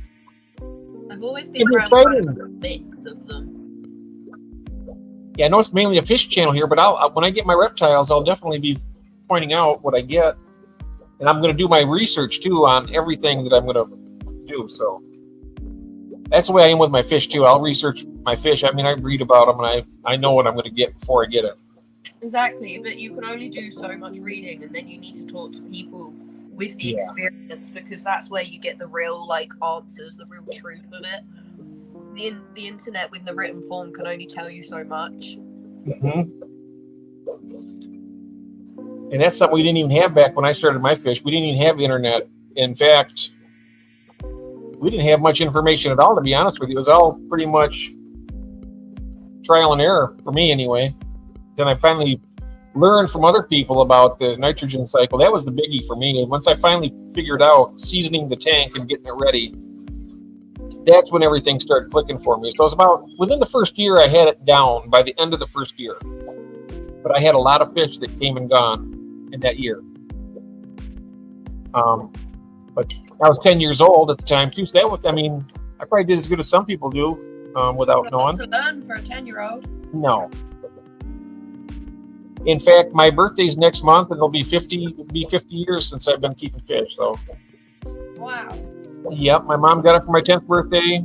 I've always been It'll be around exciting. a mix of them. Yeah, I know it's mainly a fish channel here, but when I get my reptiles, I'll definitely be pointing out what I get, and I'm going to do my research too on everything that I'm going to do. So that's the way I am with my fish too. I'll research my fish. I mean, I read about them, and I know what I'm going to get before I get it. Exactly, but you can only do so much reading, and then you need to talk to people with the experience, because that's where you get the real answers, the real truth of it. The internet with the written form can only tell you so much. Mm-hmm. And that's something we didn't even have back when I started my fish. We didn't even have internet. In fact, we didn't have much information at all, to be honest with you. It was all pretty much trial and error for me anyway. Then I finally learned from other people about the nitrogen cycle. That was the biggie for me. And once I finally figured out seasoning the tank and getting it ready, that's when everything started clicking for me. So it was about within the first year, I had it down by the end of the first year. But I had a lot of fish that came and gone in that year. But I was 10 years old at the time too. So that was, I mean, I probably did as good as some people do without knowing. To learn for a 10-year-old. No. In fact, my birthday's next month, and it'll be 50 years since I've been keeping fish. So, wow. Yep, my mom got it for my 10th birthday,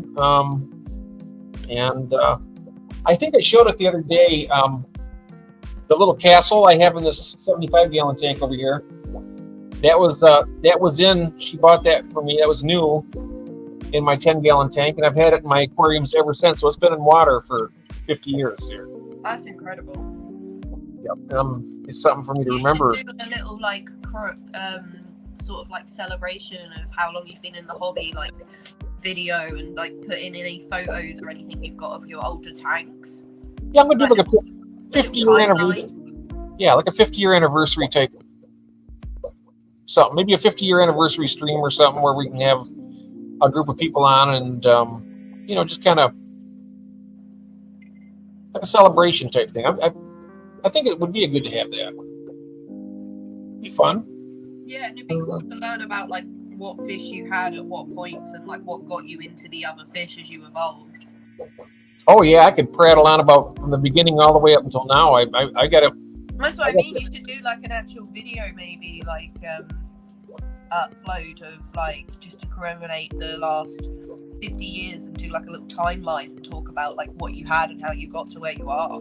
and I think I showed it the other day. The little castle I have in this 75-gallon tank over here. That was in. She bought that for me. That was new in my 10-gallon tank, and I've had it in my aquariums ever since. So it's been in water for 50 years here. That's incredible. Yep, it's something for me to remember. You should do a little sort of celebration of how long you've been in the hobby, video, and put in any photos or anything you've got of your older tanks. Yeah, I'm gonna do like a 50-year anniversary. Yeah, like a 50-year anniversary type something. Maybe a 50-year anniversary stream or something where we can have a group of people on and just kind of like a celebration type thing. I think it would be good to have that. Be fun. Yeah, and it'd be cool to learn about what fish you had at what points and what got you into the other fish as you evolved. Oh yeah, I could prattle on about from the beginning all the way up until now. I got to. That's what I mean. You should do an actual video, maybe upload of just to commemorate the last 50 years and do a little timeline and talk about what you had and how you got to where you are.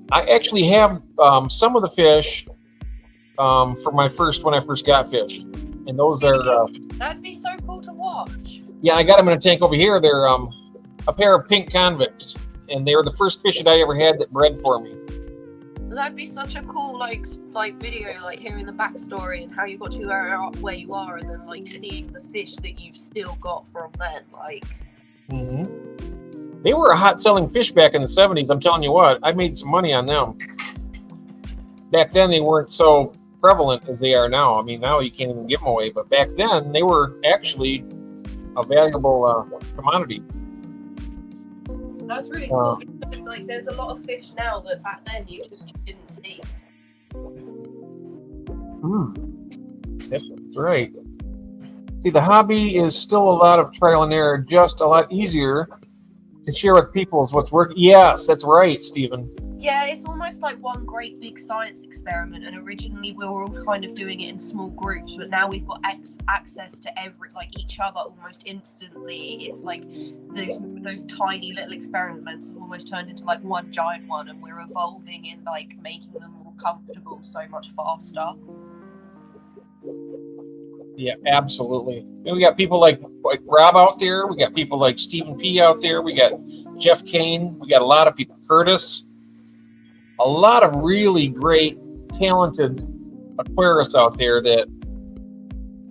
I actually have some of the fish for my when I first got fish, and those are that'd be so cool to watch. Yeah, I got them in a tank over here. They're a pair of pink convicts, and they were the first fish that I ever had that bred for me. That'd be such a cool video, hearing the backstory and how you got to where you are, and then seeing the fish that you've still got from then. Mm-hmm. They were a hot selling fish back in the 70s. I'm telling you what, I made some money on them. Back then, they weren't so prevalent as they are now. I mean, now you can't even give them away. But back then, they were actually a valuable commodity. That's really cool. Like, there's a lot of fish now that back then you just didn't see. That's right. See, the hobby is still a lot of trial and error, just a lot easier to share with people is what's working. Yes, that's right, Stephen. Yeah, it's almost like one great big science experiment, and originally we were all kind of doing it in small groups, but now we've got access to each other almost instantly. It's like those tiny little experiments have almost turned into like one giant one, and we're evolving in like making them more comfortable so much faster. Yeah, absolutely. And we got people like Rob out there. We got people like Stephen P. out there. We got Jeff Kane. We got a lot of people. Curtis. A lot of really great, talented aquarists out there that,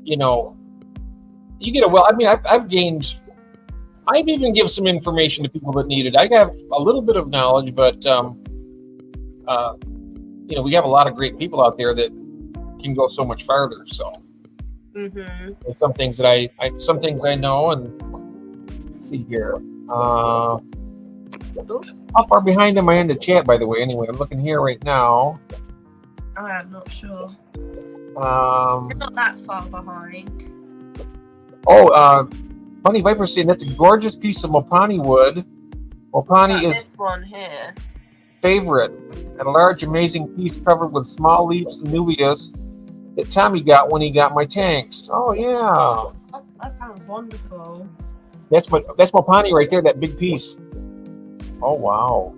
you know, you get I've even given some information to people that need it. I have a little bit of knowledge, but, we have a lot of great people out there that can go so much farther. So some things that I know, and let's see here. How far behind am I in the chat, by the way? Anyway, I'm looking here right now. I'm not sure. You're not that far behind. Funny Viper saying that's a gorgeous piece of Mopani wood. Mopani is this one here. Favorite. And a large, amazing piece covered with small leaves and nubias that Tommy got when he got my tanks. Oh yeah. That sounds wonderful. That's Mopani right there, that big piece. Oh wow.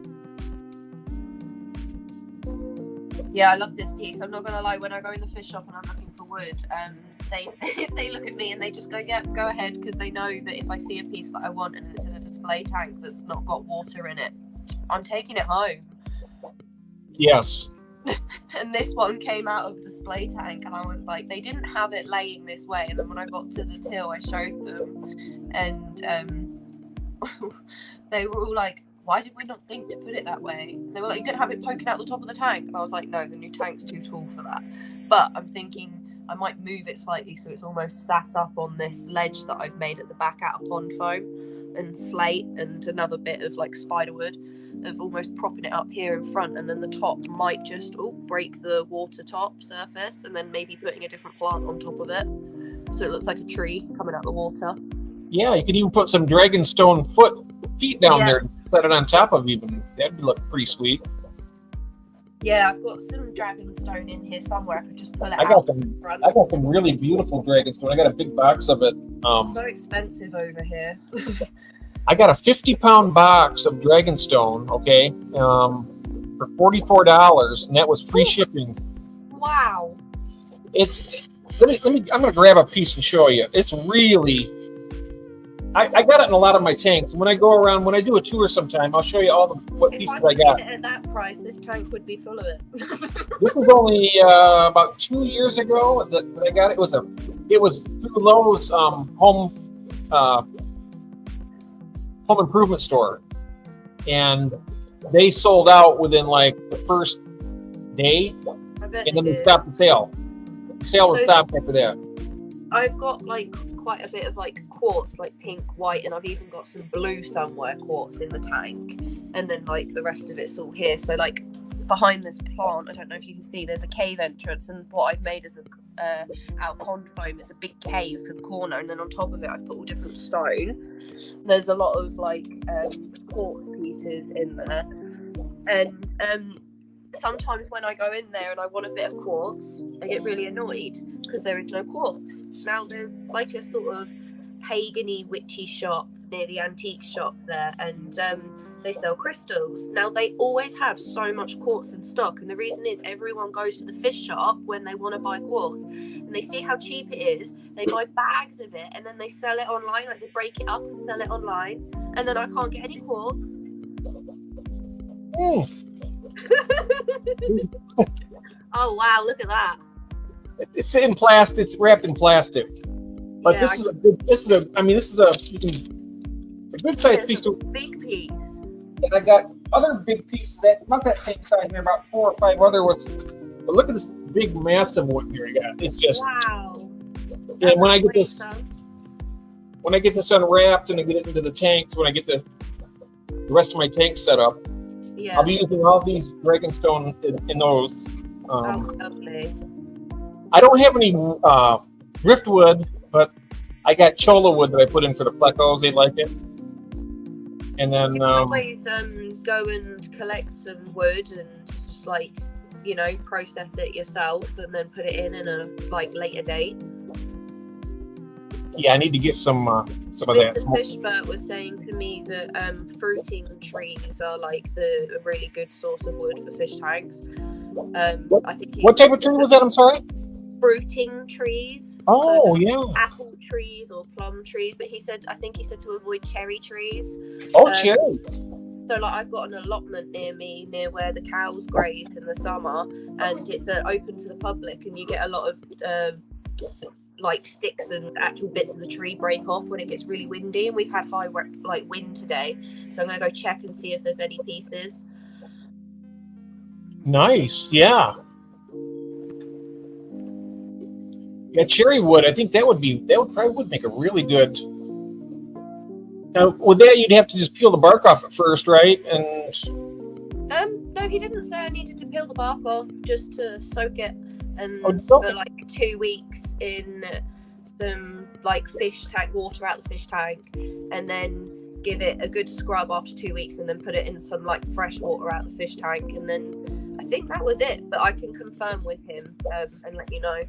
Yeah, I love this piece. I'm not gonna lie, when I go in the fish shop and I'm looking for wood, they look at me and they just go, yeah, go ahead, because they know that if I see a piece that I want and it's in a display tank that's not got water in it, I'm taking it home. Yes. And this one came out of the display tank, and I was like, they didn't have it laying this way. And then when I got to the till, I showed them, and they were all like, why did we not think to put it that way? They were like, you're going to have it poking out the top of the tank. And I was like, no, the new tank's too tall for that. But I'm thinking I might move it slightly so it's almost sat up on this ledge that I've made at the back out of pond foam and slate and another bit of like spiderwood, of almost propping it up here in front. And then the top might just break the water top surface, and then maybe putting a different plant on top of it so it looks like a tree coming out the water. Yeah, you could even put some dragonstone feet down there and set it on top of even. That'd look pretty sweet. Yeah, I've got some dragonstone in here somewhere. I could just pull it out. I got some really beautiful dragonstone. I got a big box of it. It's so expensive over here. I got a 50-pound box of dragonstone, okay, for $44, and that was free shipping. Wow. Let me. I'm gonna grab a piece and show you. It's really. I got it in a lot of my tanks. When I go around, when I do a tour sometime, I'll show you all what pieces I got. If I it at that price, this tank would be full of it. This was only about 2 years ago that I got it. It was through Lowe's home improvement store, and they sold out within like the first day, and then they stopped the sale. The sale was stopped after that. I've got like quite a bit of like quartz, like pink, white, and I've even got some blue somewhere quartz in the tank, and then like the rest of it's all here. So like behind this plant, I don't know if you can see, there's a cave entrance, and what I've made is out pond foam. It's a big cave for the corner, and then on top of it I've put all different stone. There's a lot of like quartz pieces in there, and sometimes when I go in there and I want a bit of quartz, I get really annoyed because there is no quartz. Now there's like a sort of pagan-y witchy shop near the antique shop there, and they sell crystals. Now they always have so much quartz in stock, and the reason is everyone goes to the fish shop when they want to buy quartz, and they see how cheap it is, they buy bags of it, and then they sell it online, like they break it up and sell it online, and then I can't get any quartz. Oh wow, look at that. It's in plastic. It's wrapped in plastic. But yeah, this is a good sized piece of big piece. And I got other big pieces that's not that same size here, about 4 or 5 other ones. But look at this big massive one here I got. It's just wow. And when I get this when I get this unwrapped and I get it into the tanks, when I get the rest of my tank set up, Yeah. I'll be using all these Dragonstone in those. Oh, lovely. I don't have any driftwood, but I got cholla wood that I put in for the plecos. They like it. And then You can always go and collect some wood and like, you know, process it yourself and then put it in a like later date. yeah, I need to get some of that. Mr. Fishbert was saying to me that fruiting trees are like a really good source of wood for fish tanks. I think What type of tree was that? I'm sorry. Fruiting trees. Oh, So yeah. apple trees or plum trees, but I think he said to avoid cherry trees. Oh, cherry. So like I've got an allotment near me, near where the cows graze in the summer, and it's open to the public, and you get a lot of like sticks and actual bits of the tree break off when it gets really windy, and we've had high like wind today, so I'm gonna go check and see if there's any pieces. Nice. Yeah. Yeah, cherry wood. I think that would probably make a really good. Now, with that, you'd have to just peel the bark off at first, right? And No, he didn't say I needed to peel the bark off, just to soak it and soak for it. like 2 weeks in some like fish tank water out the fish tank, and then give it a good scrub after 2 weeks, and then put it in some like fresh water out the fish tank, and then I think that was it. But I can confirm with him and let you know.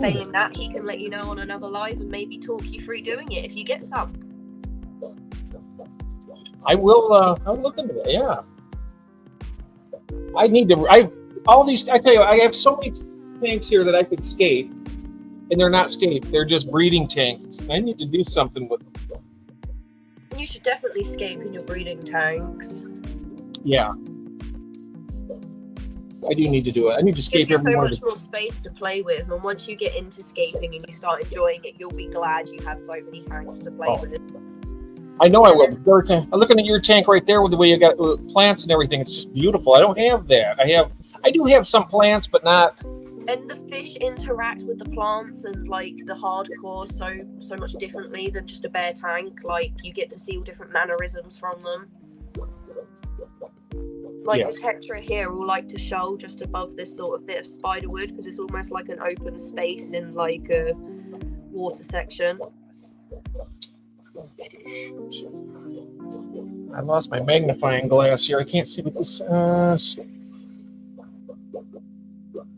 Failing that, he can let you know on another live and maybe talk you through doing it if you get some. I will. I'll look into that. Yeah. I need to. I tell you, I have so many tanks here that I could scape, and they're not scape. They're just breeding tanks. I need to do something with them. You should definitely scape in your breeding tanks. Yeah. I do need to do it. I need to scape Gives you every so one. much more space to play with, and once you get into scaping and you start enjoying it, you'll be glad you have so many tanks to play with. I know I will. I'm looking at your tank right there with the way you got plants and everything. It's just beautiful. I don't have that. I do have some plants, but not. And the fish interact with the plants and like the hardcore so much differently than just a bare tank. Like you get to see all different mannerisms from them. Like Yes. the Tetra here will like to show just above this sort of bit of spiderwood because it's almost like an open space in like a water section. I lost my magnifying glass here. I can't see what this.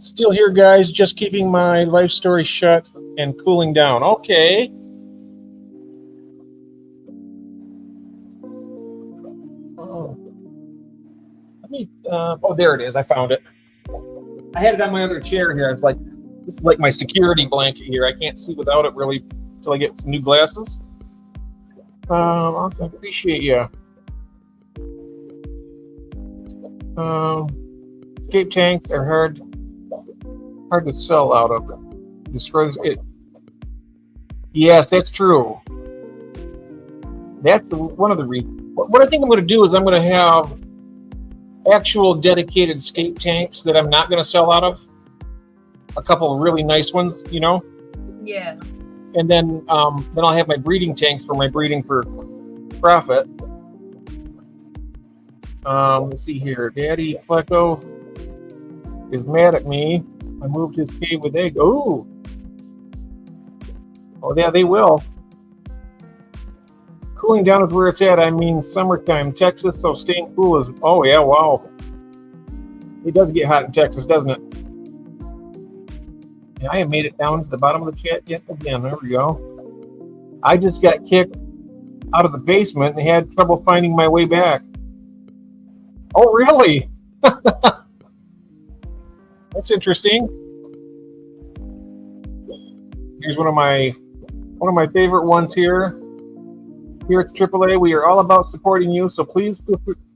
Still here, guys. Just keeping my life story shut and cooling down. Okay. Oh. Let me. There it is. I found it. I had it on my other chair here. It's like this is like my security blanket here. I can't see without it really until I get some new glasses. Awesome. Appreciate you. Escape tanks are hard to sell out of. Destroys it. Yes, that's true. That's one of the reasons. What I think I'm going to do is I'm going to have actual dedicated escape tanks that I'm not going to sell out of. A couple of really nice ones, you know. Yeah. And then I'll have my breeding tanks for my breeding for profit. Let's see here. Daddy Pleco is mad at me. I moved his cave with egg. Oh, yeah, they will. Cooling down is where it's at. I mean, summertime, Texas. So staying cool is. Oh yeah, wow. It does get hot in Texas, doesn't it? And I have made it down to the bottom of the chat yet again. There we go. I just got kicked out of the basement and had trouble finding my way back. Oh, really? That's interesting. Here's one of my favorite ones here. Here at the AAA, we are all about supporting you, so please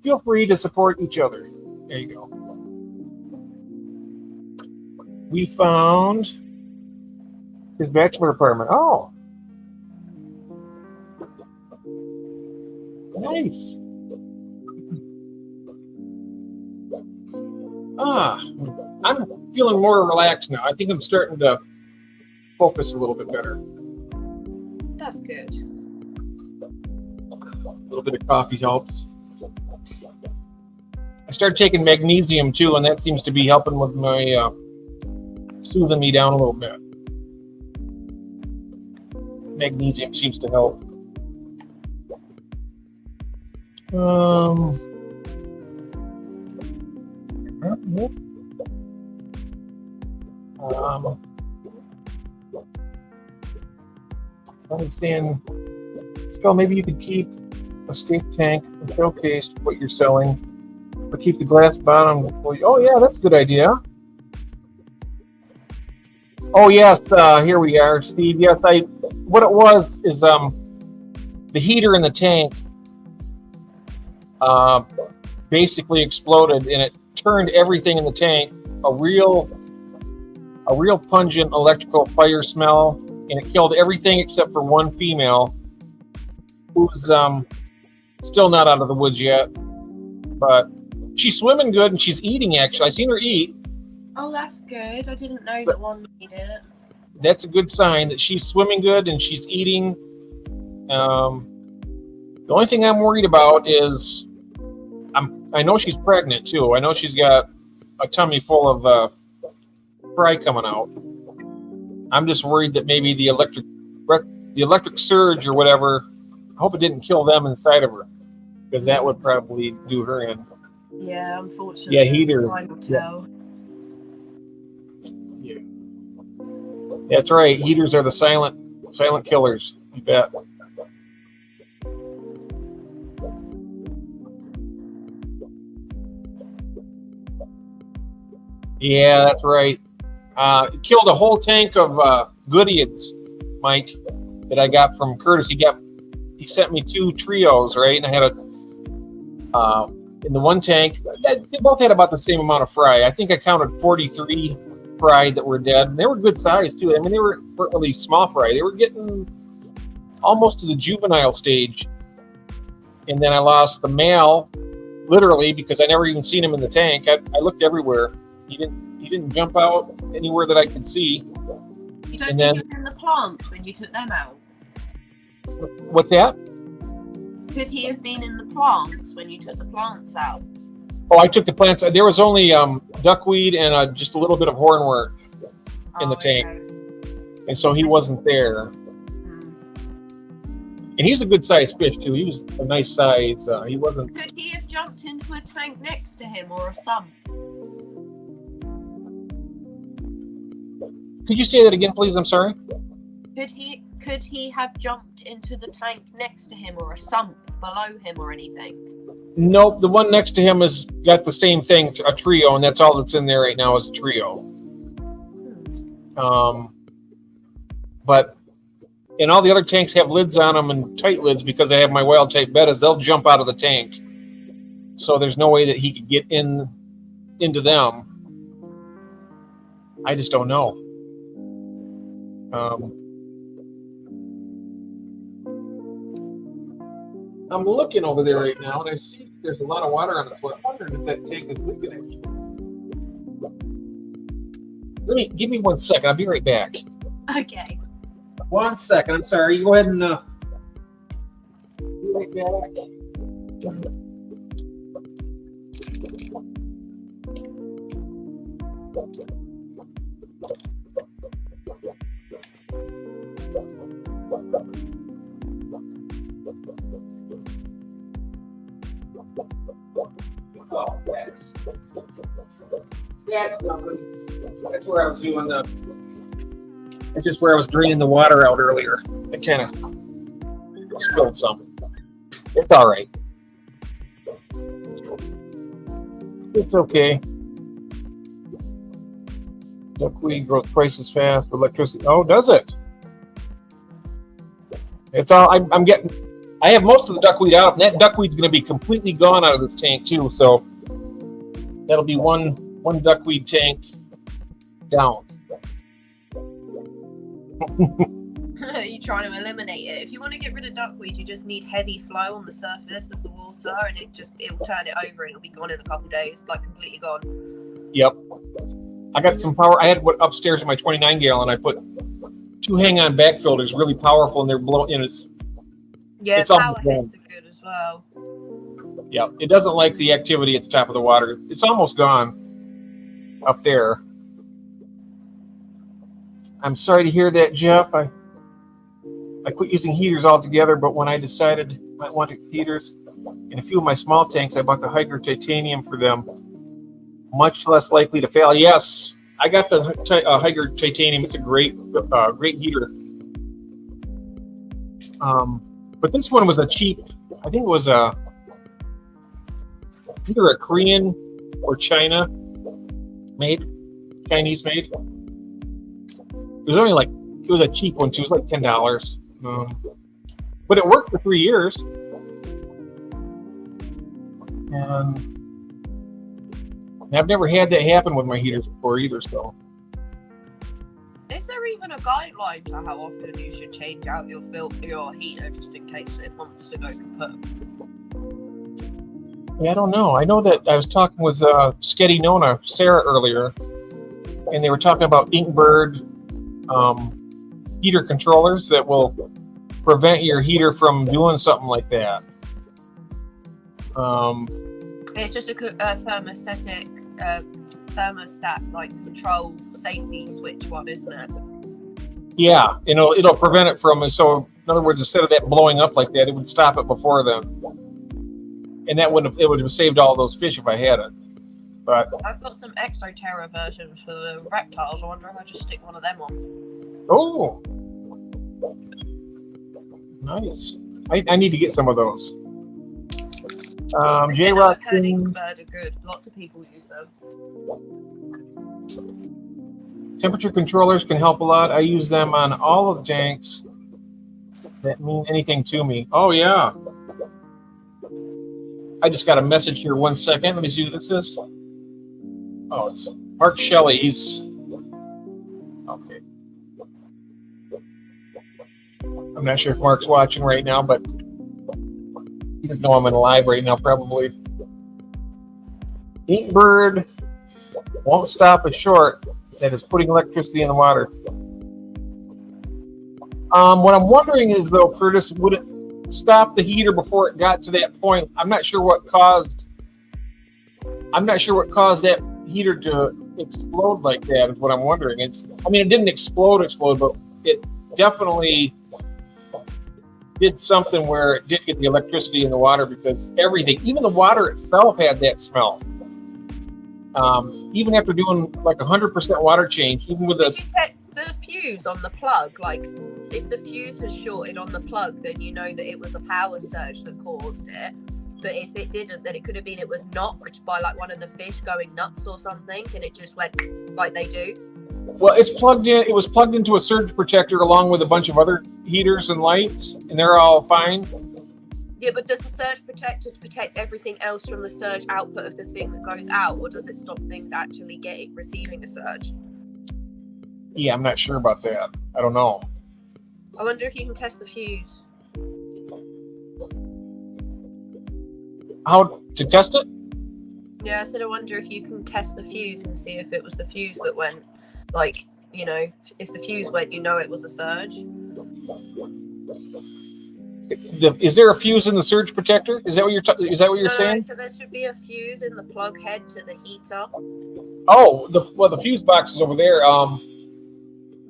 feel free to support each other. There you go. We found his bachelor apartment. Oh. Nice. I'm feeling more relaxed now. I think I'm starting to focus a little bit better. that's good. A little bit of coffee helps. I started taking magnesium too, and that seems to be helping with my soothing me down a little bit. Magnesium seems to help. I'm saying, Skull, maybe you could keep a skate tank and showcase what you're selling, but keep the glass bottom. Oh yeah, that's a good idea. Oh yes, here we are, Steve. Yes, what it was is the heater in the tank basically exploded, and it turned everything in the tank a real pungent electrical fire smell, and it killed everything except for one female who's still not out of the woods yet, but she's swimming good and she's eating. Actually, I've seen her eat. Oh, that's good. I didn't know that one made it. That's a good sign that she's swimming good and she's eating. The only thing I'm worried about is I know she's pregnant too. I know she's got a tummy full of fry coming out. I'm just worried that maybe the electric surge or whatever, I hope it didn't kill them inside of her, because that would probably do her in. Yeah, unfortunately. Yeah, heater. Time will tell. Yeah. That's right. Heaters are the silent killers. You bet. Yeah, that's right. It killed a whole tank of goodies, Mike, that I got from Curtis. He sent me 2 trios, right? And I had in the one tank, they both had about the same amount of fry. I think I counted 43 fry that were dead. And they were good size too. I mean, they weren't really small fry. They were getting almost to the juvenile stage. And then I lost the male, literally, because I never even seen him in the tank. I looked everywhere. He didn't jump out anywhere that I could see. You don't think he was in the plants when you took them out? What's that? Could he have been in the plants when you took the plants out? Oh, I took the plants. There was only duckweed and just a little bit of hornwort in the tank. Okay. And so he wasn't there. And he's a good sized fish too. He was a nice size. He wasn't. Could he have jumped into a tank next to him or a sump? Could you say that again, please? I'm sorry. Could he have jumped into the tank next to him or a sump below him or anything? Nope. The one next to him has got the same thing, a trio, and that's all that's in there right now is a trio. But and all the other tanks have lids on them and tight lids because I have my wild type bettas. They'll jump out of the tank, so there's no way that he could get into them. I just don't know. I'm looking over there right now, and I see there's a lot of water on the floor. I'm wondering if that tank is leaking. Actually, give me 1 second. I'll be right back. Okay. 1 second. I'm sorry. You go ahead and be right back. Oh, that's nothing. That's where I was doing it's just where I was draining the water out earlier. It kind of spilled some. It's all right. It's okay. Duckweed grows twice as fast with electricity. Oh, does it? It's all I'm getting. I have most of the duckweed out, and that duckweed's going to be completely gone out of this tank too. So that'll be one duckweed tank down. You're trying to eliminate it. If you want to get rid of duckweed, you just need heavy flow on the surface of the water, and it'll turn it over, and it'll be gone in a couple of days, like completely gone. Yep. I got some power. I had upstairs in my 29 gallon. I put two hang-on back filters really powerful, and they're blowing. And it's power almost gone. heads are good as well. Yeah, it doesn't like the activity at the top of the water. It's almost gone up there. I'm sorry to hear that, Jeff. I quit using heaters altogether, but when I decided I might want heaters in a few of my small tanks, I bought the Higer titanium for them. Much less likely to fail. Yes, I got the Higer titanium. It's a great heater. But this one was a cheap. I think it was either a Korean or Chinese made. It was only like, it was a cheap one too. It was like $10. But it worked for 3 years. And I've never had that happen with my heaters before either, so. Is there even a guideline to how often you should change out your heater just in case it wants to go kaput? Yeah, I don't know. I know that I was talking with Sketty Nona, Sarah, earlier, and they were talking about Inkbird heater controllers that will prevent your heater from doing something like that. It's just a thermostat like control safety switch one, isn't it? Yeah, it'll prevent it from. So in other words, instead of that blowing up like that, it would stop it before then, and it would have saved all those fish if I had it. But I've got some Exoterra versions for the reptiles. I wonder if I just stick one of them on. oh, nice. I need to get some of those. J-Rock. I've heard Inkbird are good. Lots of people use them. Temperature controllers can help a lot. I use them on all of the tanks that mean anything to me. Oh, yeah. I just got a message here. 1 second. Let me see what this is. Oh, it's Mark Shelley. He's okay. I'm not sure if Mark's watching right now, but he doesn't know I'm in live right now, probably. Inkbird won't stop a short that is putting electricity in the water. What I'm wondering is, though, Curtis, would it stop the heater before it got to that point? I'm not sure what caused that heater to explode like that, is what I'm wondering. It didn't explode, but it definitely did something where it did get the electricity in the water, because everything, even the water itself, had that smell. Even after doing like 100% water change, even with Did you check the fuse on the plug? Like, if the fuse has shorted on the plug, then you know that it was a power surge that caused it. But if it didn't, then it could have been it was knocked by like one of the fish going nuts or something, and it just went like they do. Well, it's plugged in. It was plugged into a surge protector along with a bunch of other heaters and lights, and they're all fine. Yeah, but does the surge protector protect everything else from the surge output of the thing that goes out, or does it stop things actually receiving a surge? Yeah, I'm not sure about that. I don't know. I wonder if you can test the fuse. How to test it? Yeah, I said I wonder if you can test the fuse and see if it was the fuse that went. Like, if the fuse went, it was a surge. Is there a fuse in the surge protector? Is that what you're saying? So there should be a fuse in the plug head to the heater. Oh, the fuse box is over there.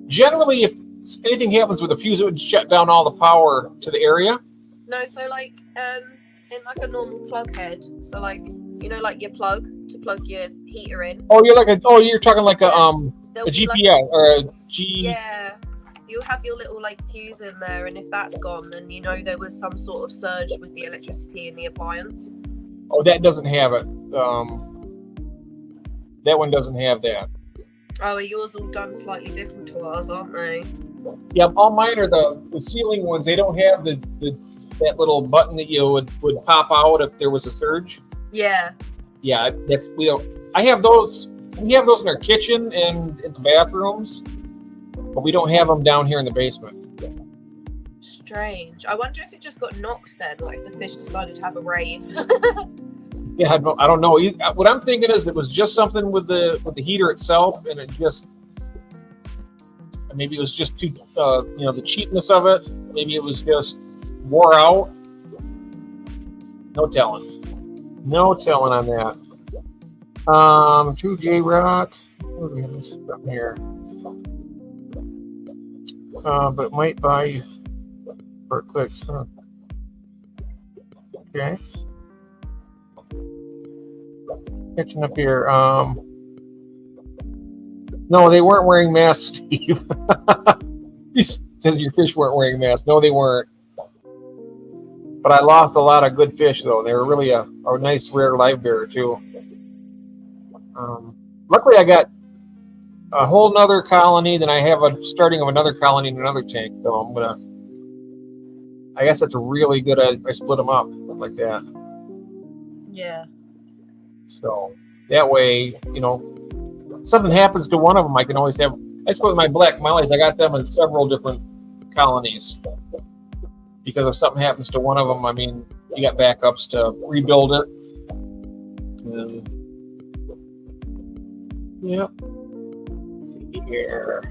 Generally, if anything happens with the fuse, it would shut down all the power to the area. No, so like in like a normal plug head. So like like your plug to plug your heater in. Oh, you're talking like a GPS or a G. Yeah. You'll have your little like fuse in there, and if that's gone, then there was some sort of surge with the electricity in the appliance. Oh, that doesn't have it. That one doesn't have that. Oh, are yours all done slightly different to ours, aren't they? Yeah, all mine are the ceiling ones. They don't have that little button that you would pop out if there was a surge. Yeah. Yeah, we don't. I have those. We have those in our kitchen and in the bathrooms, but we don't have them down here in the basement. Strange. I wonder if it just got knocked then, like the fish decided to have a rave. Yeah, I don't know. What I'm thinking is it was just something with the heater itself, and it just Maybe it was just too, the cheapness of it. Maybe it was just wore out. No telling. No telling on that. True J Rock. What do we have this stuff here? But it might buy you for clicks. Huh? Okay. Catching up here. No, they weren't wearing masks, Steve. He says your fish weren't wearing masks. No, they weren't. But I lost a lot of good fish, though. They were really a nice, rare live bearer, too. Luckily, I got a whole nother colony. Then I have a starting of another colony in another tank. So I guess that's a really good. I split them up like that. Yeah. So that way, something happens to one of them, I can always have. I split my black mollies. I got them in several different colonies because if something happens to one of them, I mean, you got backups to rebuild it. And, yep. Let's see here.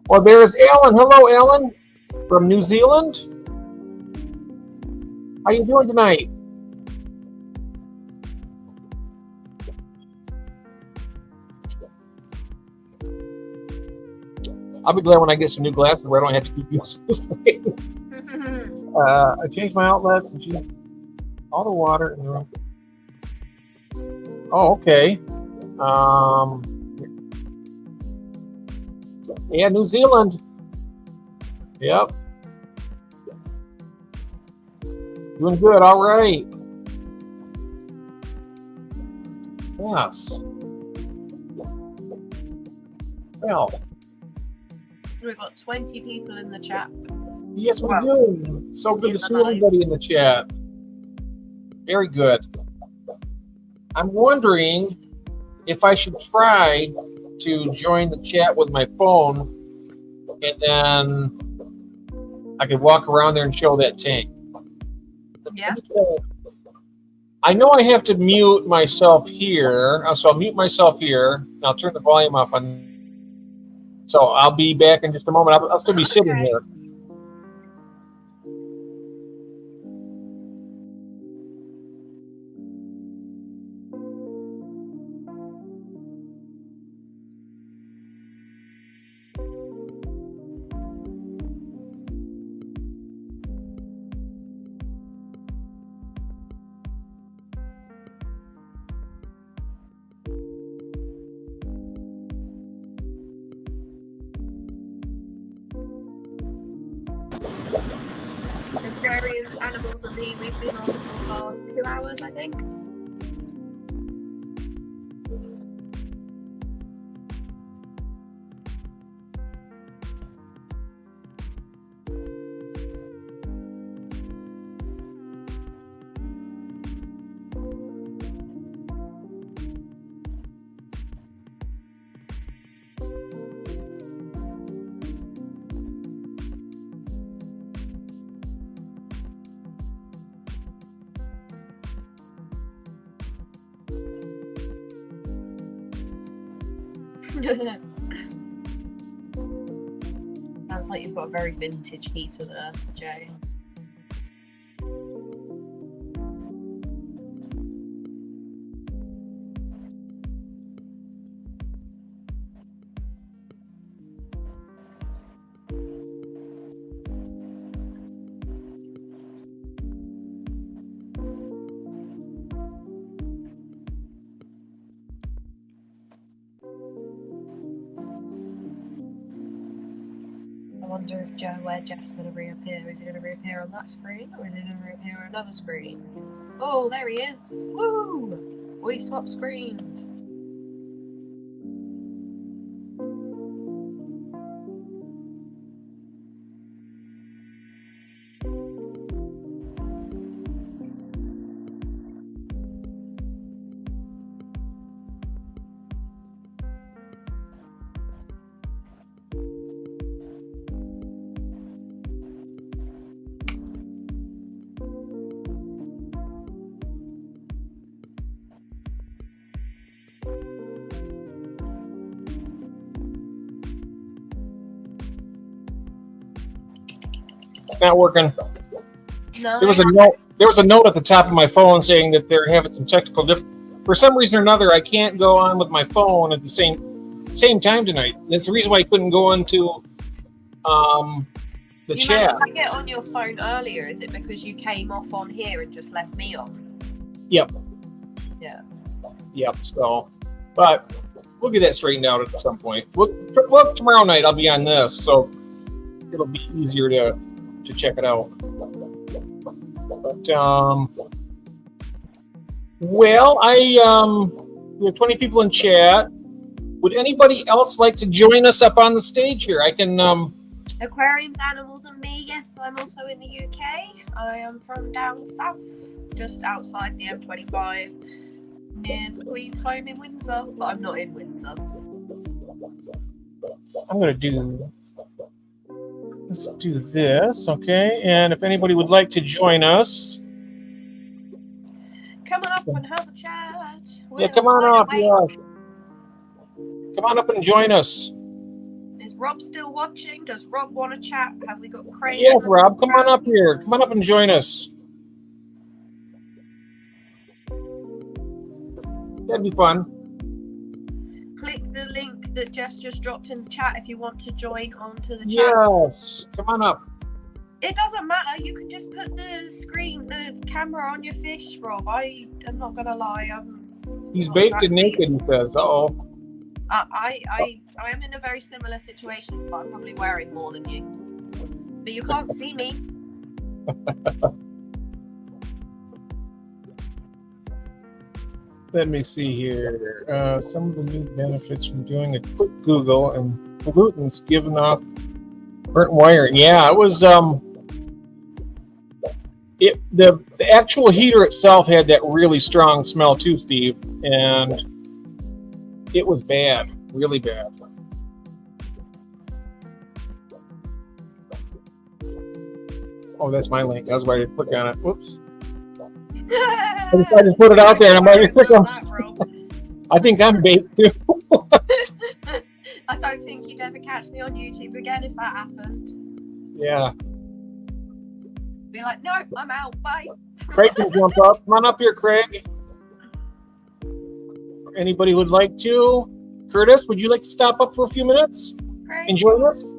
Well, there's Alan. Hello, Alan, from New Zealand. How you doing tonight? I'll be glad when I get some new glasses where I don't have to keep using this thing. I changed my outlets and changed all the water in the room. Oh, okay. Yeah, New Zealand. Yep. Doing good. All right. Yes. Well. We've got 20 people in the chat. Yes, we do. So good to see everybody in the chat. Very good. I'm wondering if I should try to join the chat with my phone, and then I could walk around there and show that tank. Yeah. I know I have to mute myself here, so I'll mute myself here, and I'll turn the volume off on. So I'll be back in just a moment. I'll still be sitting here. Aquarium animals of the we've been on for the last 2 hours, I think. Sounds like you've got a very vintage heater there, Jay. I wonder if Joe, where Jeff's going to reappear. Is he going to reappear on that screen, or is he going to reappear on another screen? Oh, there he is! Woo! We swap screens. not working. No. There was a note. There was a note at the top of my phone saying that they're having some technical for some reason or another. I can't go on with my phone at the same time tonight. That's the reason why I couldn't go into the chat. You managed to get on your phone earlier. Is it because you came off on here and just left me on? Yep. Yeah. Yep. So, but we'll get that straightened out at some point. Well, tomorrow night I'll be on this, so it'll be easier to check it out. But well, we have 20 people in chat. Would anybody else like to join us up on the stage here? I can. Aquariums, animals, and me. Yes, I'm also in the UK. I am from down south, just outside the M25, near the Queen's home in Windsor. But I'm not in Windsor. I'm gonna do. Let's do this, okay? And if anybody would like to join us, come on up and have a chat. Yeah, come on up. Yeah. Come on up and join us. Is Rob still watching? Does Rob want to chat? Have we got Craig? Yeah, Rob, come on up here. Come on up and join us. That'd be fun. Click the link that Jess just dropped in the chat if you want to join onto the chat. Yes, come on up. It doesn't matter. You can just put the camera on your fish, Rob. I am not gonna lie. He's baked and naked, he says. Uh-oh. I am in a very similar situation, but I'm probably wearing more than you. But you can't see me. Let me see here. Some of the new benefits from doing a quick Google and pollutants given off burnt wire. Yeah, it was the actual heater itself had that really strong smell too, Steve, and it was bad, really bad. Oh, that's my link. I was ready to click on it. Whoops. I just put it out there and I'm ready to click on it. I think I'm baked too. I don't think you'd ever catch me on YouTube again if that happened. Yeah. Be like, no, I'm out. Bye. Craig can jump up. Come on up here, Craig. Anybody would like to? Curtis, would you like to stop up for a few minutes? Craig, and join us?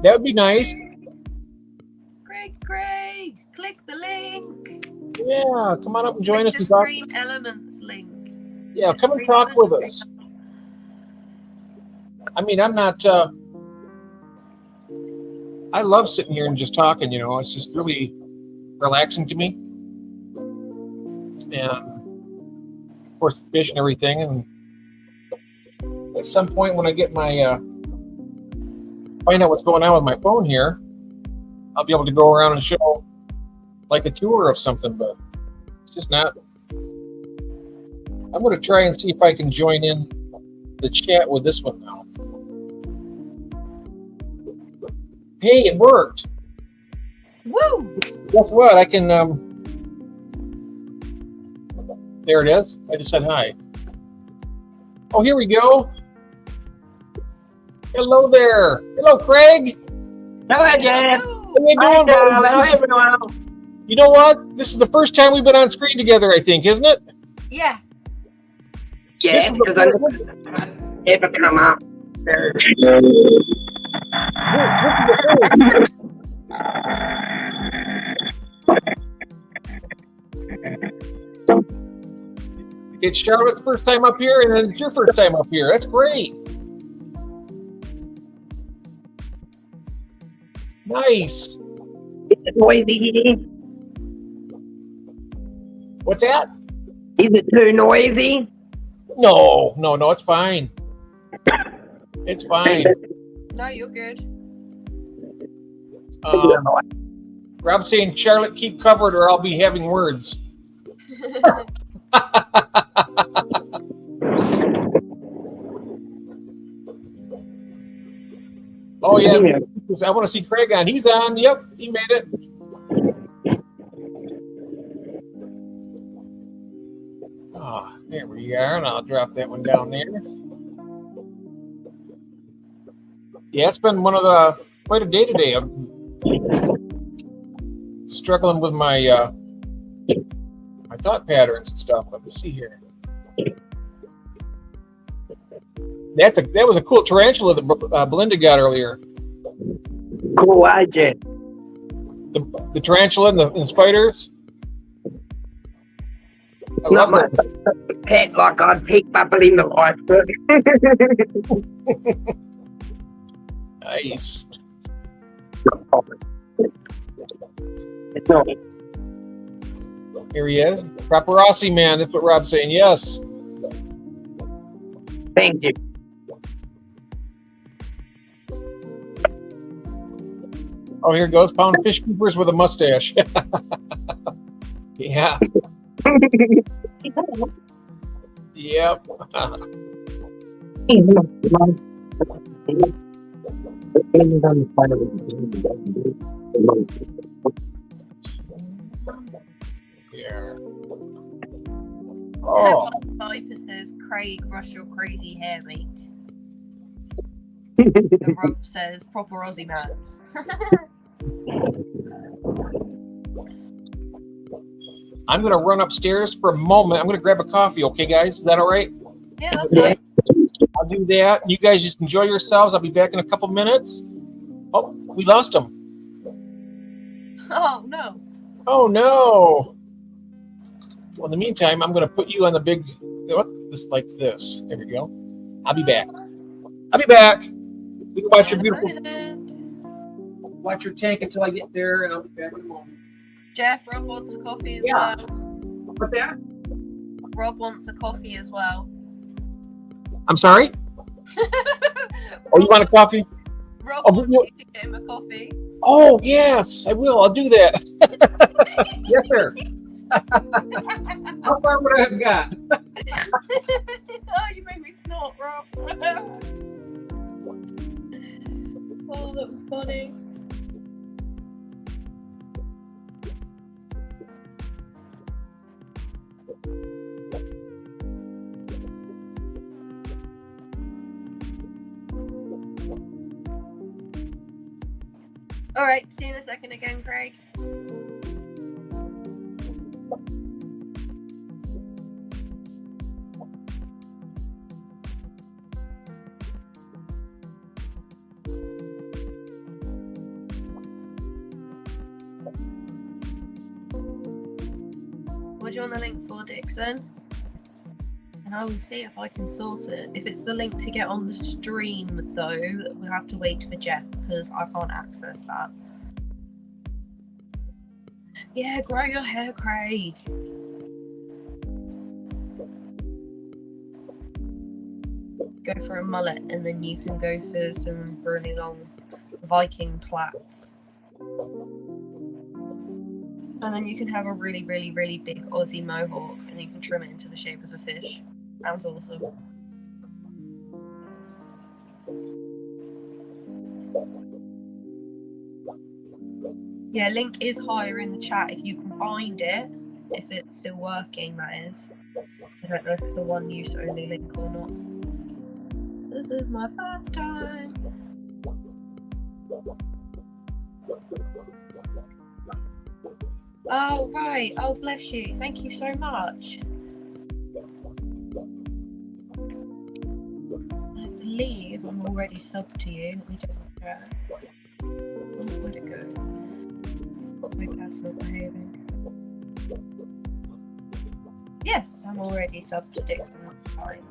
That would be nice. Craig, click the link. Yeah, come on up and join us. The Stream Elements link. Yeah, come and talk with us. I mean, I'm not. I love sitting here and just talking. You know, it's just really relaxing to me. And of course, fish and everything. And at some point, when I get my find out what's going on with my phone here, I'll be able to go around and show like a tour of something, but it's just not. I'm going to try and see if I can join in the chat with this one now. Hey, it worked. Woo! Guess what? I can. There it is. I just said hi. Oh, here we go. Hello there. Hello, Craig. Hello, Jen. How you doing, buddy? Hello, everyone. You know what? This is the first time we've been on screen together, I think, isn't it? Yeah. Yes, because I ever come up. It's Charlotte's first time up here, and then it's your first time up here. That's great. Nice. Is it noisy here? What's that? Is it too noisy? No, it's fine. It's fine. No, you're good. Rob's saying, Charlotte, keep covered or I'll be having words. Oh, yeah. I want to see Craig on. He's on. Yep, he made it. Oh, there we are. And I'll drop that one down there. Yeah, it's been quite a day today. struggling with my my thought patterns and stuff. Let me see here. That was a cool tarantula that Belinda got earlier. Cool, I Jeff. The tarantula and the spiders. I Not love my that. pet like I'd pick up in the iceberg. Nice. It's not. Here he is. Paparazzi man. That's what Rob's saying. Yes. Thank you. Oh, here goes. Pound fish keepers with a mustache. Yeah. Yep. Yeah. Oh. Viper says, Craig, brush your crazy hair, mate. And Rob says, proper Aussie man. I'm going to run upstairs for a moment. I'm going to grab a coffee. Okay, guys? Is that all right? Yeah, that's fine. I'll do that. You guys just enjoy yourselves. I'll be back in a couple minutes. Oh, we lost him. Oh, no. Oh, no. Well, in the meantime, I'm going to put you on the big, this like this. There we go. I'll be back. I'll be back. You can watch your beautiful, watch your tank until I get there, and I'll be back in a moment. Jeff, Rob wants a coffee as Yeah. well. What's that? Rob wants a coffee as well. I'm sorry? Oh, you want a coffee? Rob Oh, wants you to get him a coffee. Oh, yes, I will. I'll do that. Yes, sir. How far would I have got? Oh, you made me snort, Rob. Oh, that was funny. All right, see you in a second again, Craig. What do you want the link for, Dixon? And I will see if I can sort it. If it's the link to get on the stream, though, we'll have to wait for Jeff because I can't access that. Yeah, grow your hair, Craig. Go for a mullet and then you can go for some really long Viking plaits. And then you can have a really, really, really big Aussie mohawk and you can trim it into the shape of a fish. Sounds awesome. Yeah, link is higher in the chat if you can find it. If it's still working, that is. I don't know if it's a one-use only link or not. This is my first time. Oh, right. Oh, bless you. Thank you so much. I believe I'm already subbed to you. Let me double check. Where'd it go? My cat's not behaving. Yes, I'm already subbed to Dixon. That's fine.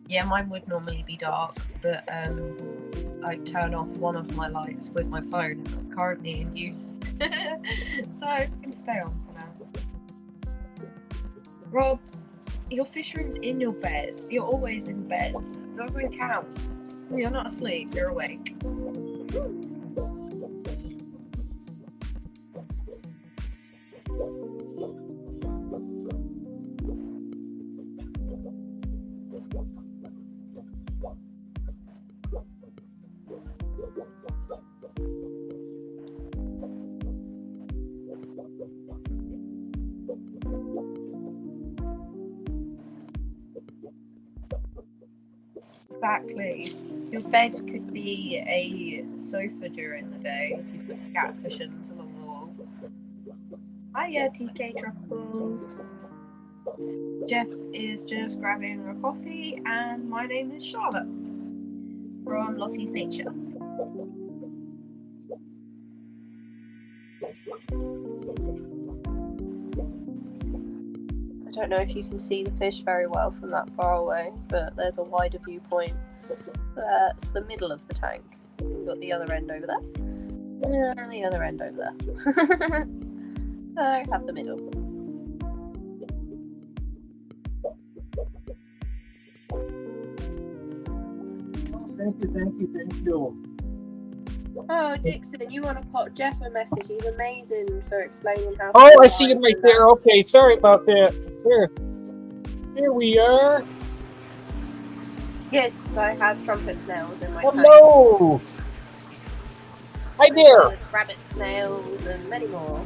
Yeah, mine would normally be dark, but I turn off one of my lights with my phone and that's currently in use. So it can stay on for now. Rob, your fish room's in your bed. You're always in bed. It doesn't count. You're not asleep, you're awake. Exactly. Your bed could be a sofa during the day if you put scat cushions along the wall. Hiya, TK Truffles. Jeff is just grabbing a coffee, and my name is Charlotte from Lottie's Nature. I don't know if you can see the fish very well from that far away, but there's a wider viewpoint. That's the middle of the tank. We've got the other end over there, and the other end over there. So I have the middle. Thank you. Oh, Dixon, you want to pop Jeff a message? He's amazing for explaining how. Oh, I see him right there. Okay, sorry about that. Here we are. Yes, I have trumpet snails in my Hello. Hi there. Rabbit snails and many more.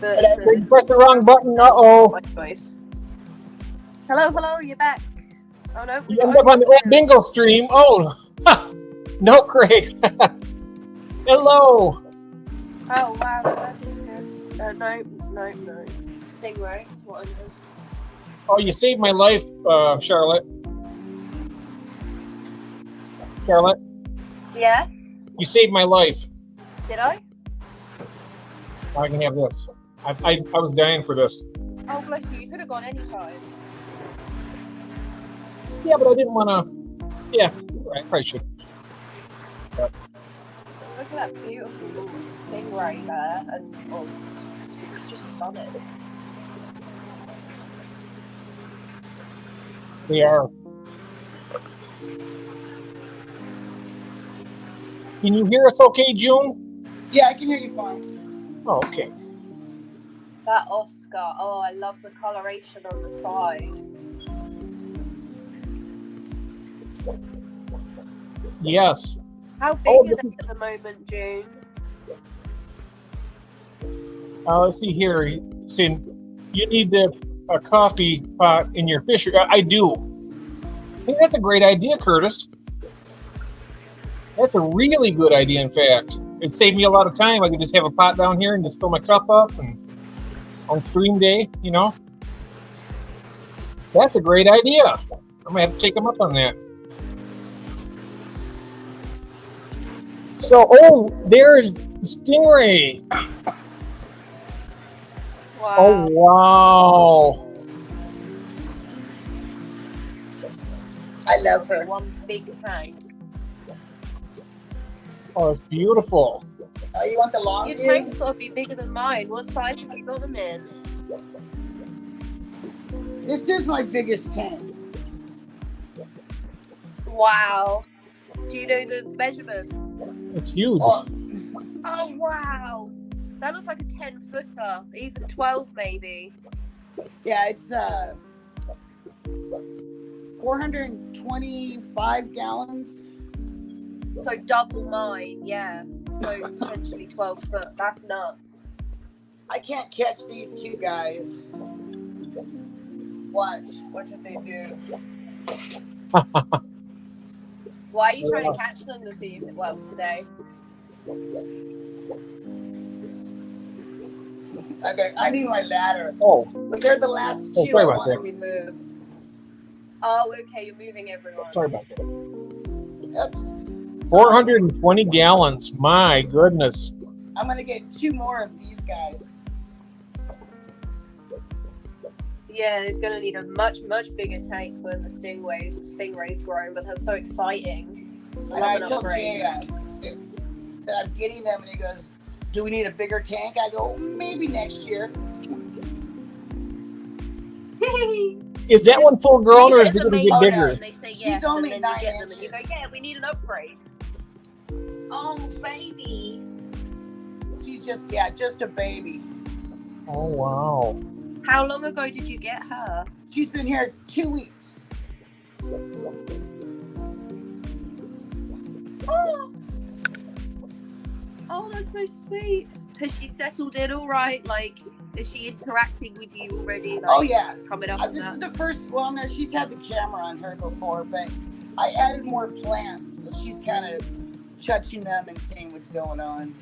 But You pressed the wrong button. Uh-oh. My choice. Hello, you're back. Oh no, You end up on the old bingo stream. Oh, no, Craig. Hello. Oh wow, that is good. No. Stingray. What I know. Oh, you saved my life, Charlotte. Charlotte, Yes. you saved my life. Did I? I can have this. I was dying for this. Oh bless you. You could have gone any time. Yeah, but I didn't want to. Yeah, I probably should. Look at that beautiful stingray there, and it's just stunning. They are. Can you hear us okay, June? Yeah, I can hear you fine. Oh, okay. That Oscar. Oh, I love the coloration on the side. Yes. How big are they at the moment, June? Let's see here. Saying you need a coffee pot in your fisher. I do. I think that's a great idea, Curtis. That's a really good idea, in fact. It saved me a lot of time. I could just have a pot down here and just fill my cup up, and on stream day, you know. That's a great idea. I'm gonna have to take them up on that. So, there's the stingray. Wow. Oh, wow. I love her. One big tank. Oh, it's beautiful. Oh, you want the long Your view? tank's got to be bigger than mine. What size have you got them in? This is my biggest tank. Wow. Do you know the measurements? It's huge. Oh, Oh, wow. That looks like a 10-footer, even 12 maybe. yeah, it's 425 gallons. So double mine, yeah. So potentially 12 foot. That's nuts. I can't catch these two guys. Watch what they do. Why are you trying to catch them this evening? Well, today. I need my ladder. Oh, But they're the last Oh, two sorry I about want to that. remove. Oh, okay. You're moving everyone. sorry about that. Oops. 420 gallons. My goodness. I'm going to get two more of these guys. Yeah, it's going to need a much bigger tank when the stingray's growing, but that's so exciting. And I told Jay that I'm getting them, and he goes, "Do we need a bigger tank?" I go, "Maybe next year." Is that one full grown or is it going to amazing. get bigger? And they say She's yes, only and then 9 you get them and you go, inches. yeah, we need an upgrade. Oh, baby. She's just a baby. Oh, wow. How long ago did you get her? She's been here 2 weeks. Oh, that's so sweet. Has she settled in all right? Like, Is she interacting with you already? Like, Oh yeah. coming up. This is the first. Well, no, she's had the camera on her before, but I added more plants, so she's kind of touching them and seeing what's going on.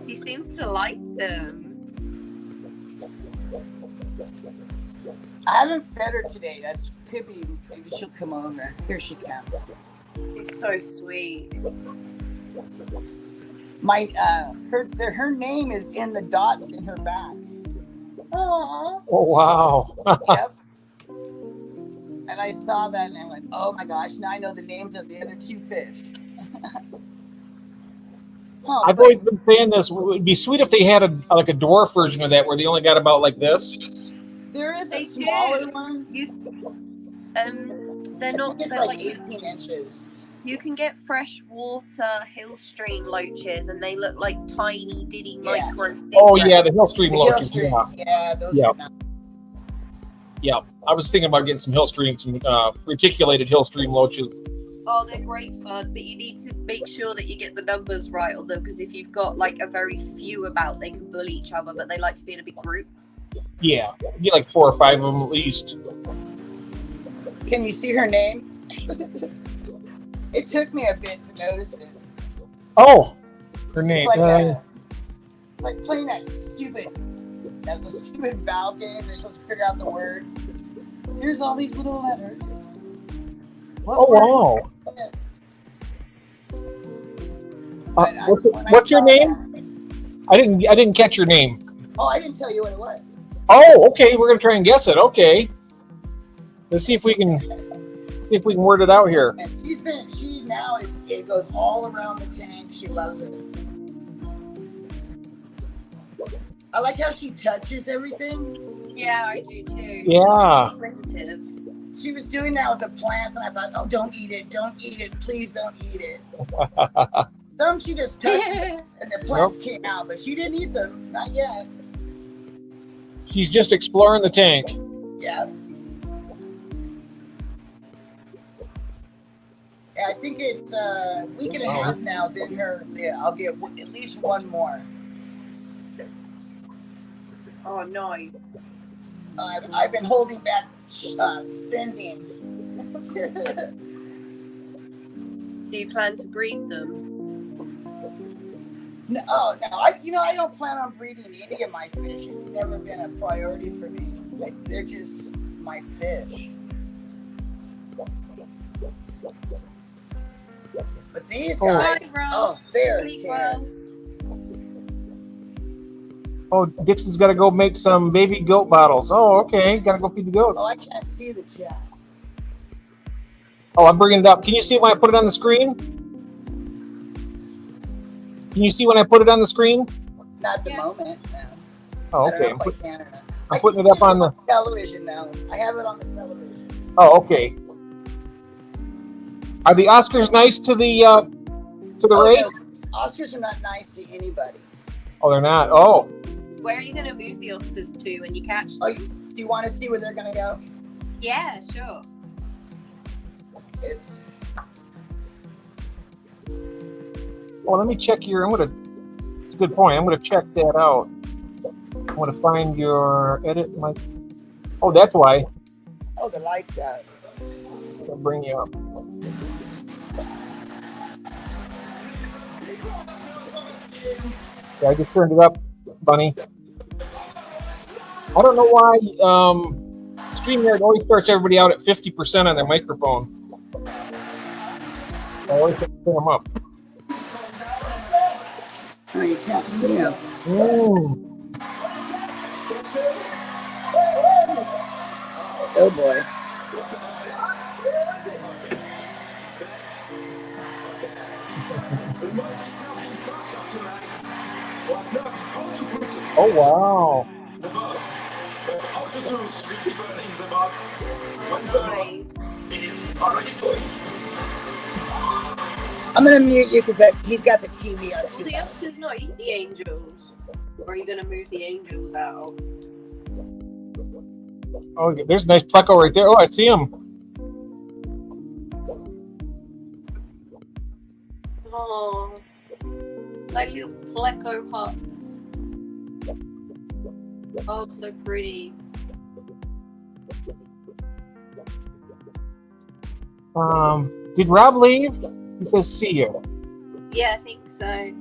She seems to like them. I haven't fed her today. That's could be. Maybe she'll come over. Here she comes. She's so sweet. My her name is in the dots in her back. Aww. Oh wow. Yep. And I saw that and I went, oh my gosh! Now I know the names of the other two fish. Oh, I've always been saying this. It would be sweet if they had a dwarf version of that where they only got about like this. there is They a smaller do. one. They're not. It's They're like like 18 inches. you can get freshwater hill stream loaches, and they look like tiny diddy Yeah. micro stingrays. Oh yeah, the hill stream The hill loaches. streams, yeah, those Yeah. are not. Yeah, I was thinking about getting some hill stream, some reticulated hill stream loaches. Oh, they're great fun, but you need to make sure that you get the numbers right on them, because if you've got like a very few about, they can bully each other, but they like to be in a big group. Yeah, get like 4 or 5 of them at least. Can you see her name? It took me a bit to notice it. Oh, her name. It's like playing that stupid valve game. They're supposed to figure out the word. Here's all these little letters. What Oh word? wow. But What's your name? I didn't catch your name. Oh, I didn't tell you what it was. Oh, okay. We're gonna try and guess it. Okay. Let's see if we can word it out here. And it goes all around the tank. She loves it. I like how she touches everything. Yeah, I do too. Yeah. She's inquisitive. She was doing that with the plants, and I thought, oh, don't eat it, please don't eat it. Some she just touched it, and the plants came out, but she didn't eat them, not yet. She's just exploring the tank. Yeah. I think it's a week and a half now. Then I'll get at least one more. Oh, nice. I've been holding back spending. Do you plan to breed them? No, I don't plan on breeding any of my fish. It's never been a priority for me. Like, they're just my fish. But these guys, they're terrible. Oh, Dixon's got to go make some baby goat bottles. Oh, okay. Got to go feed the goats. Oh, I can't see the chat. Oh, I'm bringing it up. Can you see when I put it on the screen? Can you see when I put it on the screen? Not at the moment. No. Oh, I don't okay. know if I can or not. I'm putting it up on the television now. I have it on the television. Oh, okay. Are the Oscars nice to the Ray? No. Oscars are not nice to anybody. Oh, they're not. Oh. Where are you going to move the Oscars to when you catch them? Oh, do you want to see where they're going to go? Yeah, sure. Oops. Well, let me check your. It's a good point. I'm gonna check that out. I'm gonna find your edit. Oh, that's why. Oh, the lights out. I'll bring you up. Yeah, I just turned it up, Bunny. I don't know why StreamYard always starts everybody out at 50% on their microphone. I always have to turn them up. Oh, you can't see them. Oh boy. Oh wow. I'm gonna mute you because he's got the TV on. Will the Oscars not eat the angels? Or are you going to move the angels out? Oh, there's a nice pleco right there. Oh, I see him. Oh, like little pleco huts. Oh, so pretty. Did Rob leave? He says, see you. Yeah, I think so.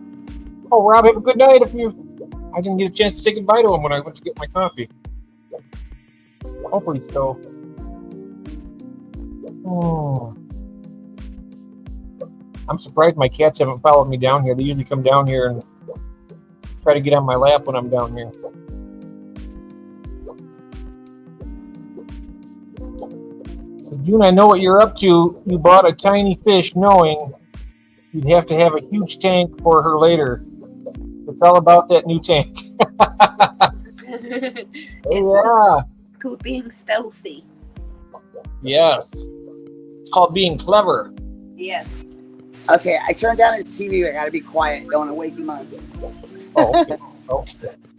Oh, Rob, have a good night. I didn't get a chance to say goodbye to him when I went to get my coffee. Hopefully so. Oh. I'm surprised my cats haven't followed me down here. They usually come down here and try to get on my lap when I'm down here. So, June, I know what you're up to. You bought a tiny fish knowing you'd have to have a huge tank for her later. It's all about that new tank. It's called being stealthy. Yes. It's called being clever. Yes. Okay, I turned down his TV. I gotta be quiet. Don't want to wake him up. Oh,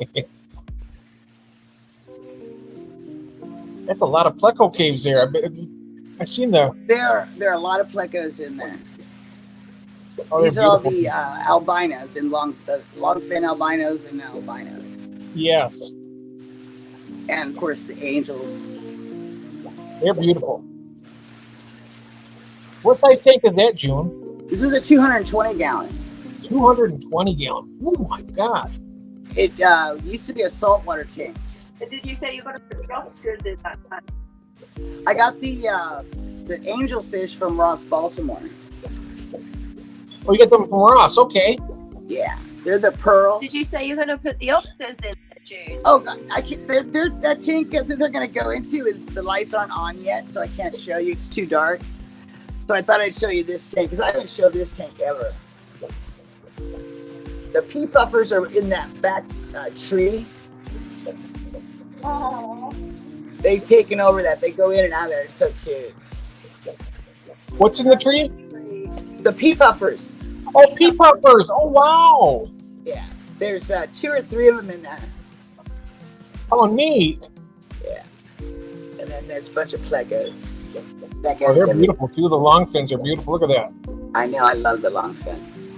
okay. That's a lot of pleco caves there. I've seen the. There are a lot of plecos in there. Oh, These are all beautiful. the albinos and longfin albinos and albinos, Yes, and of course the angels. they're beautiful. What size tank is that, June? This is a 220 gallon. 220 gallon. Oh my God. It used to be a saltwater tank. Did you say you're going to put the Oscars in that tank? I got the angelfish from Ross, Baltimore. Oh, you get them from Ross. Okay. Yeah, they're the pearl. Did you say you're going to put the Oscars in there, June? Oh God, I can't. They're that tank that they're going to go into is the lights aren't on yet, so I can't show you. It's too dark. So I thought I'd show you this tank because I haven't showed this tank ever. The pea puffers are in that back tree. Oh. They've taken over that. They go in and out of there. It's so cute. What's in the tree? The pea puffers. Oh, pea puffers. Oh, wow. Yeah, there's 2 or 3 of them in there. Oh, neat. Yeah, and then there's a bunch of plecos. Oh, they're beautiful too. The long fins are beautiful. Look at that. I know. I love the long fins.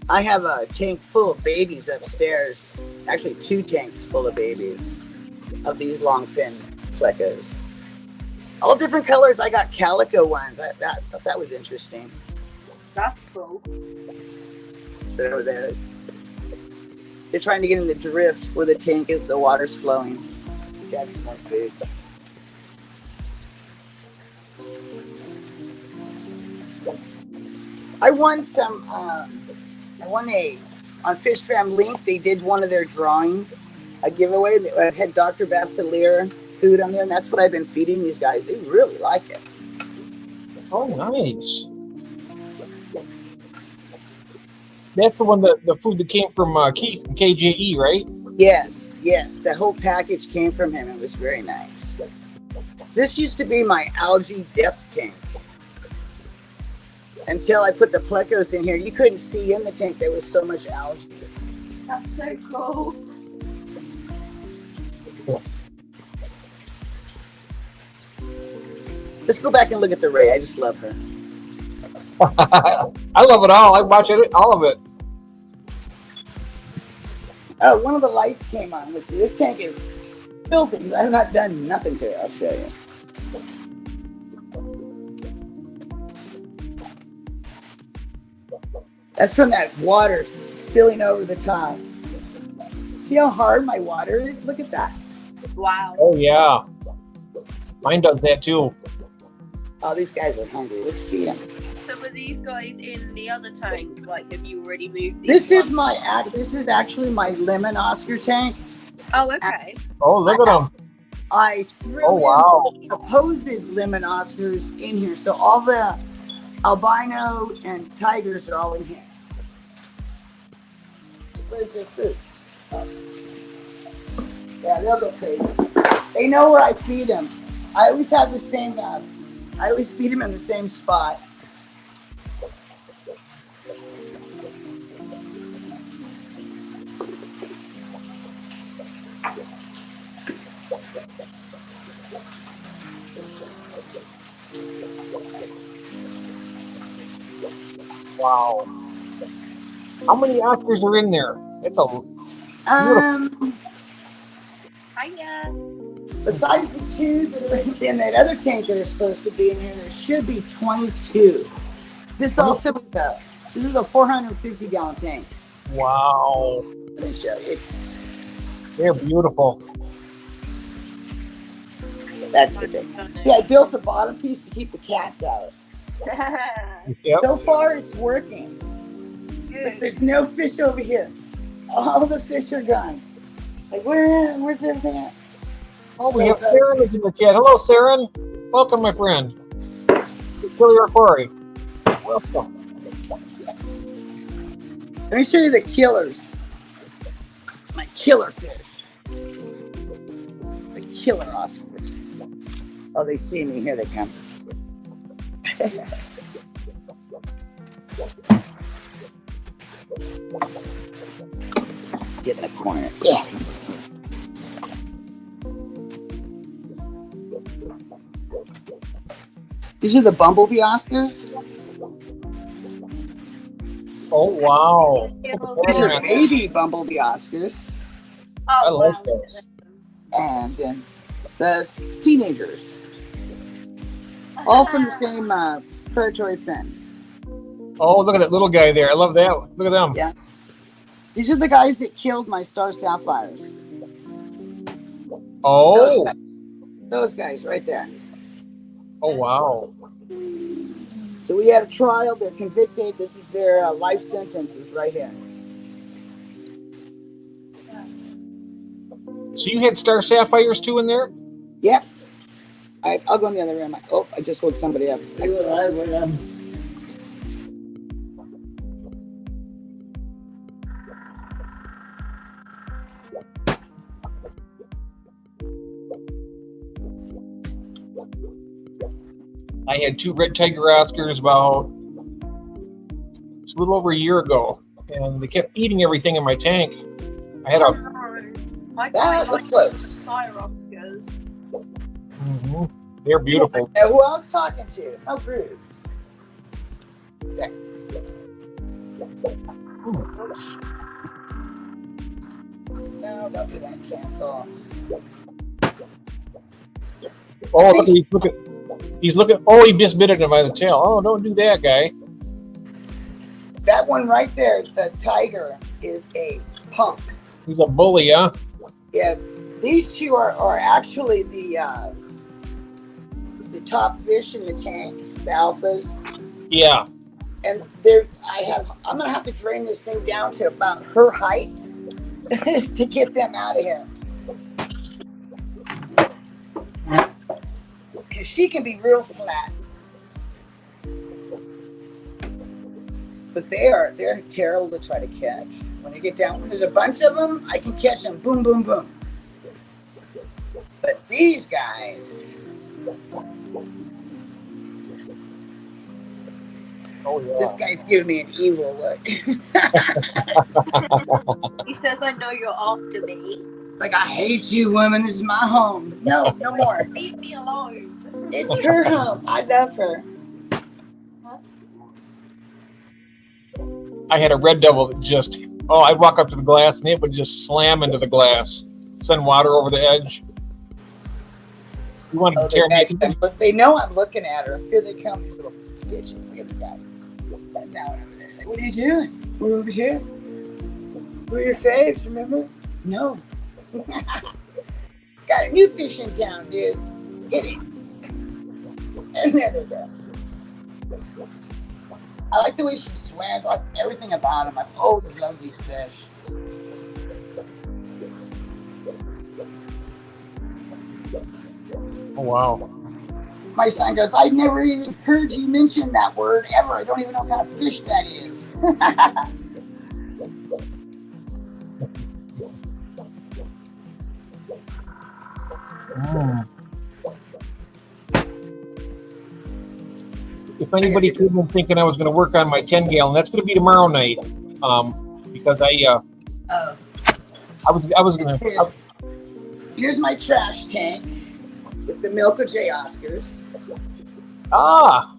I have a tank full of babies upstairs. Actually, 2 tanks full of babies of these long fin plecos. All different colors. I got calico ones. I thought that was interesting. That's cool. They're trying to get in the drift where the tank is, the water's flowing. Let's add some more food. I won on Fish Fam Link. They did one of their drawings, a giveaway. I had Dr. Basileir food on there, and that's what I've been feeding these guys. They really like it. Oh, nice. That's the one the food that came from Keith from KJE, right? Yes. The whole package came from him. It was very nice. This used to be my algae death tank. Until I put the plecos in here, you couldn't see in the tank. There was so much algae. That's so cool. Yes. Let's go back and look at the Ray. I just love her. I love it all. I watch it, all of it. One of the lights came on. This tank is filthy because I have not done nothing to it. I'll show you. That's from that water spilling over the top. See how hard my water is? Look at that. Wow. Oh, yeah. Mine does that too. Oh, these guys are hungry. Let's feed them. So were these guys in the other tank? Like, have you already moved these? This is ones? this is actually my lemon Oscar tank. Oh, okay. Oh, look at them. I threw Oh, wow. in supposed lemon Oscars in here. So all the albino and tigers are all in here. Where's their food? Oh. Yeah, they'll go crazy. They know where I feed them. I always have the same, I always feed them in the same spot. Wow. How many Oscars are in there? It's a Hiya. Besides the 2 that are in that other tank that are supposed to be in here, there should be 22. This also is a 450 gallon tank. Wow. Let me show you. They're beautiful. That's the tank. See, I built the bottom piece to keep the cats out. Yep. So far, it's working. But there's no fish over here. All the fish are gone. Like, where's everything at? Oh, we have Saren is in the chat. Hello, Saren. Welcome, my friend. Kill your quarry. Welcome. Let me show you the killers. My killer fish. The killer Oscars. Oh, they see me. Here they come. Let's get in the corner. Yeah. These are the bumblebee Oscars. Oh, wow. These are baby bumblebee Oscars. I like those. And then the teenagers. All from the same predatory fins. Oh, look at that little guy there. I love that. Look at them. Yeah. These are the guys that killed my star sapphires. Oh. Those guys right there. Oh, wow. So we had a trial. They're convicted. This is their life sentences right here. So you had star sapphires too in there? Yep. I'll go in the other room. Oh, I just woke somebody up. I had 2 red tiger Oscars about it's a little over a year ago, and they kept eating everything in my tank. I had a. That was close. Fire Oscars. They're beautiful. And who else talking to? How rude. Okay. No, don't do that. Cancel. Oh, look, he's looking. Oh, he just bit him by the tail. Oh, don't do that, guy. That one right there, the tiger, is a punk. He's a bully, huh? Yeah, these 2 are actually the top fish in the tank, the alphas. Yeah. And I'm gonna have to drain this thing down to about her height to get them out of here. Because she can be real flat. But they're terrible to try to catch. When you get down, when there's a bunch of them, I can catch them. Boom, boom, boom. But these guys. Oh, yeah. This guy's giving me an evil look. He says, I know you're after me. Like, I hate you, woman. This is my home. No, no more. Leave me alone. It's her home. I love her. I had a red devil that just. Oh, I'd walk up to the glass and it would just slam into the glass, send water over the edge. You wanted to tear me. But they know I'm looking at her. Here they come, these little bitches. Look at this guy. Now over there. Like, what are you doing? We're over here. We're your faves, remember? No. Got a new fish in town, dude. Get it. And there they go. I like the way she swims. I like everything about him. I've always loved these fish. Oh, wow. My son goes, I never even heard you mention that word ever. I don't even know what kind of fish that is. If anybody could have been thinking I was going to work on my 10 gallon, that's going to be tomorrow night. Because I was going to. Here's my trash tank with the Milk of J Oscars. Ah!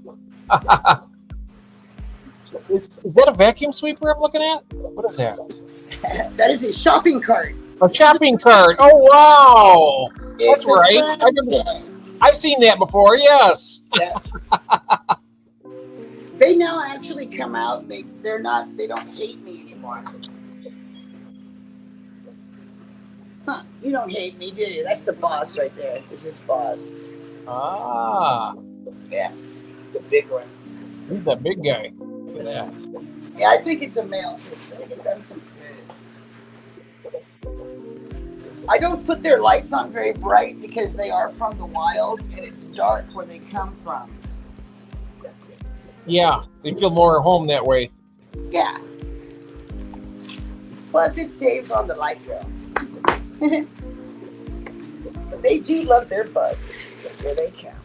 Is that a vacuum sweeper I'm looking at? What is that? That is a shopping cart. A shopping cart. Oh, wow. It's That's right. I've seen that before, yes. Yeah. They now actually come out. They don't hate me anymore. Huh, you don't hate me, do you? That's the boss right there. This is boss. Ah. Yeah. The big one. He's a big guy. Look at that. Yeah, I think it's a male too. Let me get them some food. I don't put their lights on very bright because they are from the wild and it's dark where they come from. Yeah, they feel more at home that way. Yeah. Plus, it saves on the light bill. But they do love their bugs. Where they count.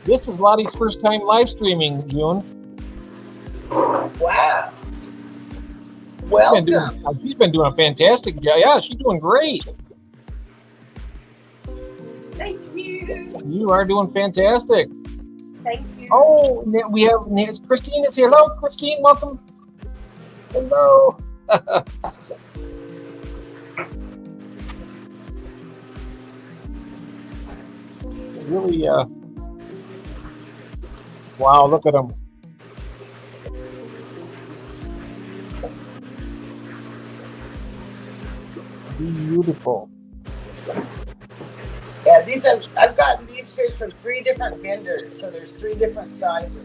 This is Lottie's first time live streaming, June. Wow. Welcome. She's been doing a fantastic job. Yeah, she's doing great. Thank you. You are doing fantastic. Thank you. Oh, we have Christine is here. Hello, Christine. Welcome. Hello. It's really, wow, look at them. Beautiful. Yeah, I've gotten these fish from 3 different vendors, so there's 3 different sizes.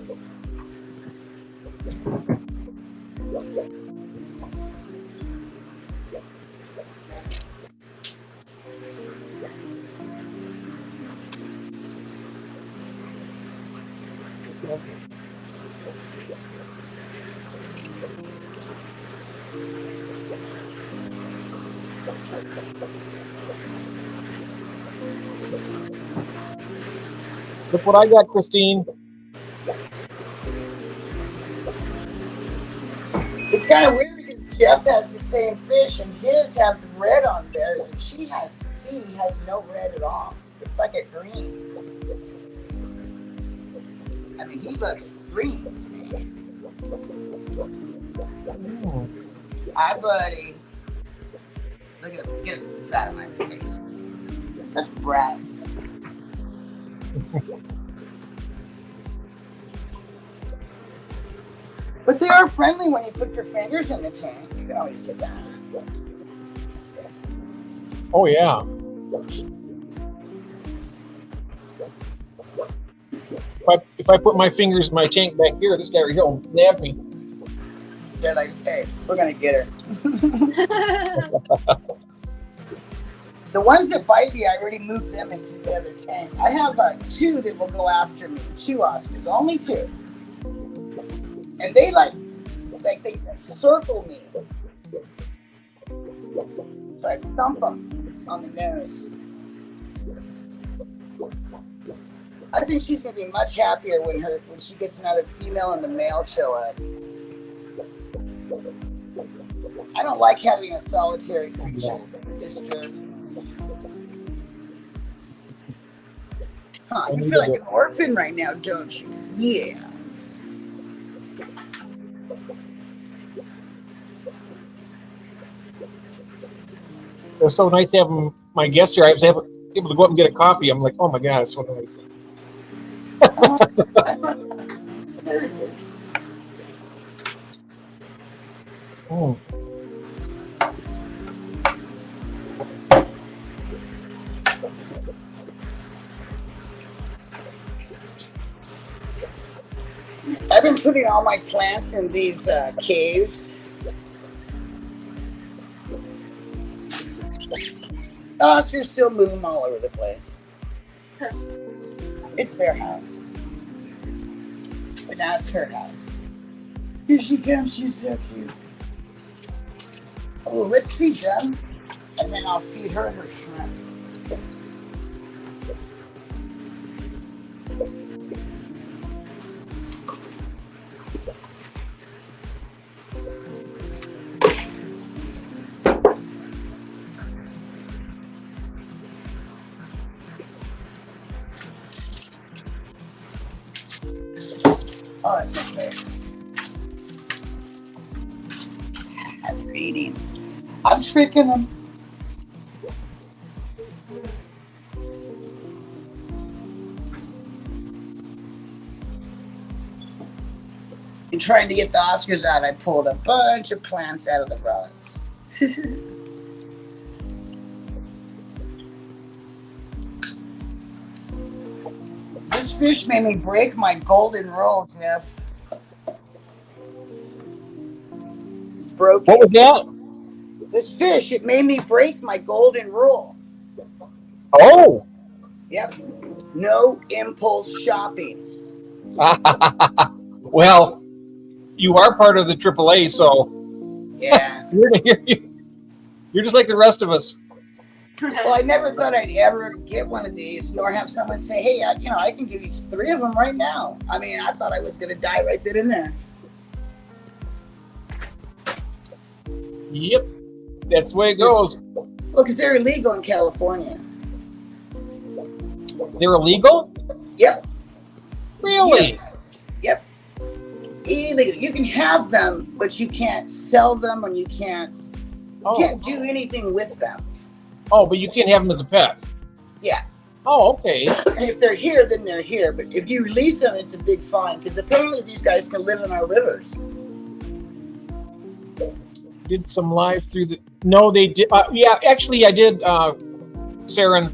Look what I got, Christine. It's kind of weird because Jeff has the same fish and his have the red on theirs, and he has no red at all. It's like a green. I mean, he looks green to me. Hi, buddy. Look at him. Get his out of my face. Such brats. But they are friendly when you put your fingers in the tank. You can always get that. So. Oh, yeah. If I put my fingers in my tank back here, this guy right here will nab me. They're like, hey, we're going to get her. The ones that bite me, I already moved them into the other tank. I have 2 that will go after me. 2 Oscars, only 2. And they they circle me. So I thump them on the nose. I think she's gonna be much happier when she gets another female and the male show up. I don't like having a solitary creature that disturbs me. Huh, you feel like an orphan right now, don't you? Yeah. It was so nice having my guests here. I was able to go up and get a coffee. I'm like, oh my God, it's so nice. There it is. Mm. I've been putting all my plants in these caves. Oscars still move them all over the place. It's their house. But now it's her house. Here she comes, she's so cute. Oh, let's feed them. And then I'll feed her her shrimp. That's eating. I'm tricking them. And trying to get the Oscars out, I pulled a bunch of plants out of the rods. This fish made me break my golden roll, Jeff. Broke What it. was that? This fish, it made me break my golden rule. Oh. Yep. No impulse shopping. Well, you are part of the AAA, so Yeah. you're just like the rest of us. Well, I never thought I'd ever get one of these, nor have someone say, hey, I can give you 3 of them right now. I mean, I thought I was going to die right then and there. Yep. That's the way it goes. Well, because they're illegal in California. They're illegal? Yep. Really? Yep. Illegal. You can have them, but you can't sell them, and you can't do anything with them. Oh, but you can't have them as a pet. Yeah. Oh, okay. And if they're here, then they're here. But if you release them, it's a big fine, because apparently these guys can live in our rivers. Did some live through the... No, they did. Yeah, actually, I did, Saren.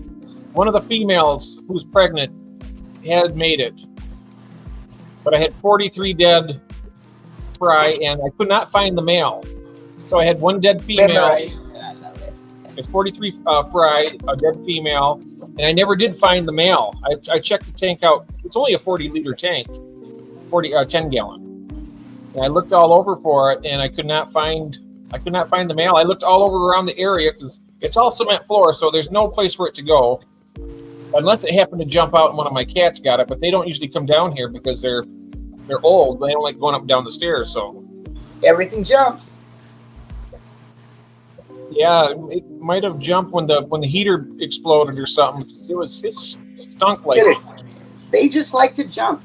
One of the females who's pregnant had made it. But I had 43 dead fry, and I could not find the male. So I had one dead female. Memorized. I love it. There's 43 fry, a dead female, and I never did find the male. I checked the tank out. It's only a 40-liter tank, 10 gallon. And I looked all over for it, and I could not find the male. I looked all over around the area because it's all cement floor, so there's no place for it to go. Unless it happened to jump out and one of my cats got it, but they don't usually come down here because they're old. They don't like going up and down the stairs. So Everything jumps. yeah, it might have jumped when the heater exploded or something. It stunk like it. They just like to jump.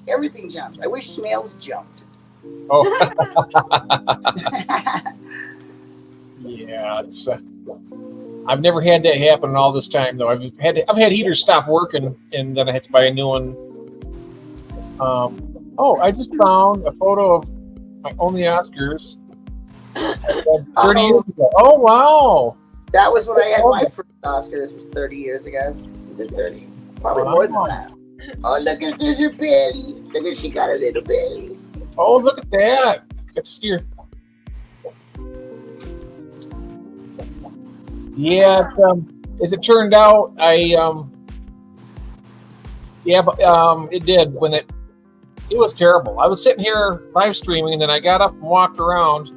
Everything jumps. I wish snails jumped. Oh, yeah. It's. I've never had that happen in all this time though. I've had heaters stop working and then I had to buy a new one. I just found a photo of my only Oscars 30 years ago. Oh wow! That was when I had my first Oscars. Was 30 years ago. Was it 30? Probably more than that. Oh, look at there's her belly. Look at she got a little belly. Oh, look at that! Got to steer. Yeah, as it turned out, it did when it was terrible. I was sitting here live streaming, and then I got up and walked around,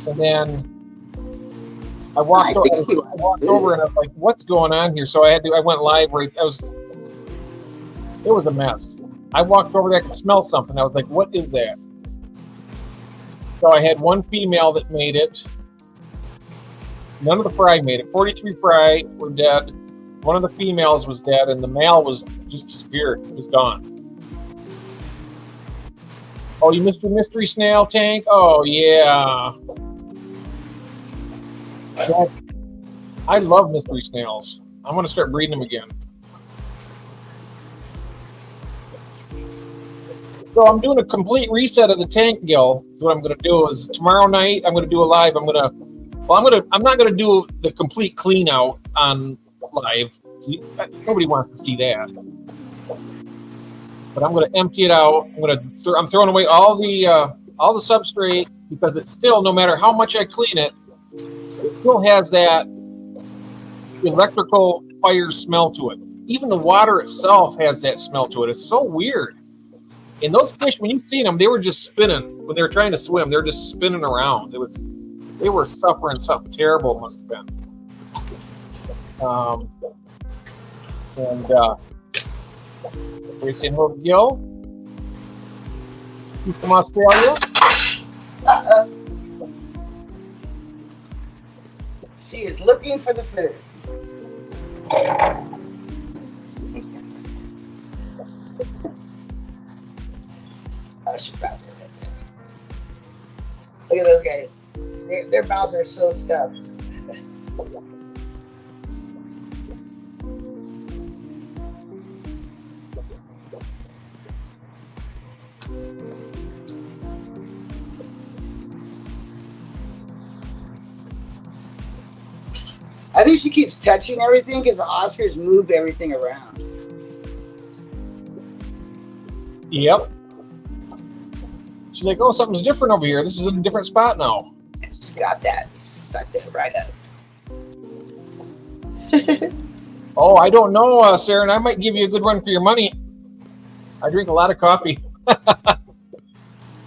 and then I walked over, and I was like, "What's going on here?" So I went live. It was a mess. I walked over there, I could smell something. I was like, "What is that?" So I had one female that made it. None of the fry made it. 43 fry were dead. One of the females was dead, and the male was just disappeared. It was gone. Oh, you missed your mystery snail tank? Oh, yeah. I love mystery snails. I'm going to start breeding them again. So I'm doing a complete reset of the tank, Gil. So what I'm going to do is tomorrow night, I'm going to do a live. I'm not going to do the complete clean out on live. Nobody wants to see that. But I'm going to empty it out. I'm throwing away all the substrate because it's still, no matter how much I clean it, it still has that electrical fire smell to it. Even the water itself has that smell to it. It's so weird. And those fish, when you see them, they were just spinning when they were trying to swim. They're just spinning around. They were suffering something terrible. It must have been. We're saying hello to Gil. He's from Australia. She is looking for the food. Oh, she found it right there. Look at those guys. Their mouths are so stuffed. I think she keeps touching everything because the Oscars move everything around. Yep. She's like, oh, something's different over here. This is in a different spot now. Just got that. Stuck that right up. Oh, I don't know, Sarah, and I might give you a good run for your money. I drink a lot of coffee.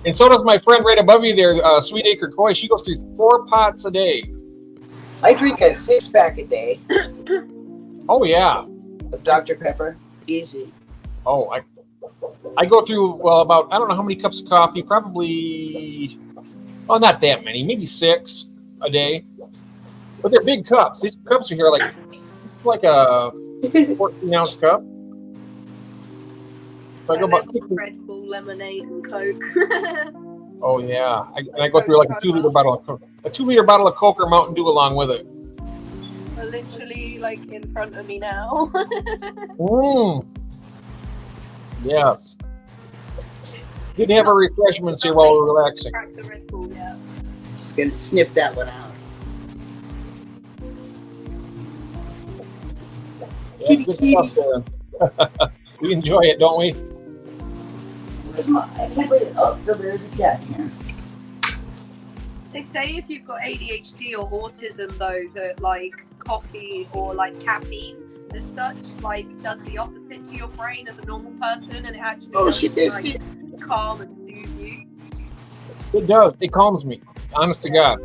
And so does my friend right above you there, Sweet Acre Koi. She goes through 4 pots a day. I drink a 6-pack a day Oh, yeah. of Dr. Pepper. Easy. Oh, I go through, well, about, I don't know how many cups of coffee, probably, well, not that many, maybe 6 a day. But they're big cups. These cups are here like, this is like a 14-ounce cup. So I go about 60. Red Bull, lemonade, and Coke. Oh, yeah. I go through like a 2-liter bottle of Coke. A 2-liter bottle of Coke or Mountain Dew along with it. They're literally like in front of me now. Yes. Good to have our refreshments here while we're relaxing. Crack the Red Bull, yeah. Just gonna sniff that one out. Yeah, good stuff, Sarah. We enjoy it, don't we? I can't believe it. Oh, there's a cat here. They say if you've got ADHD or autism, though, that like coffee or like caffeine, as such, like does the opposite to your brain of a normal person, and it actually does, like, calm and soothe you. It does. It calms me. Honest to God.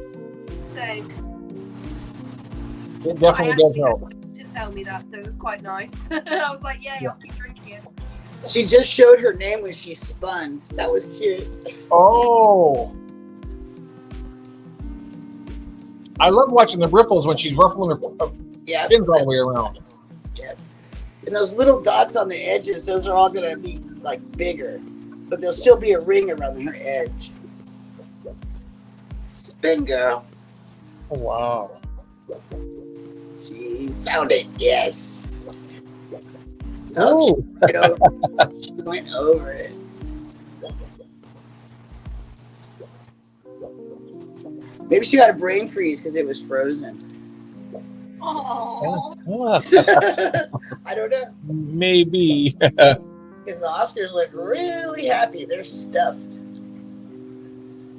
Same. It definitely does help. To tell me that, so it was quite nice. I was like, yeah, I'll keep drinking it. She just showed her name when she spun. That was cute. Oh. I love watching the ripples when she's ruffling her fins all the way around. Yeah. And those little dots on the edges, those are all going to be like bigger. But there'll still be a ring around her edge. Spin, girl. Oh, wow. She found it. Yes. Oh. She went over it. Maybe she got a brain freeze because it was frozen. Oh. I don't know. Maybe. Because the Oscars look really happy. They're stuffed.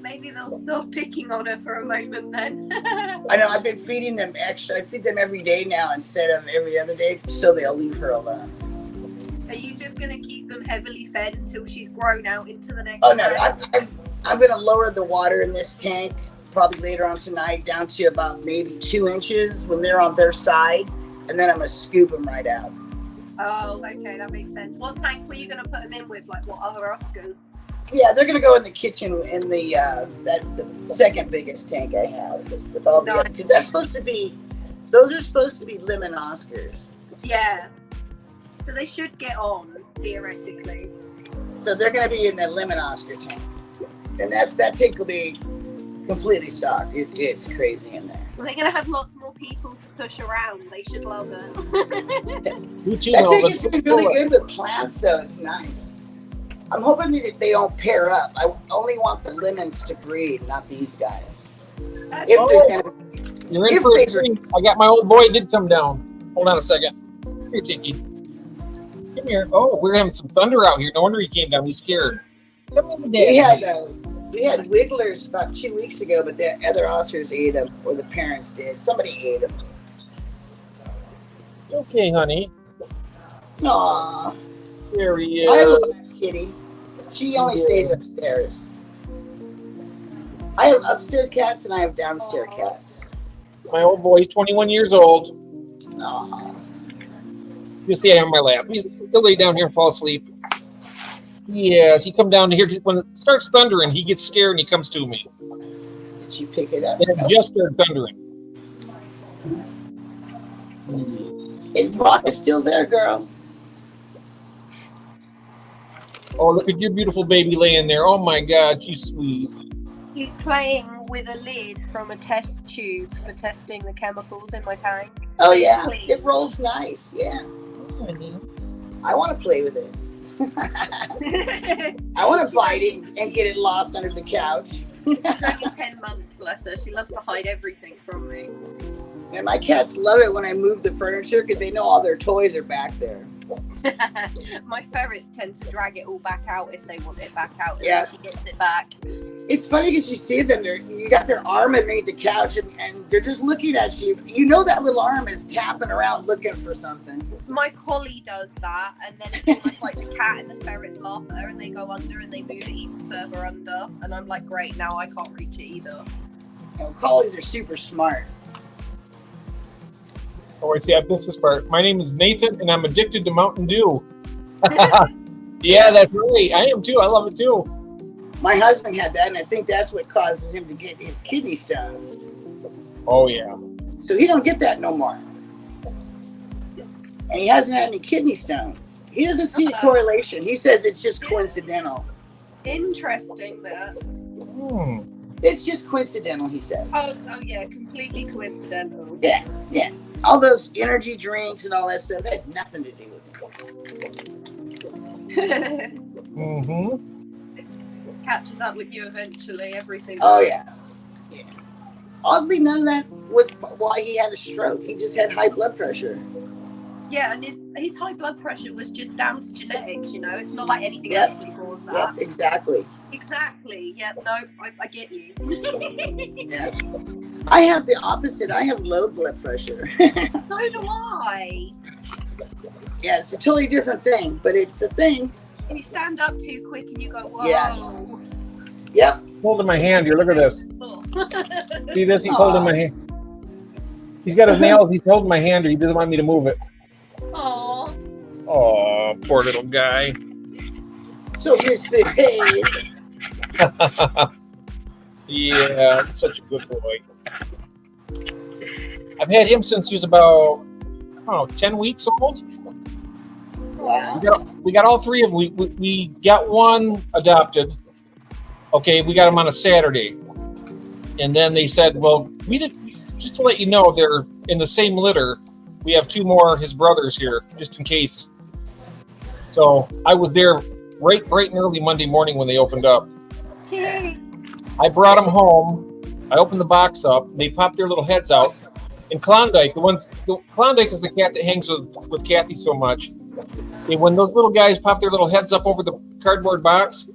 Maybe they'll stop picking on her for a moment then. I know. I've been feeding them extra. I feed them every day now instead of every other day, so they'll leave her alone. Are you just going to keep them heavily fed until she's grown out into the next Oh, no. phase? I'm going to lower the water in this tank probably later on tonight down to about maybe 2 inches when they're on their side, and then I'm going to scoop them right out. Oh, okay, that makes sense. What tank were you going to put them in with? Like, what other Oscars? Yeah, they're going to go in the kitchen in the second biggest tank I have with all the other, because those are supposed to be lemon Oscars. Yeah. So they should get on, theoretically. So they're going to be in the lemon Oscar tank. And that tank will be completely stocked. It's crazy in there. Well, they're going to have lots more people to push around. They should love it. That tank is really good with plants, though. It's nice. I'm hoping that they don't pair up. I only want the lemons to breed, not these guys. You're in for a treat. I got my old boy. It did come down. Hold on a second. Here, Tiki. Come here. Oh, we're having some thunder out here. No wonder he came down. He's scared. Come over there. We had wigglers about 2 weeks ago, but the other Oscars ate them, or the parents did. Somebody ate them. Okay, honey. Aww. There he is. I love that kitty. She only stays upstairs. I have upstairs cats and I have downstairs cats. My old boy, he's 21 years old. Aww. He'll stay on my lap. He'll lay down here and fall asleep. Yes, he come down here. When it starts thundering, he gets scared and he comes to me. Did you pick it up? And it just started thundering. His rock is still there, girl. Oh, look at your beautiful baby laying there. Oh my God, she's sweet. He's playing with a lid from a test tube for testing the chemicals in my tank. Oh yeah, Clean. it rolls nice. Yeah, I want to play with it. I want to bite it and get it lost under the couch. She's only 10 months, bless her. She loves to hide everything from me. And my cats love it when I move the furniture because they know all their toys are back there. My ferrets tend to drag it all back out if they want it back out, and Yeah. then she gets it back. It's funny because you see them, you got their arm underneath the couch and they're just looking at you. You know that little arm is tapping around looking for something. My collie does that, and then it's almost like the cat and the ferrets laugh at her and they go under and they move it even further under. And I'm like, great, now I can't reach it either. You know, collies are super smart. Oh, I see. I missed this part. My name is Nathan, and I'm addicted to Mountain Dew. Yeah, that's right. I am too. I love it too. My husband had that, and I think that's what causes him to get his kidney stones. Oh yeah. So he don't get that no more. And he hasn't had any kidney stones. He doesn't see a correlation. He says it's just coincidental. Interesting that. Hmm. It's just coincidental, he said. Oh yeah, completely coincidental. Yeah. All those energy drinks and all that stuff had nothing to do with it. Mm-hmm. Catches up with you eventually, everything. Oh, yeah. Oddly, none of that was why he had a stroke. He just had high blood pressure. Yeah, and his high blood pressure was just down to genetics, you know? It's not like anything Yep. else can cause that. Yep, exactly. Exactly. Yep, no, I get you. Yeah. I have the opposite. I have low blood pressure. So do I. Yeah, it's a totally different thing, but it's a thing. And you stand up too quick and you go, whoa. Yes. Yep. Holding my hand here. Look at this. Oh. See this? He's holding my hand. He's got his nails. He's holding my hand. He doesn't want me to move it. Aw. Oh, poor little guy. So misbehaved. Yeah, such a good boy. I've had him since he was about 10 weeks old. Wow. We got all three of them. We got one adopted. Okay, we got him on a Saturday. And then they said, well, we did, just to let you know, they're in the same litter. We have two more, his brothers here, just in case. So I was there bright and early Monday morning when they opened up. I brought them home. I opened the box up. They popped their little heads out. And Klondike, Klondike is the cat that hangs with Kathy so much. And when those little guys popped their little heads up over the cardboard box,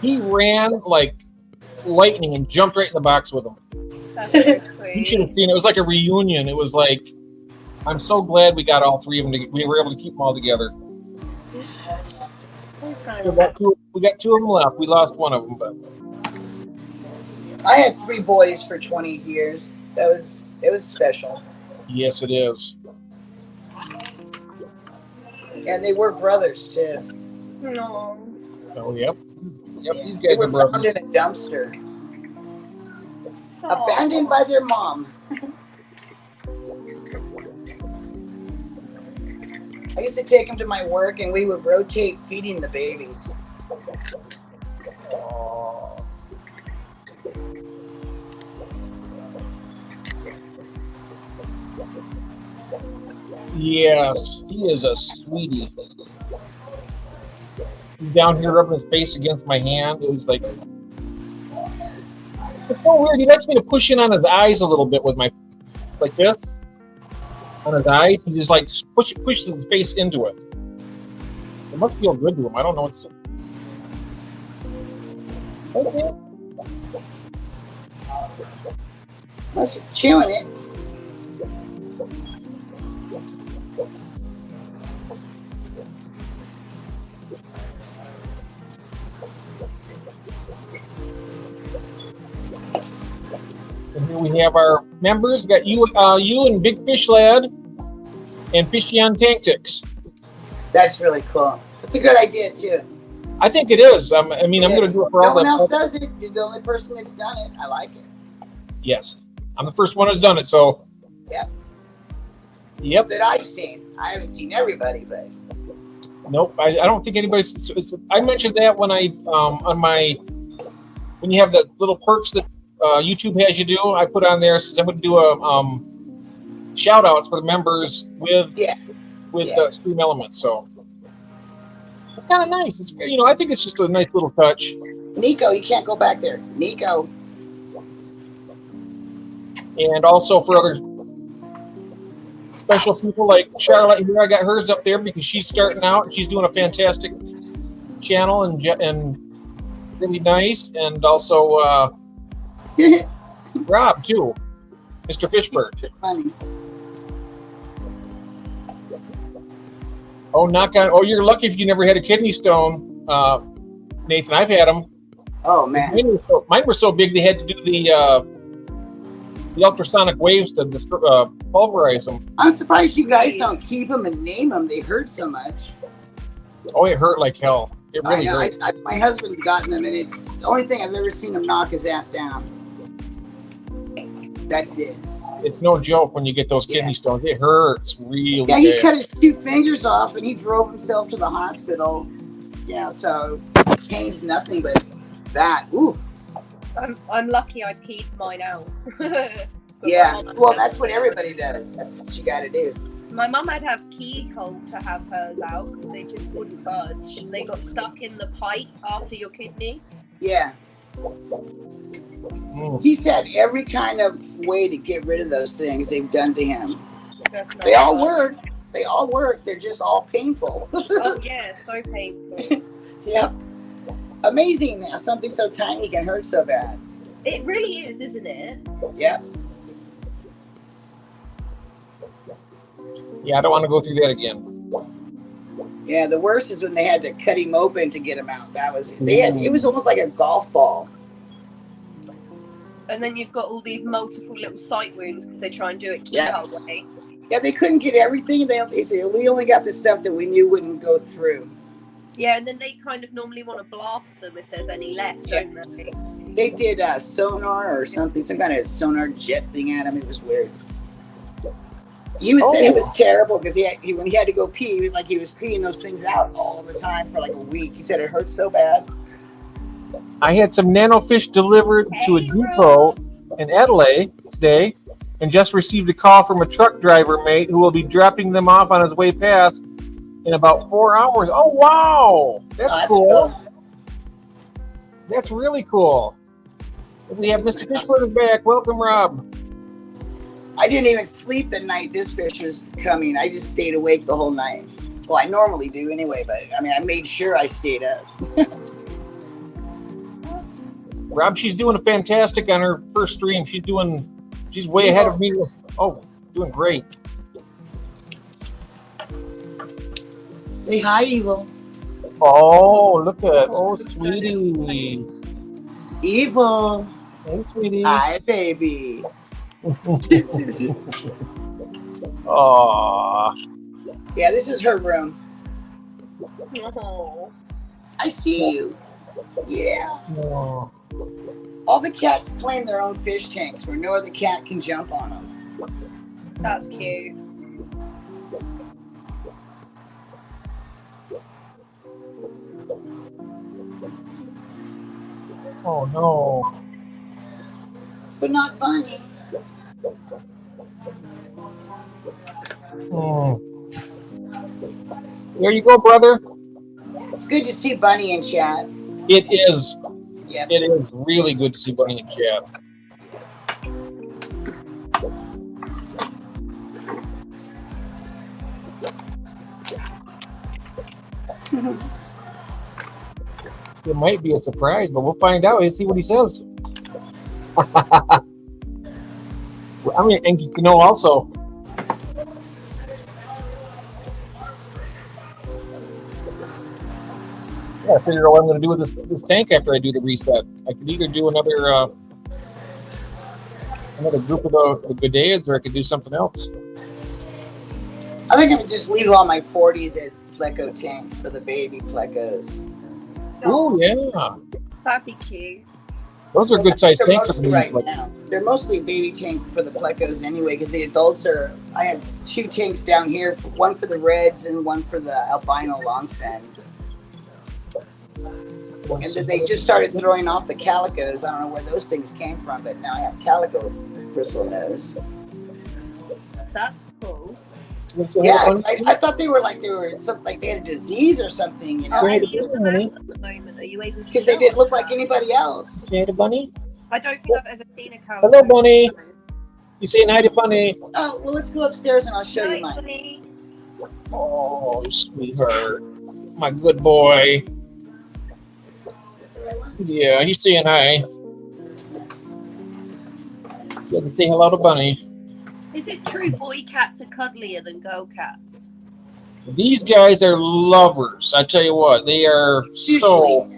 he ran like lightning and jumped right in the box with them. That's so sweet. You should have seen it. It was like a reunion. It was like, I'm so glad we got all three of them. We were able to keep them all together. So we got two of them left. We lost one of them, but I had 3 boys for 20 years. It was special. yes, it is. And they were brothers too. No. Oh, yep. Yep, these They guys were are brothers. found in a dumpster, abandoned by their mom. I used to take them to my work, and we would rotate feeding the babies. Yes, he is a sweetie. He's down here rubbing his face against my hand. It was like, it's so weird. He likes me to push in on his eyes a little bit with my, like this, on his eyes. He just like pushes his face into it. It must feel good to him. I don't know what's. Okay. Must be chewing it. And here we have our members. We got you and Big Fish Lad and Fishy on Tank Ticks. That's really cool. That's a good idea too. I think it is. I mean, I'm going to do it for all No one the. else does it. You're the only person that's done it. I like it. Yes, I'm the first one that's done it. So. Yep. Yep. That I've seen. I haven't seen everybody, but Nope. I don't think anybody's. I mentioned that when I on my when you have the little perks that YouTube has you do. I put on there since I'm going to do a shout outs for the members with Stream Elements. So it's kind of nice. It's, you know, I think it's just a nice little touch. Nico, you can't go back there. Nico. And also for other special people like Charlotte here, I got hers up there because she's starting out and she's doing a fantastic channel and really nice. And also Rob too, Mr. Fishbird. Funny. Oh, knock on! Oh, you're lucky if you never had a kidney stone, Nathan. I've had them. Oh man, mine were so big they had to do the ultrasonic waves to pulverize them. I'm surprised you guys don't keep them and name them. They hurt so much. Oh, it hurt like hell. It really I hurt. know. My husband's gotten them, and it's the only thing I've ever seen him knock his ass down. That's it. It's no joke when you get those kidney stones. It hurts really Yeah, he bad. cut his 2 fingers off, and he drove himself to the hospital. Yeah, so it changed nothing but that. Ooh. I'm lucky I peed mine out. But Yeah, my mum well, had- that's what everybody does. That's what you got to do. My mum had to have keyhole to have hers out because they just wouldn't budge. They got stuck in the pipe after your kidney. Yeah. Mm. He's had every kind of way to get rid of those things they've done to him. That's not They all fun. work. They all work. They're just all painful. Oh yeah, so painful. Yep. Amazing how something so tiny can hurt so bad. It really is, isn't it? Yep. Yeah, I don't want to go through that again. Yeah, the worst is when they had to cut him open to get him out. That was it was almost like a golf ball. And then you've got all these multiple little sight wounds because they try and do it Yeah. keyhole way. Yeah, they couldn't get everything. They said we only got the stuff that we knew wouldn't go through. Yeah, and then they kind of normally want to blast them if there's any left, Yeah. don't they? They did sonar or something, some kind of sonar jet thing at him. It was weird. He said it was terrible because when he had to go pee, he was peeing those things out all the time for like a week. He said it hurt so bad. I had some nanofish delivered to a Hey, depot in Adelaide today and just received a call from a truck driver mate who will be dropping them off on his way past in about 4 hours. Oh, wow. That's cool. That's really cool. We have Mr. Fishburne back. Welcome, Rob. I didn't even sleep the night this fish was coming. I just stayed awake the whole night. Well, I normally do anyway, but I mean, I made sure I stayed up. Rob, she's doing a fantastic on her first stream. She's way ahead of me. Oh, doing great. Say hi, Evil. Oh, look at sweetie. Evil. Hey, sweetie. Hi, baby. Aw. Yeah, this is her room. Oh. I see you. Yeah. Oh. All the cats claim their own fish tanks where no other cat can jump on them. That's cute. Oh no. But not Bunny. There you go, brother. It's good to see Bunny in chat. It is. Yep. It is really good to see Bunny in chat. It might be a surprise, but we'll find out and see what he says. I mean, and you know, also, yeah, I figure out what I'm going to do with this tank after I do the reset. I could either do another group of the Gudeids, or I could do something else. I think I'm going to just leave all my 40s as pleco tanks for the baby plecos. Oh yeah, That'd be cute. those are good sized They're tanks. mostly right now. They're mostly baby tank for the plecos anyway, because the adults are. I have 2 tanks down here, one for the reds and one for the albino long fins. And then they just started throwing off the calicos. I don't know where those things came from, but now I have calico bristlenose. That's cool. Yeah, 'cause I thought they were something like they had a disease or something, you know? Are you around at the moment? Are you able to? Because they show didn't us look like that? anybody else. Say hi to Bunny. I don't think I've ever seen a cow. Hello, Bunny. You saying hi to Bunny? Oh, well, let's go upstairs and I'll show you mine. Bunny. Oh, sweetheart. My good boy. Yeah, he's saying hi. You can say hello to Bunny. Is it true boy cats are cuddlier than girl cats? These guys are lovers. I tell you what, they are so. Usually.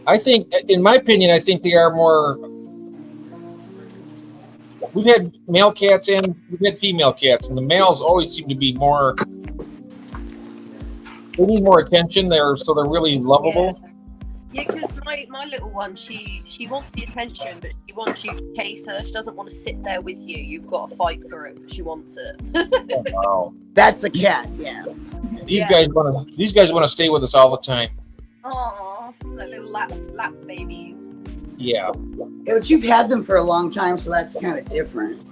I think, in my opinion, I think they are more. We've had male cats and we've had female cats, and the males always seem to be more. They need more attention. They're really lovable. Yeah, because my little one, she wants the attention, but she wants you to chase her. She doesn't want to sit there with you. You've got to fight for it, but she wants it. Wow. That's a cat, yeah. These guys want to stay with us all the time. Aww, like little lap babies. Yeah. Yeah, but you've had them for a long time, so that's kind of different.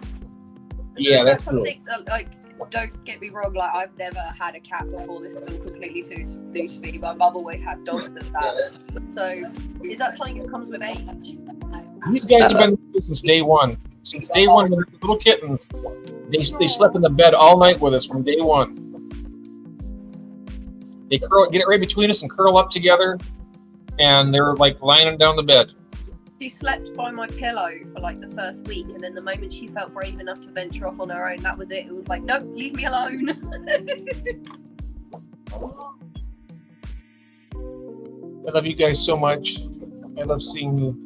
Yeah, is that's that something that, like, don't get me wrong, like, I've never had a cat before. This is all completely too new to me. My mum always had dogs and that. So, is that something that comes with age? These guys have been with us since day one. Since day one, when they were little kittens, they slept in the bed all night with us from day one. They get it right between us and curl up together, and they're like lying down the bed. She slept by my pillow for like the first week, and then the moment she felt brave enough to venture off on her own, that was it. It was like, nope, leave me alone. I love you guys so much. I love seeing you.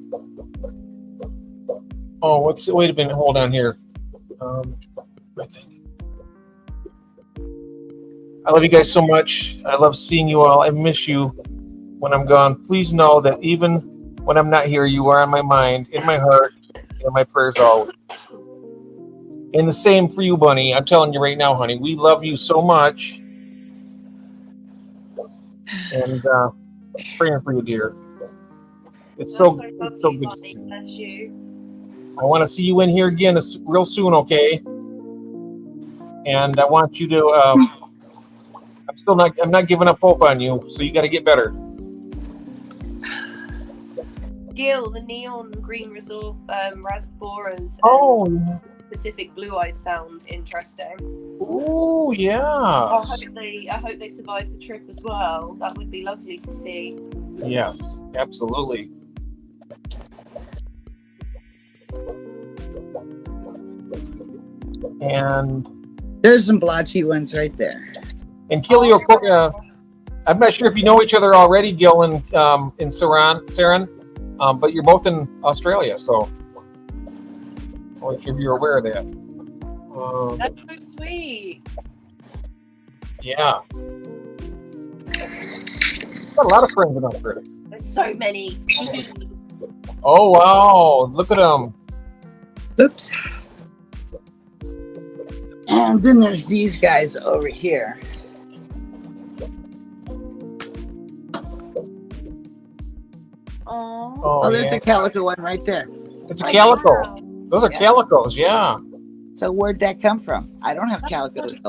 Oh, wait a minute, hold on here. I think. I love you guys so much. I love seeing you all. I miss you when I'm gone. Please know that even when I'm not here, you are on my mind, in my heart, in my prayers always. And the same for you, Bunny. I'm telling you right now, honey, we love you so much. And praying for you, dear. It's so good. Bunny. Bless you. I want to see you in here again real soon, okay? And I want you to. I'm not giving up hope on you. So you got to get better. Gil, the neon green resolve rasporas. Oh. Pacific blue eyes sound interesting. Oh yeah. I hope they survive the trip as well. That would be lovely to see. Yes, absolutely. And there's some blotchy ones right there. And Killy, I'm not sure if you know each other already, Gil and Saren, but you're both in Australia, so I'm not sure if you're aware of that. That's so sweet. Yeah. Got a lot of friends in Australia. There's so many. Oh wow! Look at them. Oops. And then there's these guys over here. Oh, there's a calico one right there. It's a calico. Those are calicos, yeah. So where'd that come from? I don't have calicos.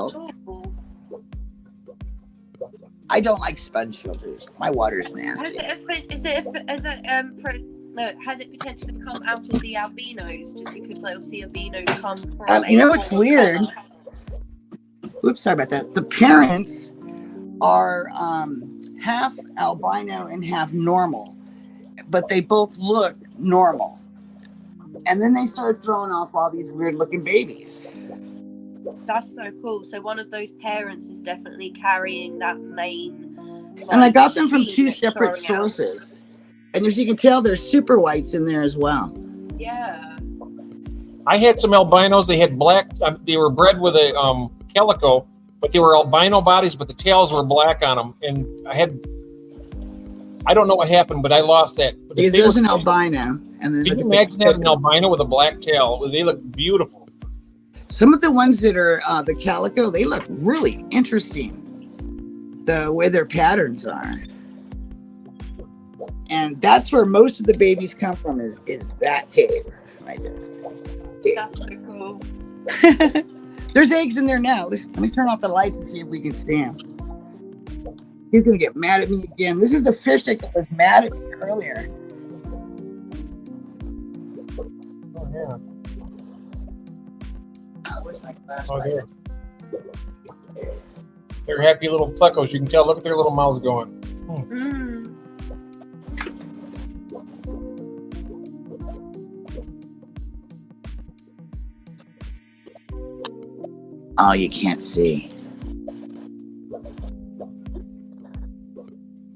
I don't like sponge filters. My water's nasty. Has it potentially come out of the albinos? Just because like, obviously albinos come from. You know, it's weird. Oops, sorry about that. The parents are half albino and half normal, but they both look normal. And then they started throwing off all these weird looking babies. That's so cool. So one of those parents is definitely carrying that main. And I got them from two separate sources. And as you can tell, there's super whites in there as well. Yeah. I had some albinos. They had black. They were bred with a calico, but they were albino bodies, but the tails were black on them. And I don't know what happened, but I lost that. Because there's an albino. And then can you imagine having an albino with a black tail? They look beautiful. Some of the ones that are the calico, they look really interesting. The way their patterns are. And that's where most of the babies come from is that cave right there. That's so cool. There's eggs in there now. Let me turn off the lights and see if we can see them. He's gonna get mad at me again. This is the fish that was mad at me earlier. Oh, yeah. Where's my Oh, flashlight? there. They're happy little plecos. You can tell. Look at their little mouths going. Mm. Oh, you can't see.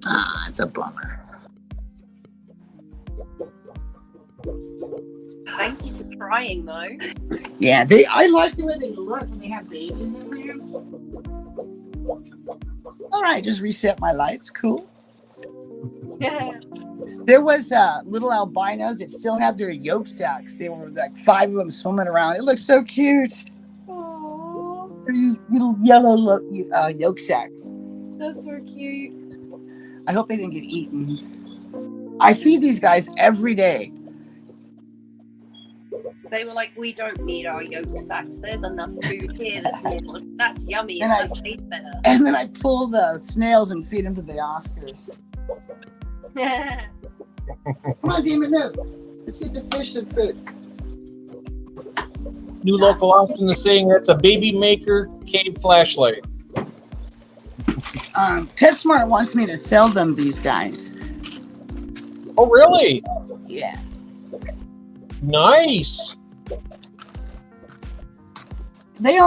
Ah, it's a bummer. Thank you for trying, though. Yeah, I like the way they look when they have babies in there. All right, just reset my lights. Cool. Yeah. There was little albinos that still had their yolk sacs. They were like 5 of them swimming around. It looked so cute. Aww, These little yellow yolk sacs. that's so cute. I hope they didn't get eaten. I feed these guys every day. They were like, we don't need our yolk sacs. There's enough food here that's yummy And and that tastes better. And then I pull the snails and feed them to the Oscars. Come on, Demon, no. Let's get the fish some food. New local often is saying that's a baby maker cave flashlight. PetSmart wants me to sell them these guys. Oh, really? Yeah. Nice. They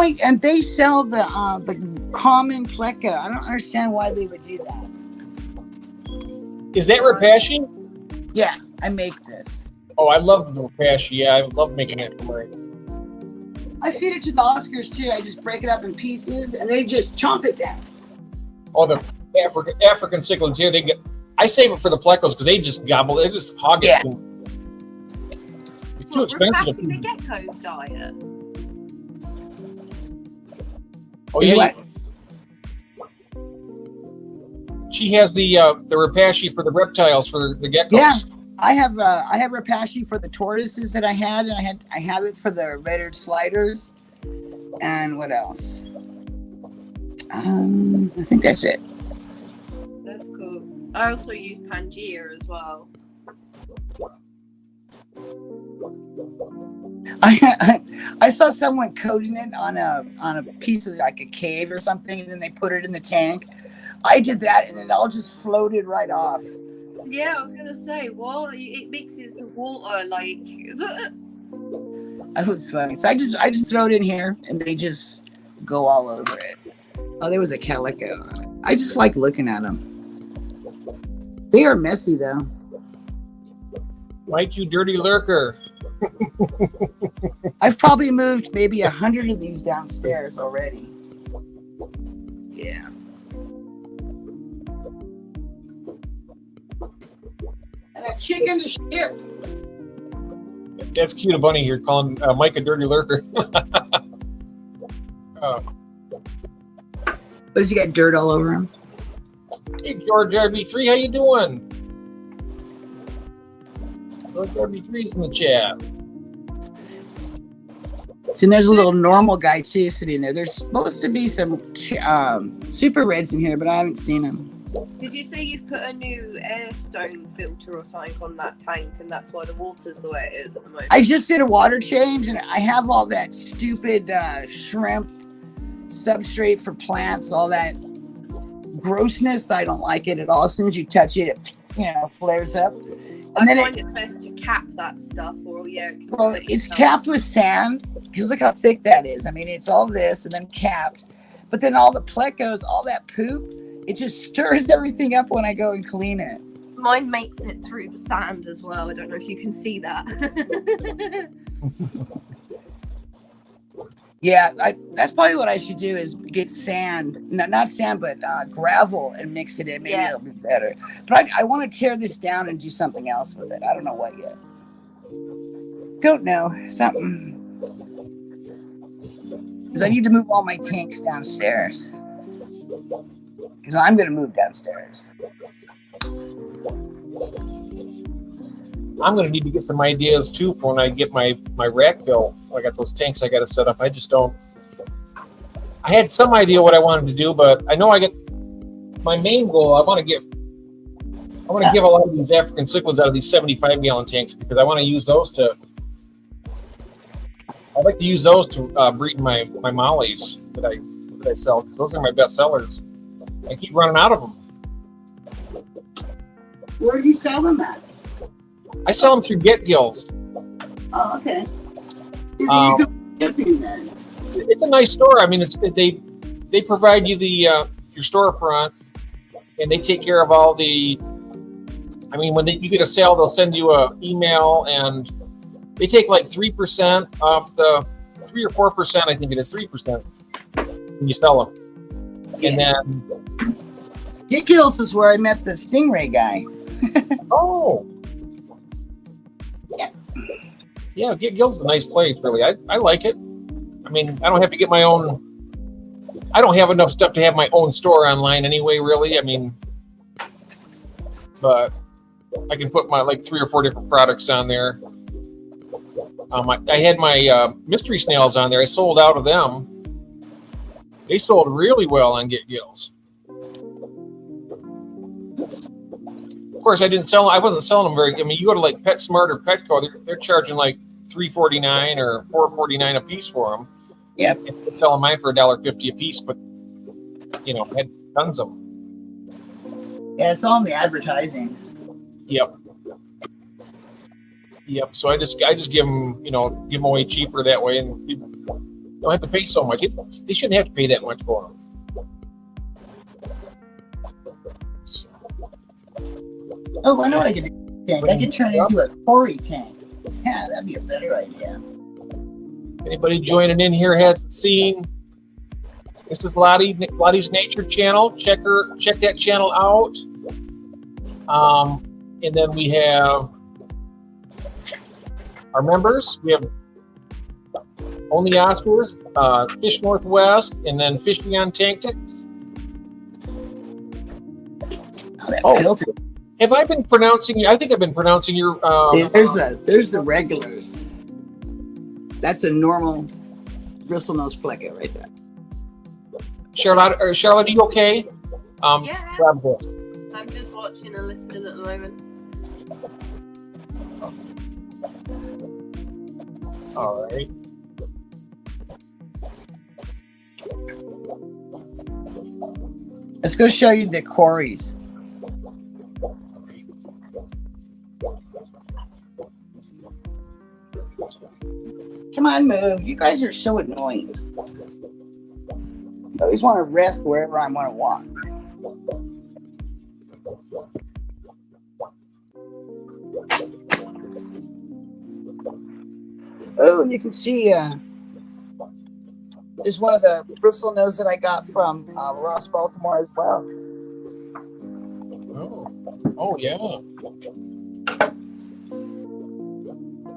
sell the common pleca. I don't understand why they would do that. Is that Rapashi? Yeah, I make this. Oh, I love the Rapashi. Yeah, I love making that for mine. I feed it to the Oscars too. I just break it up in pieces and they just chomp it down. Oh, the African cichlids here, I save it for the plecos because they just gobble, they just hog it. Yeah. It's too expensive. Rapashi the gecko diet. Oh, Is yeah. what? She has the Rapashi for the reptiles, for the geckos. Yeah. I have Rapashi for the tortoises that I had, and I have it for the red-eared sliders. And what else? I think that's it. That's cool. I also use Pangea as well. I saw someone coating it on a piece of like a cave or something, and then they put it in the tank. I did that, and it all just floated right off. Yeah, I was gonna say, what? It mixes water like. That was funny. So I just throw it in here, and they just go all over it. Oh, there was a calico on it. I just like looking at them. They are messy though. Mike, you dirty lurker. I've probably moved maybe 100 of these downstairs already. Yeah. And a chicken to ship. That's cute, a bunny here calling Mike a dirty lurker. What does he got dirt all over him? Hey, George RB3, how you doing? George RB3's in the chat. See, and there's a little normal guy too sitting there. There's supposed to be some super reds in here, but I haven't seen them. Did you say you've put a new air stone filter or something on that tank, and that's why the water's the way it is at the moment? I just did a water change, and I have all that stupid shrimp substrate for plants, all that grossness. I don't like it at all. As soon as you touch it, it flares up. I And then find it best to cap that stuff, or well, it's capped with sand because look how thick that is. I mean, it's all this and then capped, but then all the plecos, all that poop, it just stirs everything up when I go and clean it. Mine makes it through the sand as well. I don't know if you can see that. Yeah, that's probably what I should do is get sand, not sand, but gravel and mix it in. Maybe it'll be better. But I want to tear this down and do something else with it. I don't know what yet. Don't know. Something. Because I need to move all my tanks downstairs. Because I'm going to move downstairs. I'm going to need to get some ideas too for when I get my rack built. I got those tanks I got to set up. I just don't. I had some idea what I wanted to do, but I know I get my main goal. I want to give a lot of these African cichlids out of these 75-gallon tanks because I want to use those to. I'd like to use those to breed my mollies that I sell. Those are my best sellers. I keep running out of them. Where do you sell them at? I sell them through Get Gills. Oh, okay. Shipping then. It's a nice store. I mean, they provide you the your storefront, and they take care of all the. I mean, when you get a sale, they'll send you a email, and they take like 3% off the 3 or 4%. I think it is 3% when you sell them, and then. Get Gills is where I met the Stingray guy. Oh. Yeah, Get Gills is a nice place, really. I like it. I mean, I don't have to get my own. I don't have enough stuff to have my own store online anyway, really. I mean, but I can put my like 3 or 4 different products on there. I had my mystery snails on there. I sold out of them. They sold really well on Get Gills. Of course, I wasn't selling them very. I mean, you go to like PetSmart or Petco, they're charging like $3.49 or $4.49 a piece for them. Yep. I'm selling mine for $1.50 a piece, but I had tons of them. Yeah, it's all in the advertising. Yep. So I just give them, give them away cheaper that way, and people don't have to pay so much. They shouldn't have to pay that much for them. Oh, I know what I could do. Tank. I could turn it into a Cory tank. Yeah, that'd be a better idea. Anybody joining in here hasn't seen? This is Lottie's Nature channel. Check that channel out. And then we have our members. We have Only Oscars, Fish Northwest, and then Fish Beyond Tank Tanks. Oh, that filter. Have I been pronouncing? I think I've been pronouncing your. There's the regulars. That's a normal bristlenose pleca right there. Charlotte, are you okay? Yeah. Grab this. I'm just watching and listening at the moment. All right. Let's go show you the Corys. Come on, move. You guys are so annoying. I always want to rest wherever I want to walk. Oh, and you can see there's one of the bristlenose that I got from Ross, Baltimore as well. Oh yeah.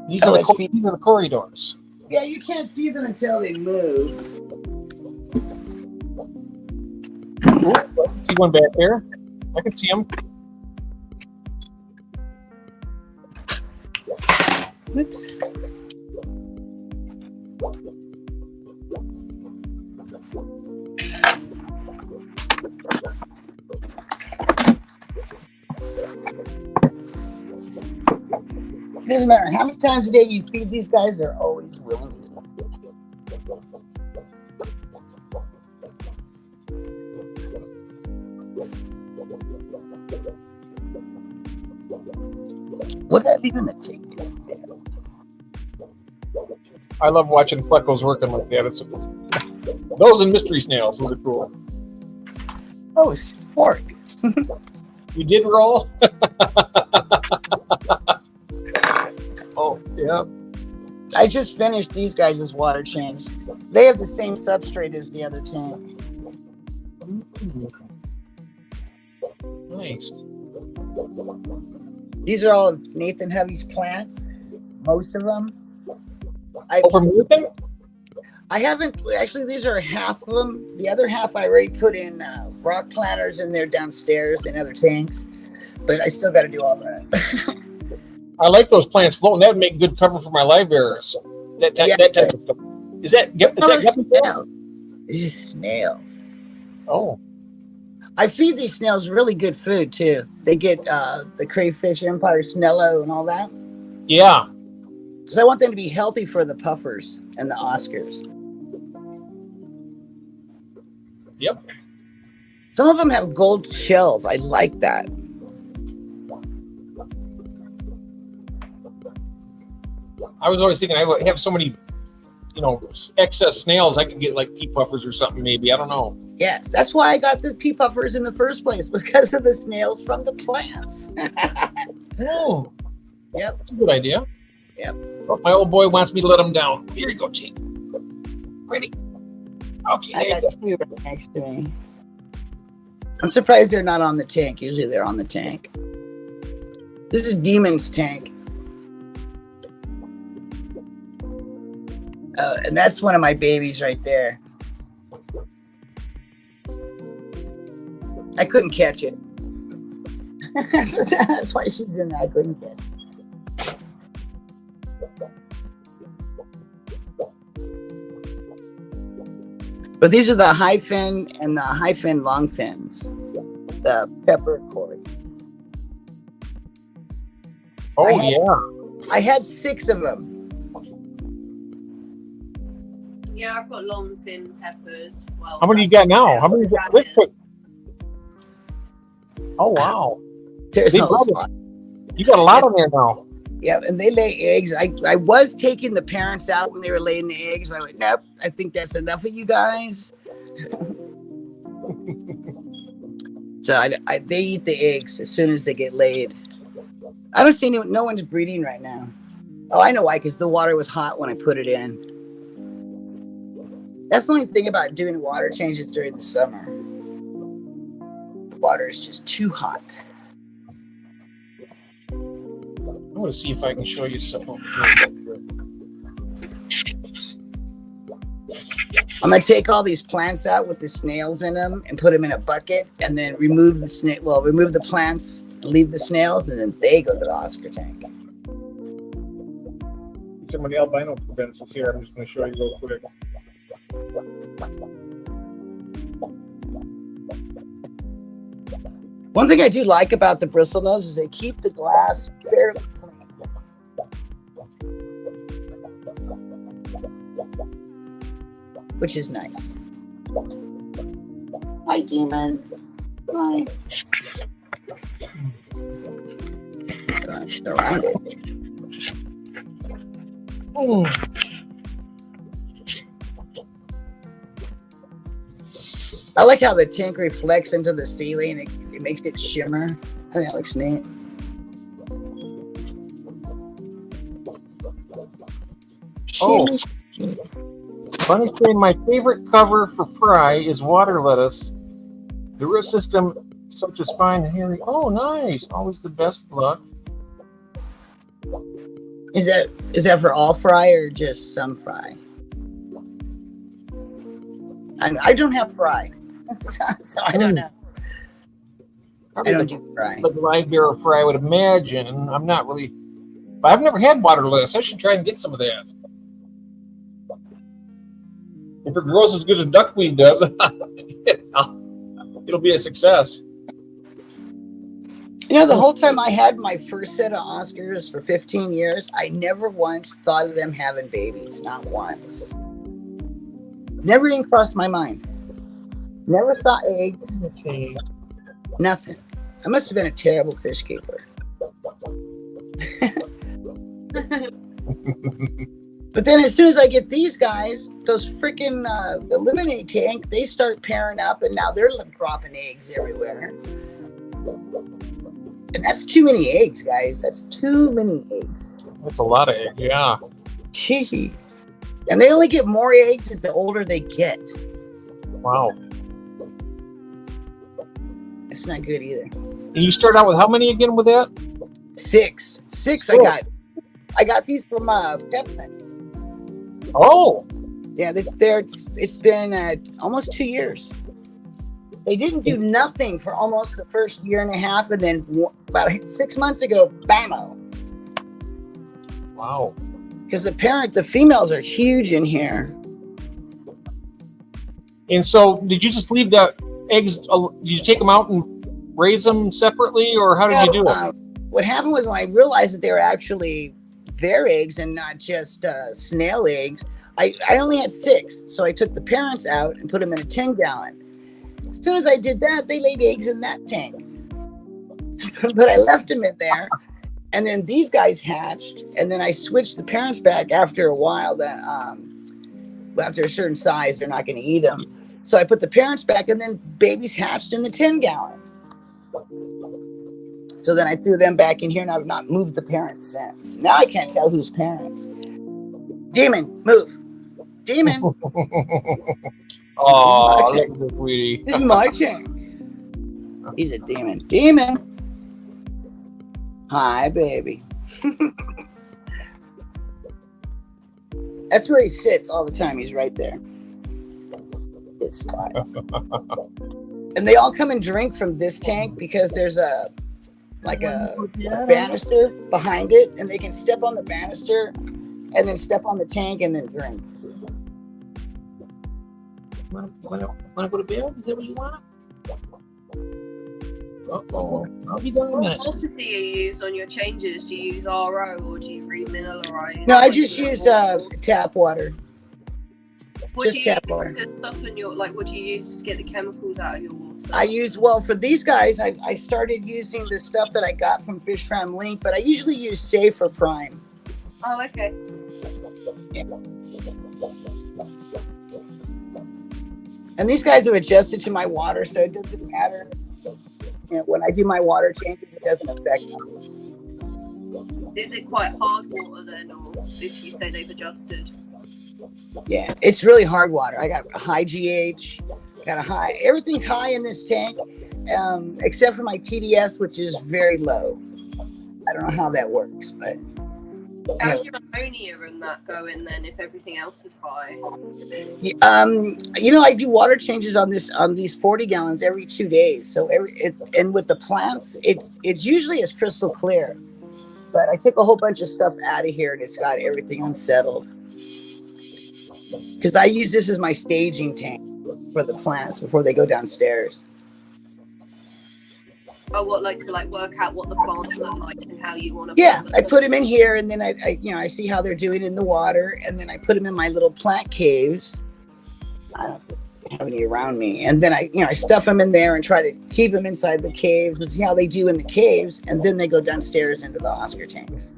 These are the corridors. Yeah, you can't see them until they move. See one back there. I can see them. Oops. It doesn't matter how many times a day you feed these guys, they're always willing to. What did I leave in the tank? I love watching plecos working like that. Those and mystery snails. Those are cool. Oh, sport. You did roll? Oh, yeah. I just finished these guys' water change. They have the same substrate as the other tank. Nice. These are all Nathan Hovey's plants. Most of them. From Nathan? I haven't actually. These are half of them. The other half I already put in rock planters in there downstairs in other tanks, but I still got to do all that. I like those plants floating. That would make good cover for my live bearers. That type of stuff. Is that snails? These snails. Oh. I feed these snails really good food too. They get the crayfish empire snello and all that. Yeah. Because I want them to be healthy for the puffers and the Oscars. Yep. Some of them have gold shells. I like that. I was always thinking I would have so many, excess snails. I could get like pea puffers or something. Maybe, I don't know. Yes, that's why I got the pea puffers in the first place, was because of the snails from the plants. Oh. Yep. That's a good idea. Yep. Oh, my old boy wants me to let him down. Here you go, Chief. Ready? Okay. I got two right next to me. I'm surprised they're not on the tank. Usually they're on the tank. This is Demon's tank. And that's one of my babies right there. I couldn't catch it. That's why she's in there. I couldn't catch it. But these are the high fin and the high fin long fins. The pepper cords. Oh, I had 6 of them. Yeah, I've got long thin peppers. Well, how many you got now? How many you got? Oh, wow. There's a lot. You got a lot on there now. Yeah, and they lay eggs. I was taking the parents out when they were laying the eggs, but I went, nope, I think that's enough of you guys. So they eat the eggs as soon as they get laid. I don't see no one's breeding right now. Oh, I know why, because the water was hot when I put it in. That's the only thing about doing water changes during the summer. The water is just too hot. I'm going to see if I can show you something. I'm going to take all these plants out with the snails in them and put them in a bucket, and then remove the plants, leave the snails, and then they go to the Oscar tank. Some of the albino provinces here. I'm just going to show you real quick. One thing I do like about the bristlenose is they keep the glass fairly clean. Which is nice. Hi, Demon. Hi. Gosh, around it. Oh. I like how the tank reflects into the ceiling. It makes it shimmer. I think that looks neat. Oh. Funny thing, my favorite cover for fry is water lettuce. The root system, such as fine hairy. Oh, nice. Always the best luck. Is that for all fry or just some fry? I don't have fry, so I don't know. I don't do fry. Like live bearer fry, I would imagine. I'm not really. But I've never had water lettuce. I should try and get some of that. If it grows as good as duckweed does, it'll be a success. You know, the whole time I had my first set of Oscars for 15 years, I never once thought of them having babies. Not once. Never even crossed my mind. Never saw eggs. Okay. Nothing. I must have been a terrible fish keeper. But then as soon as I get these guys, those freaking eliminate tank, they start pairing up, and now they're dropping eggs everywhere. And that's too many eggs, guys. That's too many eggs. That's a lot of eggs, yeah. Gee. And they only get more eggs as the older they get. Wow. It's not good either. And you start out with how many again with that? 6. Oh. I got these from Pepin. Oh. Yeah, it's been almost 2 years. They didn't do nothing for almost the first year and a half, and then about 6 months ago, bammo. Wow. Because the females are huge in here. And so, did you just leave the eggs? Did you take them out and raise them separately, or how did you do it? What happened was when I realized that they were actually their eggs and not just snail eggs, I only had 6. So I took the parents out and put them in a 10-gallon. As soon as I did that, they laid eggs in that tank. But I left them in there. And then these guys hatched. And then I switched the parents back after a while. That after a certain size, they're not going to eat them. So I put the parents back, and then babies hatched in the 10-gallon. So then I threw them back in here, and I've not moved the parents since. Now I can't tell who's parents. Demon, move. Demon. Oh, look at this sweetie. This is my tank. He's a demon. Demon. Hi, baby. That's where he sits all the time. He's right there. His spot. And they all come and drink from this tank because there's a banister behind it, and they can step on the banister and then step on the tank and then drink. Want to go to bed? Is that what you want? Uh-oh. I'll be done in a minute. What water do you use on your changes? Do you use RO or do you remineralize? No, I just use tap water. What Just do you tap use water. to soften your, like, what do you use to get the chemicals out of your water? I use, well, for these guys, I started using the stuff that I got from Fish Farm Link, but I usually use Safe or Prime. Oh, okay. Yeah. And these guys have adjusted to my water, so it doesn't matter. You know, when I do my water changes, it doesn't affect them. Is it quite hard water then, or if you say they've adjusted? Yeah, it's really hard water. I got a high GH, everything's high in this tank, except for my TDS, which is very low. I don't know how that works, but. How's your ammonia and that going then if everything else is high? You know, I do water changes on these 40 gallons every 2 days. So and with the plants, it's usually as crystal clear. But I took a whole bunch of stuff out of here and it's got everything unsettled. Because I use this as my staging tank for the plants before they go downstairs. Oh, what, like to like work out what the plants look like and how you want to? Yeah, I put them in here, and then I see how they're doing in the water, and then I put them in my little plant caves. I don't have any around me, and then I stuff them in there and try to keep them inside the caves and see how they do in the caves, and then they go downstairs into the Oscar tanks.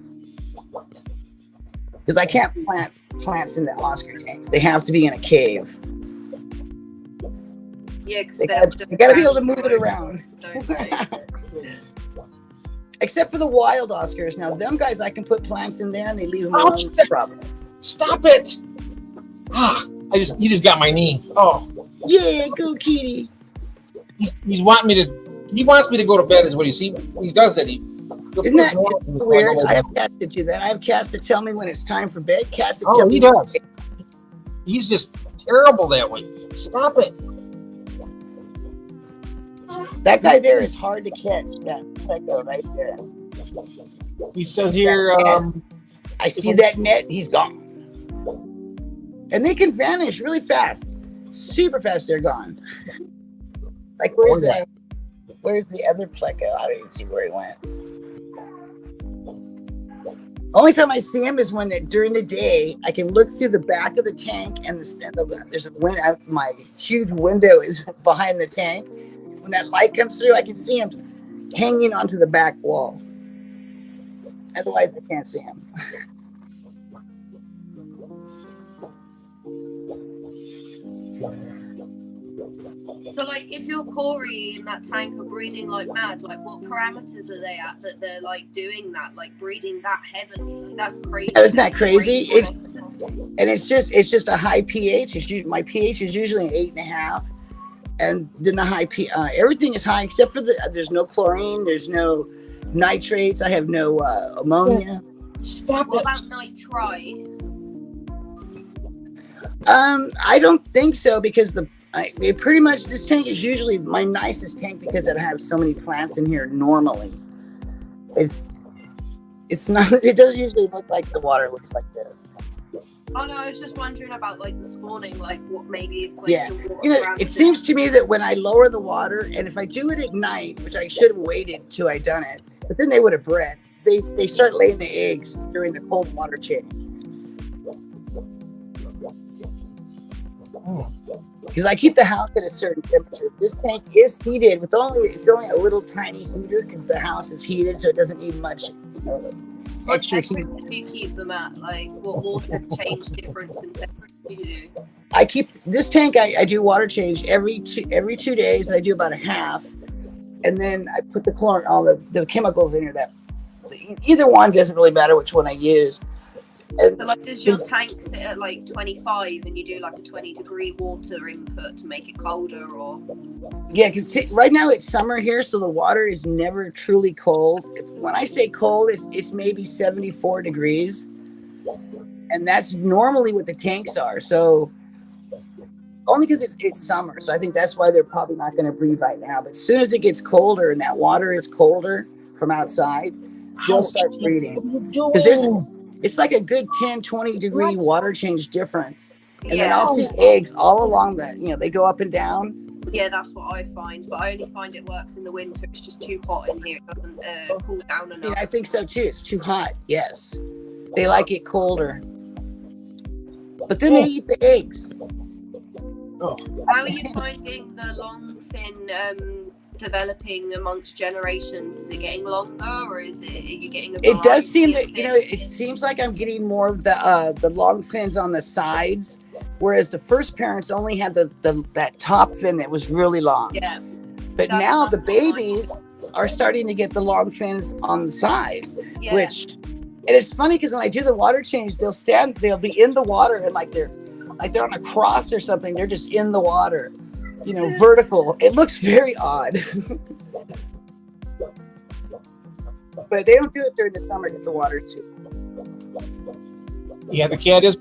Because I can't plant plants in the Oscar tanks; they have to be in a cave. Yeah, because They got to be able to move it around. Except for the wild Oscars. Now, them guys, I can put plants in there and they leave them alone. No problem. Stop it! You just got my knee. Oh. Yeah, go kitty. He wants me to go to bed is what he does that. Isn't that weird? I have cats that do that. I have cats that tell me when it's time for bed. Cats that tell me. He does. He's just terrible that way. Stop it. That guy there is hard to catch. That pleco right there. He says here, I see that net. He's gone. And they can vanish really fast. Super fast, they're gone. Like, where's the other pleco? I don't even see where he went. Only time I see him is when during the day I can look through the back of the tank and there's a window. My huge window is behind the tank. When that light comes through, I can see him hanging onto the back wall. Otherwise, I can't see him. So, like, if your Cory in that tank are breeding like mad, like, what parameters are they at that they're like doing that, like breeding that heavily? Like, that's crazy. Isn't that crazy? And it's just a high pH. My pH is usually an 8.5, and then the high everything is high except for there's no chlorine, there's no nitrates. I have no ammonia. Stop what it. about nitrite? I don't think so because it pretty much, this tank is usually my nicest tank because I have so many plants in here normally. It's not. It doesn't usually look like the water looks like this. Oh no, I was just wondering about like the spawning, like what maybe if like Yeah, the water you know, around it seems to me that when I lower the water, and if I do it at night, which I should have waited till I done it, but then they would have bred. They start laying the eggs during the cold water change. Because I keep the house at a certain temperature. This tank is heated with it's only a little tiny heater because the house is heated, so it doesn't need much extra heat. What do you keep them at? Like what water change difference in temperature do you do? I keep this tank. I do water change every 2 days, and I do about a half, and then I put all the chemicals in here. That either one doesn't really matter which one I use. And So like does your tank sit at like 25 and you do like a 20-degree water input to make it colder, or? yeah, because right now it's summer here, so the water is never truly cold. When I say cold, it's maybe 74 degrees, and that's normally what the tanks are. So only because it's summer, so I think that's why they're probably not going to breed right now. But as soon as it gets colder and that water is colder from outside, they'll start breeding. Because it's like a good 10-20 degree water change difference. And then I'll see eggs all along they go up and down. Yeah, that's what I find, but I only find it works in the winter. It's just too hot in here. It doesn't cool down enough. Yeah, I think so too. It's too hot. Yes, they like it colder. But then they eat the eggs. How are you finding the long fin developing amongst generations? Is it getting longer, or are you getting? It does seem that it seems like I'm getting more of the long fins on the sides, whereas the first parents only had that top fin that was really long. Yeah. But now the babies are starting to get the long fins on the sides, and it's funny because when I do the water change, they'll be in the water and like they're on a cross or something. They're just in the water, vertical. It looks very odd. But they don't do it during the summer because the water's too. Yeah, the cat is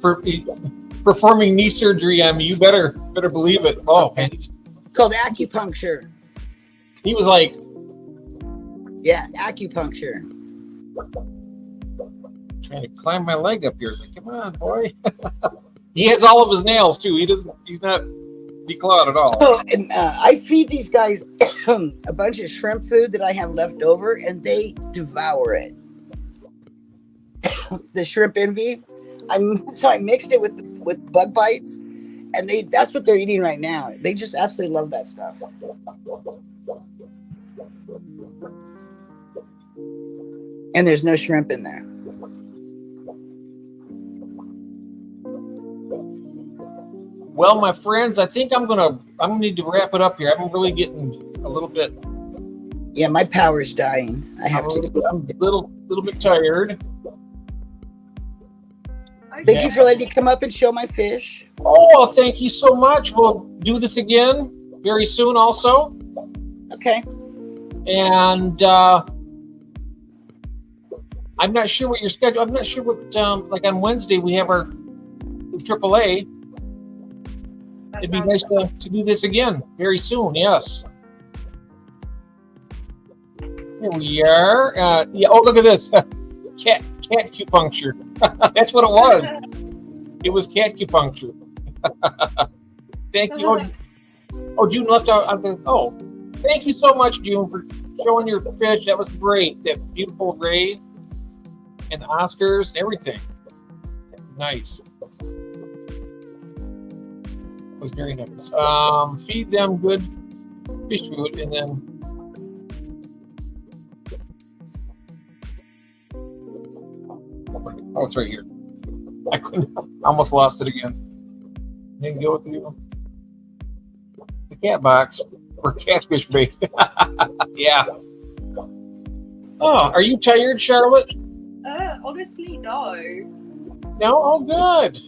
performing knee surgery on me. You better believe it. Oh, man. It's called acupuncture. He was like, yeah, acupuncture. Trying to climb my leg up here. It's like, come on, boy. He has all of his nails too. He's not declawed at all. So, and I feed these guys a bunch of shrimp food that I have left over, and they devour it. The shrimp envy. So I mixed it with bug bites, and that's what they're eating right now. They just absolutely love that stuff. And there's no shrimp in there. Well, my friends, I think I'm gonna need to wrap it up here. I'm really getting a little bit. Yeah, my power's dying. I'm a little bit tired. Thank you for letting me come up and show my fish. Oh, thank you so much. We'll do this again very soon also. Okay. And I'm not sure what your schedule. I'm not sure what like on Wednesday we have our AAA. It'd be nice to do this again very soon. Yes. Here we are. Yeah. Oh, look at this. Cat acupuncture. That's what it was. It was cat acupuncture. Thank you. Oh, June left out. Oh, thank you so much, June, for showing your fish. That was great. That beautiful gray and the Oscars, everything. Nice. Was very nice. Feed them good fish food, and then it's right here. I almost lost it again. Didn't go with you. The cat box for catfish bait. Yeah. Oh, are you tired, Charlotte? Honestly, no. No? Oh, good.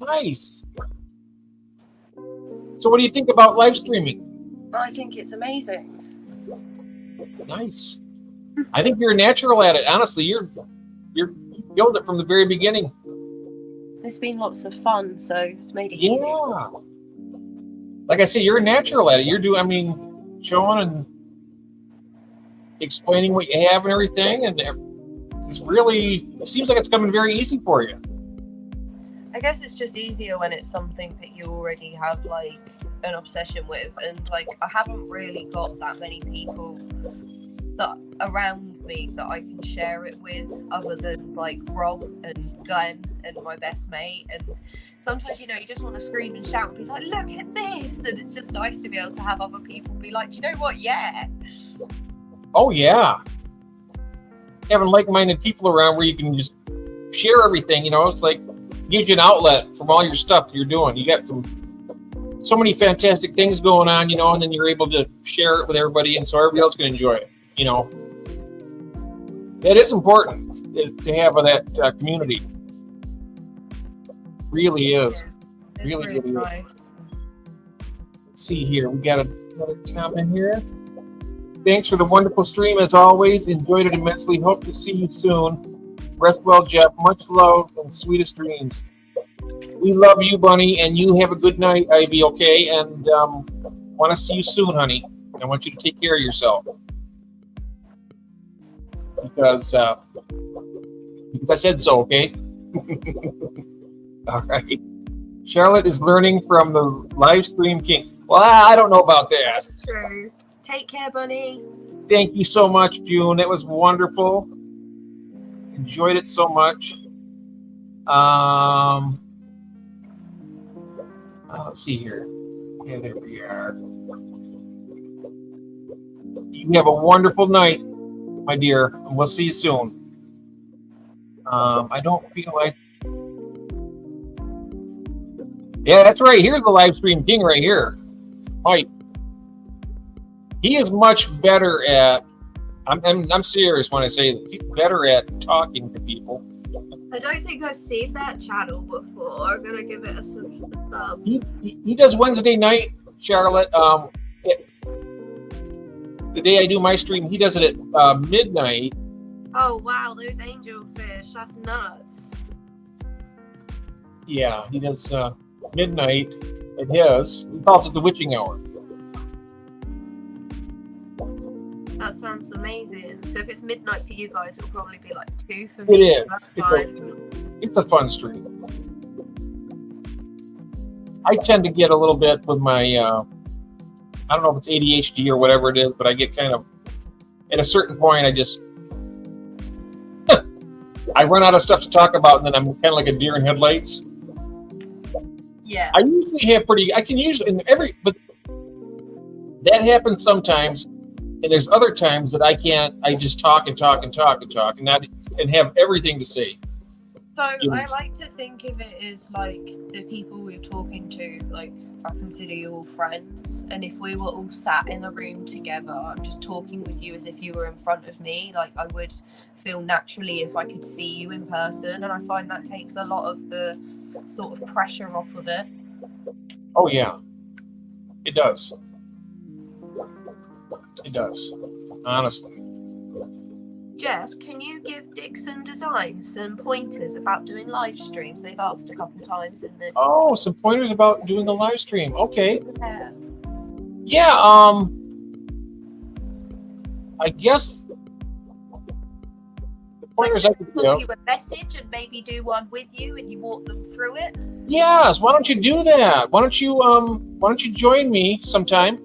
Nice. So what do you think about live streaming? I think it's amazing. Nice. I think you're a natural at it. Honestly, you're built it from the very beginning. It's been lots of fun, so it's made it easy. Yeah. Like I say, you're a natural at it. You're showing and explaining what you have and everything, and It's really, it seems like it's coming very easy for you. I guess it's just easier when it's something that you already have like an obsession with, and like I haven't really got that many people that around me that I can share it with, other than like Rob and Glenn and my best mate. And sometimes, you know, you just want to scream and shout and be like, look at this, and it's just nice to be able to have other people be like, do you know what, yeah. Oh yeah, having like-minded people around where you can just share everything, you know, it's like gives you an outlet from all your stuff you're doing. You got so many fantastic things going on, you know, and then you're able to share it with everybody, and so everybody else can enjoy it, you know. That is important to have that community. Really is. It's Really nice. is. Let's see here. We got another comment here. Thanks for the wonderful stream as always. Enjoyed it immensely. Hope to see you soon. Rest well, Jeff. Much love and sweetest dreams. We love you, Bunny, and you have a good night, Ivy, okay? And want to see you soon, honey. I want you to take care of yourself. Because I said so, okay? All right. Charlotte is learning from the live stream king. Well, I don't know about that. That's true. Take care, Bunny. Thank you so much, June. That was wonderful. Enjoyed it so much. Let's see here. Yeah, there we are. You have a wonderful night, my dear, and we'll see you soon. I don't feel like. Yeah, that's right. Here's the live stream king right here, Mike. He is much better at. I'm serious when I say that he's better at talking to people. I don't think I've seen that channel before. I'm gonna give it a sub. He does Wednesday night, Charlotte. The day I do my stream, he does it at midnight. Oh wow, those angelfish, that's nuts. Yeah, he does midnight at his. He calls it the witching hour. That sounds amazing. So if it's midnight for you guys, it'll probably be like 2 for me. It is. So that's fine. It's a fun stream. I tend to get a little bit with my, I don't know if it's ADHD or whatever it is, but I get kind of, at a certain point, I just, I run out of stuff to talk about, and then I'm kind of like a deer in headlights. Yeah. I usually have I can usually, but that happens sometimes. And there's other times that I can't. I just talk and talk and talk and talk and have everything to say. So I like to think of it as like the people we're talking to, like I consider you all friends. And if we were all sat in a room together, I'm just talking with you as if you were in front of me. Like I would feel naturally if I could see you in person. And I find that takes a lot of the sort of pressure off of it. Oh yeah, it does. It does, honestly. Jeff, can you give Dixon Designs some pointers about doing live streams? They've asked a couple times in this. Oh, some pointers about doing a live stream. Okay. Yeah. Yeah. I guess the pointers I could Put give. you a message and maybe do one with you, and you walk them through it. Yes. Why don't you do that? Why don't you join me sometime?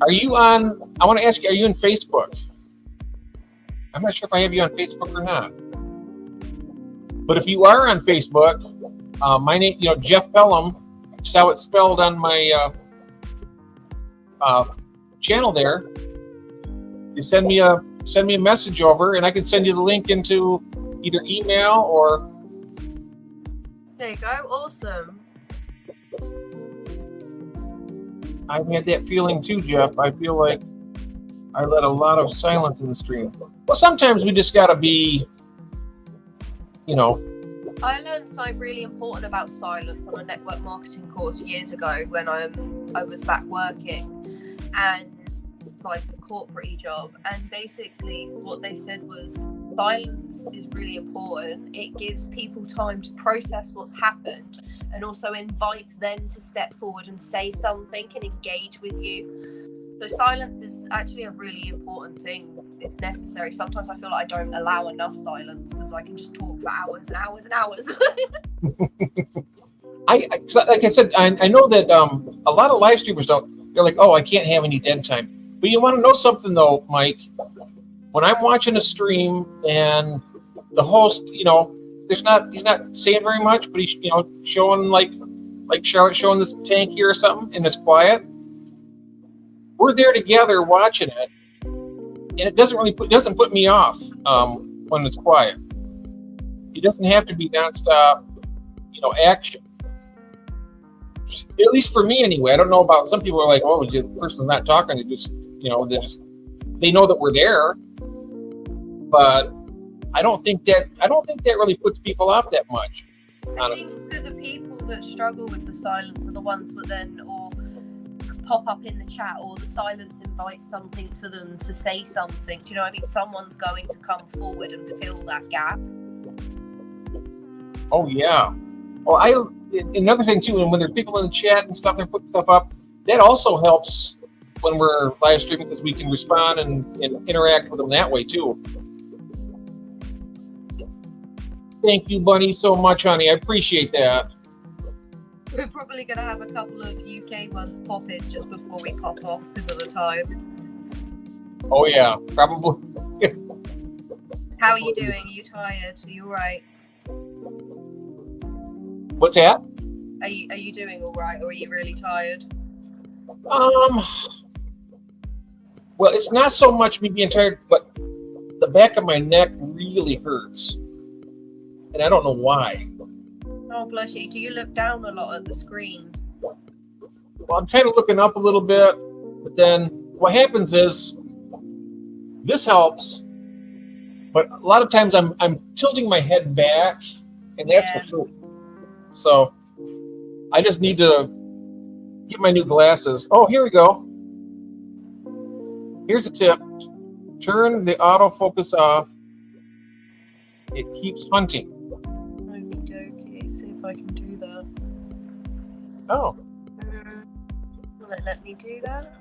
Are you on? I want to ask you. Are you on Facebook? I'm not sure if I have you on Facebook or not. But if you are on Facebook, my name, Jeff Pelham, just how it's spelled on my channel there. You send me a message over, and I can send you the link into either email or. There you go. Awesome. I've had that feeling too, Jeff. I feel like I let a lot of silence in the stream. Well, sometimes we just gotta be, I learned something really important about silence on a network marketing course years ago when I was back working and like a corporate job. And basically what they said was silence is really important. It gives people time to process what's happened and also invites them to step forward and say something and engage with you. So silence is actually a really important thing. It's necessary. Sometimes I feel like I don't allow enough silence because I can just talk for hours and hours and hours. Like I said, I know that a lot of live streamers don't. They're like, oh, I can't have any dead time. But you want to know something though, Mike? When I'm watching a stream and the host, he's not saying very much, but he's showing like Charlotte showing this tank here or something, and it's quiet. We're there together watching it, and it doesn't put me off when it's quiet. It doesn't have to be nonstop, action. At least for me, anyway. I don't know about some people are like, oh, the person's not talking. They know that we're there, but I don't think that really puts people off that much. Honestly. I think that the people that struggle with the silence are the ones that then or pop up in the chat, or the silence invites something for them to say something. Do you know what I mean? Someone's going to come forward and fill that gap. Oh yeah. Well, another thing too, and when there's people in the chat and stuff, they're putting stuff up, that also helps when we're live streaming because we can respond and interact with them that way too. Thank you, Bunny, so much, honey. I appreciate that. We're probably going to have a couple of UK ones pop in just before we pop off because of the time. Oh yeah, probably. How are you doing? Are you tired? Are you all right? What's that? Are you doing all right, or are you really tired? Well, it's not so much me being tired, but the back of my neck really hurts, and I don't know why. Oh, bless you. Do you look down a lot at the screen? Well, I'm kind of looking up a little bit, but then what happens is this helps, but a lot of times I'm tilting my head back, and that's what's hurting. So I just need to get my new glasses. Oh, here we go. Here's a tip. Turn the autofocus off. It keeps hunting. Okey-dokey. See if I can do that. Oh. Will it let me do that?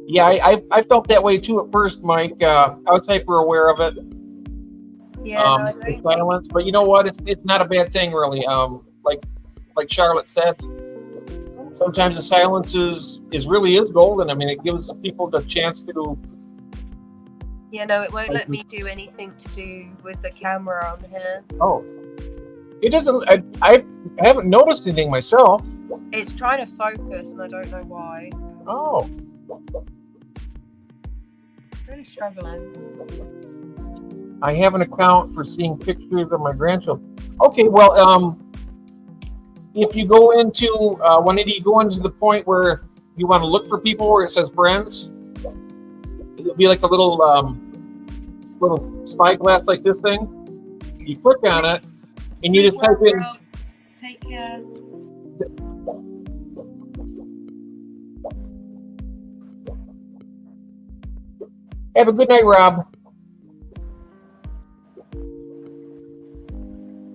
Yeah, I felt that way too at first, Mike. I was hyper aware of it. Yeah, the silence, but you know what? It's not a bad thing, really. Like Charlotte said, sometimes the silence is really golden. I mean, it gives people the chance to. Yeah, no, it won't let me do anything to do with the camera on here. Oh, it doesn't. I haven't noticed anything myself. It's trying to focus, and I don't know why. Oh, Really struggling. I have an account for seeing pictures of my grandchildren. Okay, well, if you go into you go into the point where you want to look for people where it says friends, it'll be like a little spyglass like this thing. You click on it, and you just type in. Take care. Have a good night, Rob.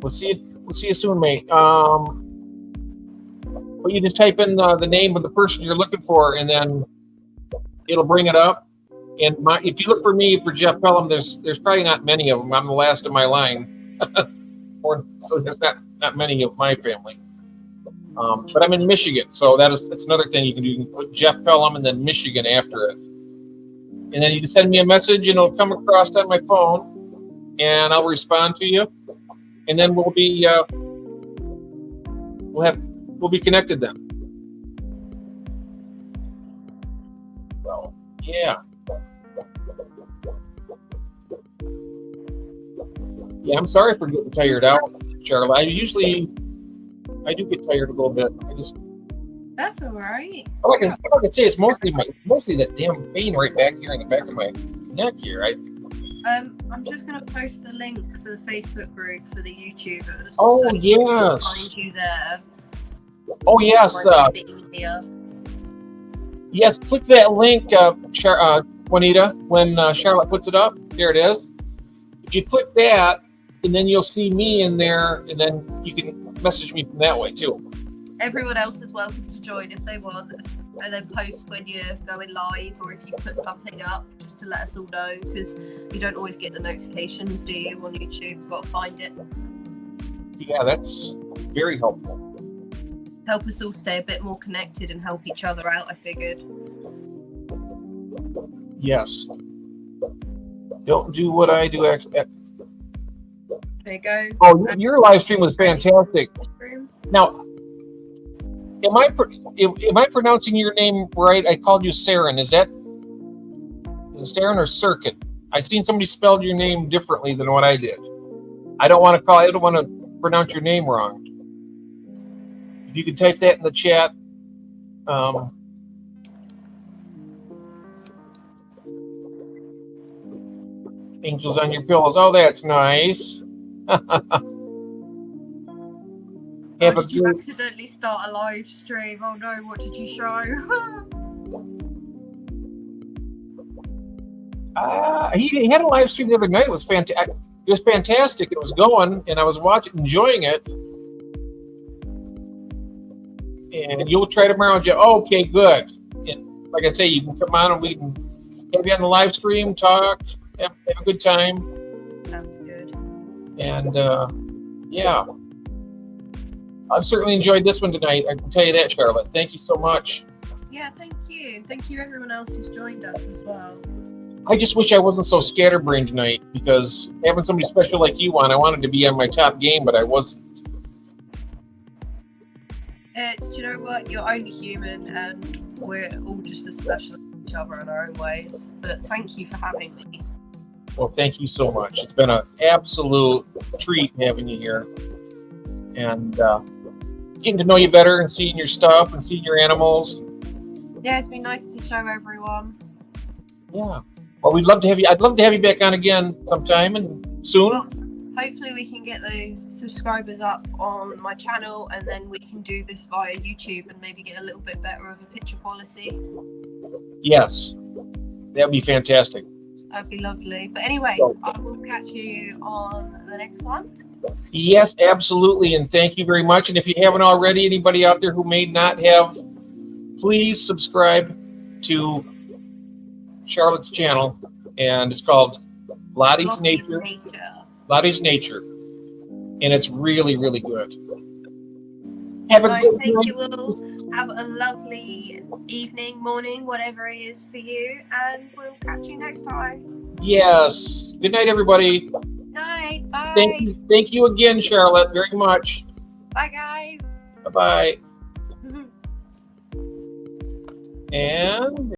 We'll see you soon, mate. Well, you just type in the name of the person you're looking for, and then it'll bring it up. And if you look for me for Jeff Pelham, there's probably not many of them. I'm the last of my line, so there's not many of my family. But I'm in Michigan, so that's another thing you can do. You can put Jeff Pelham and then Michigan after it, and then you can send me a message, and it'll come across on my phone, and I'll respond to you. And then we'll be connected then. So yeah. Yeah, I'm sorry for getting tired out, Charlotte. I do get tired a little bit. That's all right. Like I say, it's mostly that damn pain right back here in the back of my neck here. I'm just going to post the link for the Facebook group for the YouTubers. Oh, so yes. Find you there. Oh, yes. A bit easier. Yes, click that link, Juanita, when Charlotte puts it up. There it is. If you click that, and then you'll see me in there, and then you can message me from that way, too. Everyone else is welcome to join if they want, and then post when you're going live or if you put something up, just to let us all know, because you don't always get the notifications, do you, on YouTube? You've got to find it. Yeah, that's very helpful. Help us all stay a bit more connected and help each other out, I figured. Yes. Don't do what I do. There you go. Oh, your live stream was fantastic. Now, am I pronouncing your name right? I called you Saren. Is it Saren or Circuit? I seen somebody spelled your name differently than what I did. I don't want to pronounce your name wrong. If you could type that in the chat. Angels on your pillows. Oh, that's nice. Did you accidentally start a live stream? Oh no, what did you show? He had a live stream the other night. It was fantastic. It was fantastic. It was going, and I was enjoying it. And you'll try tomorrow, Joe. Oh, okay, good. And like I say, you can come on and we can have you on the live stream, talk, have a good time. Sounds good. And yeah, I've certainly enjoyed this one tonight. I can tell you that, Charlotte. Thank you so much. Yeah, thank you. Thank you, everyone else who's joined us as well. I just wish I wasn't so scatterbrained tonight, because having somebody special like you on, I wanted to be on my top game, but I wasn't. Do you know what? You're only human, and we're all just as special as each other in our own ways. But thank you for having me. Well, thank you so much. It's been an absolute treat having you here. And getting to know you better and seeing your stuff and seeing your animals. Yeah, it's been nice to show everyone. Yeah. Well, we'd love to have you. I'd love to have you back on again sometime and soon. Well, hopefully we can get those subscribers up on my channel, and then we can do this via YouTube and maybe get a little bit better of a picture quality. Yes. That'd be fantastic. That'd be lovely. But anyway, I will catch you on the next one. Yes, absolutely. And thank you very much. And if you haven't already, anybody out there who may not have, please subscribe to Charlotte's channel. And it's called Lottie's Nature. Lottie's Nature. And it's really, really good. Have a good thank you all. Have a lovely evening, morning, whatever it is for you. And we'll catch you next time. Yes. Good night, everybody. Night. Bye. Thank you again, Charlotte, very much. Bye, guys. Bye-bye. And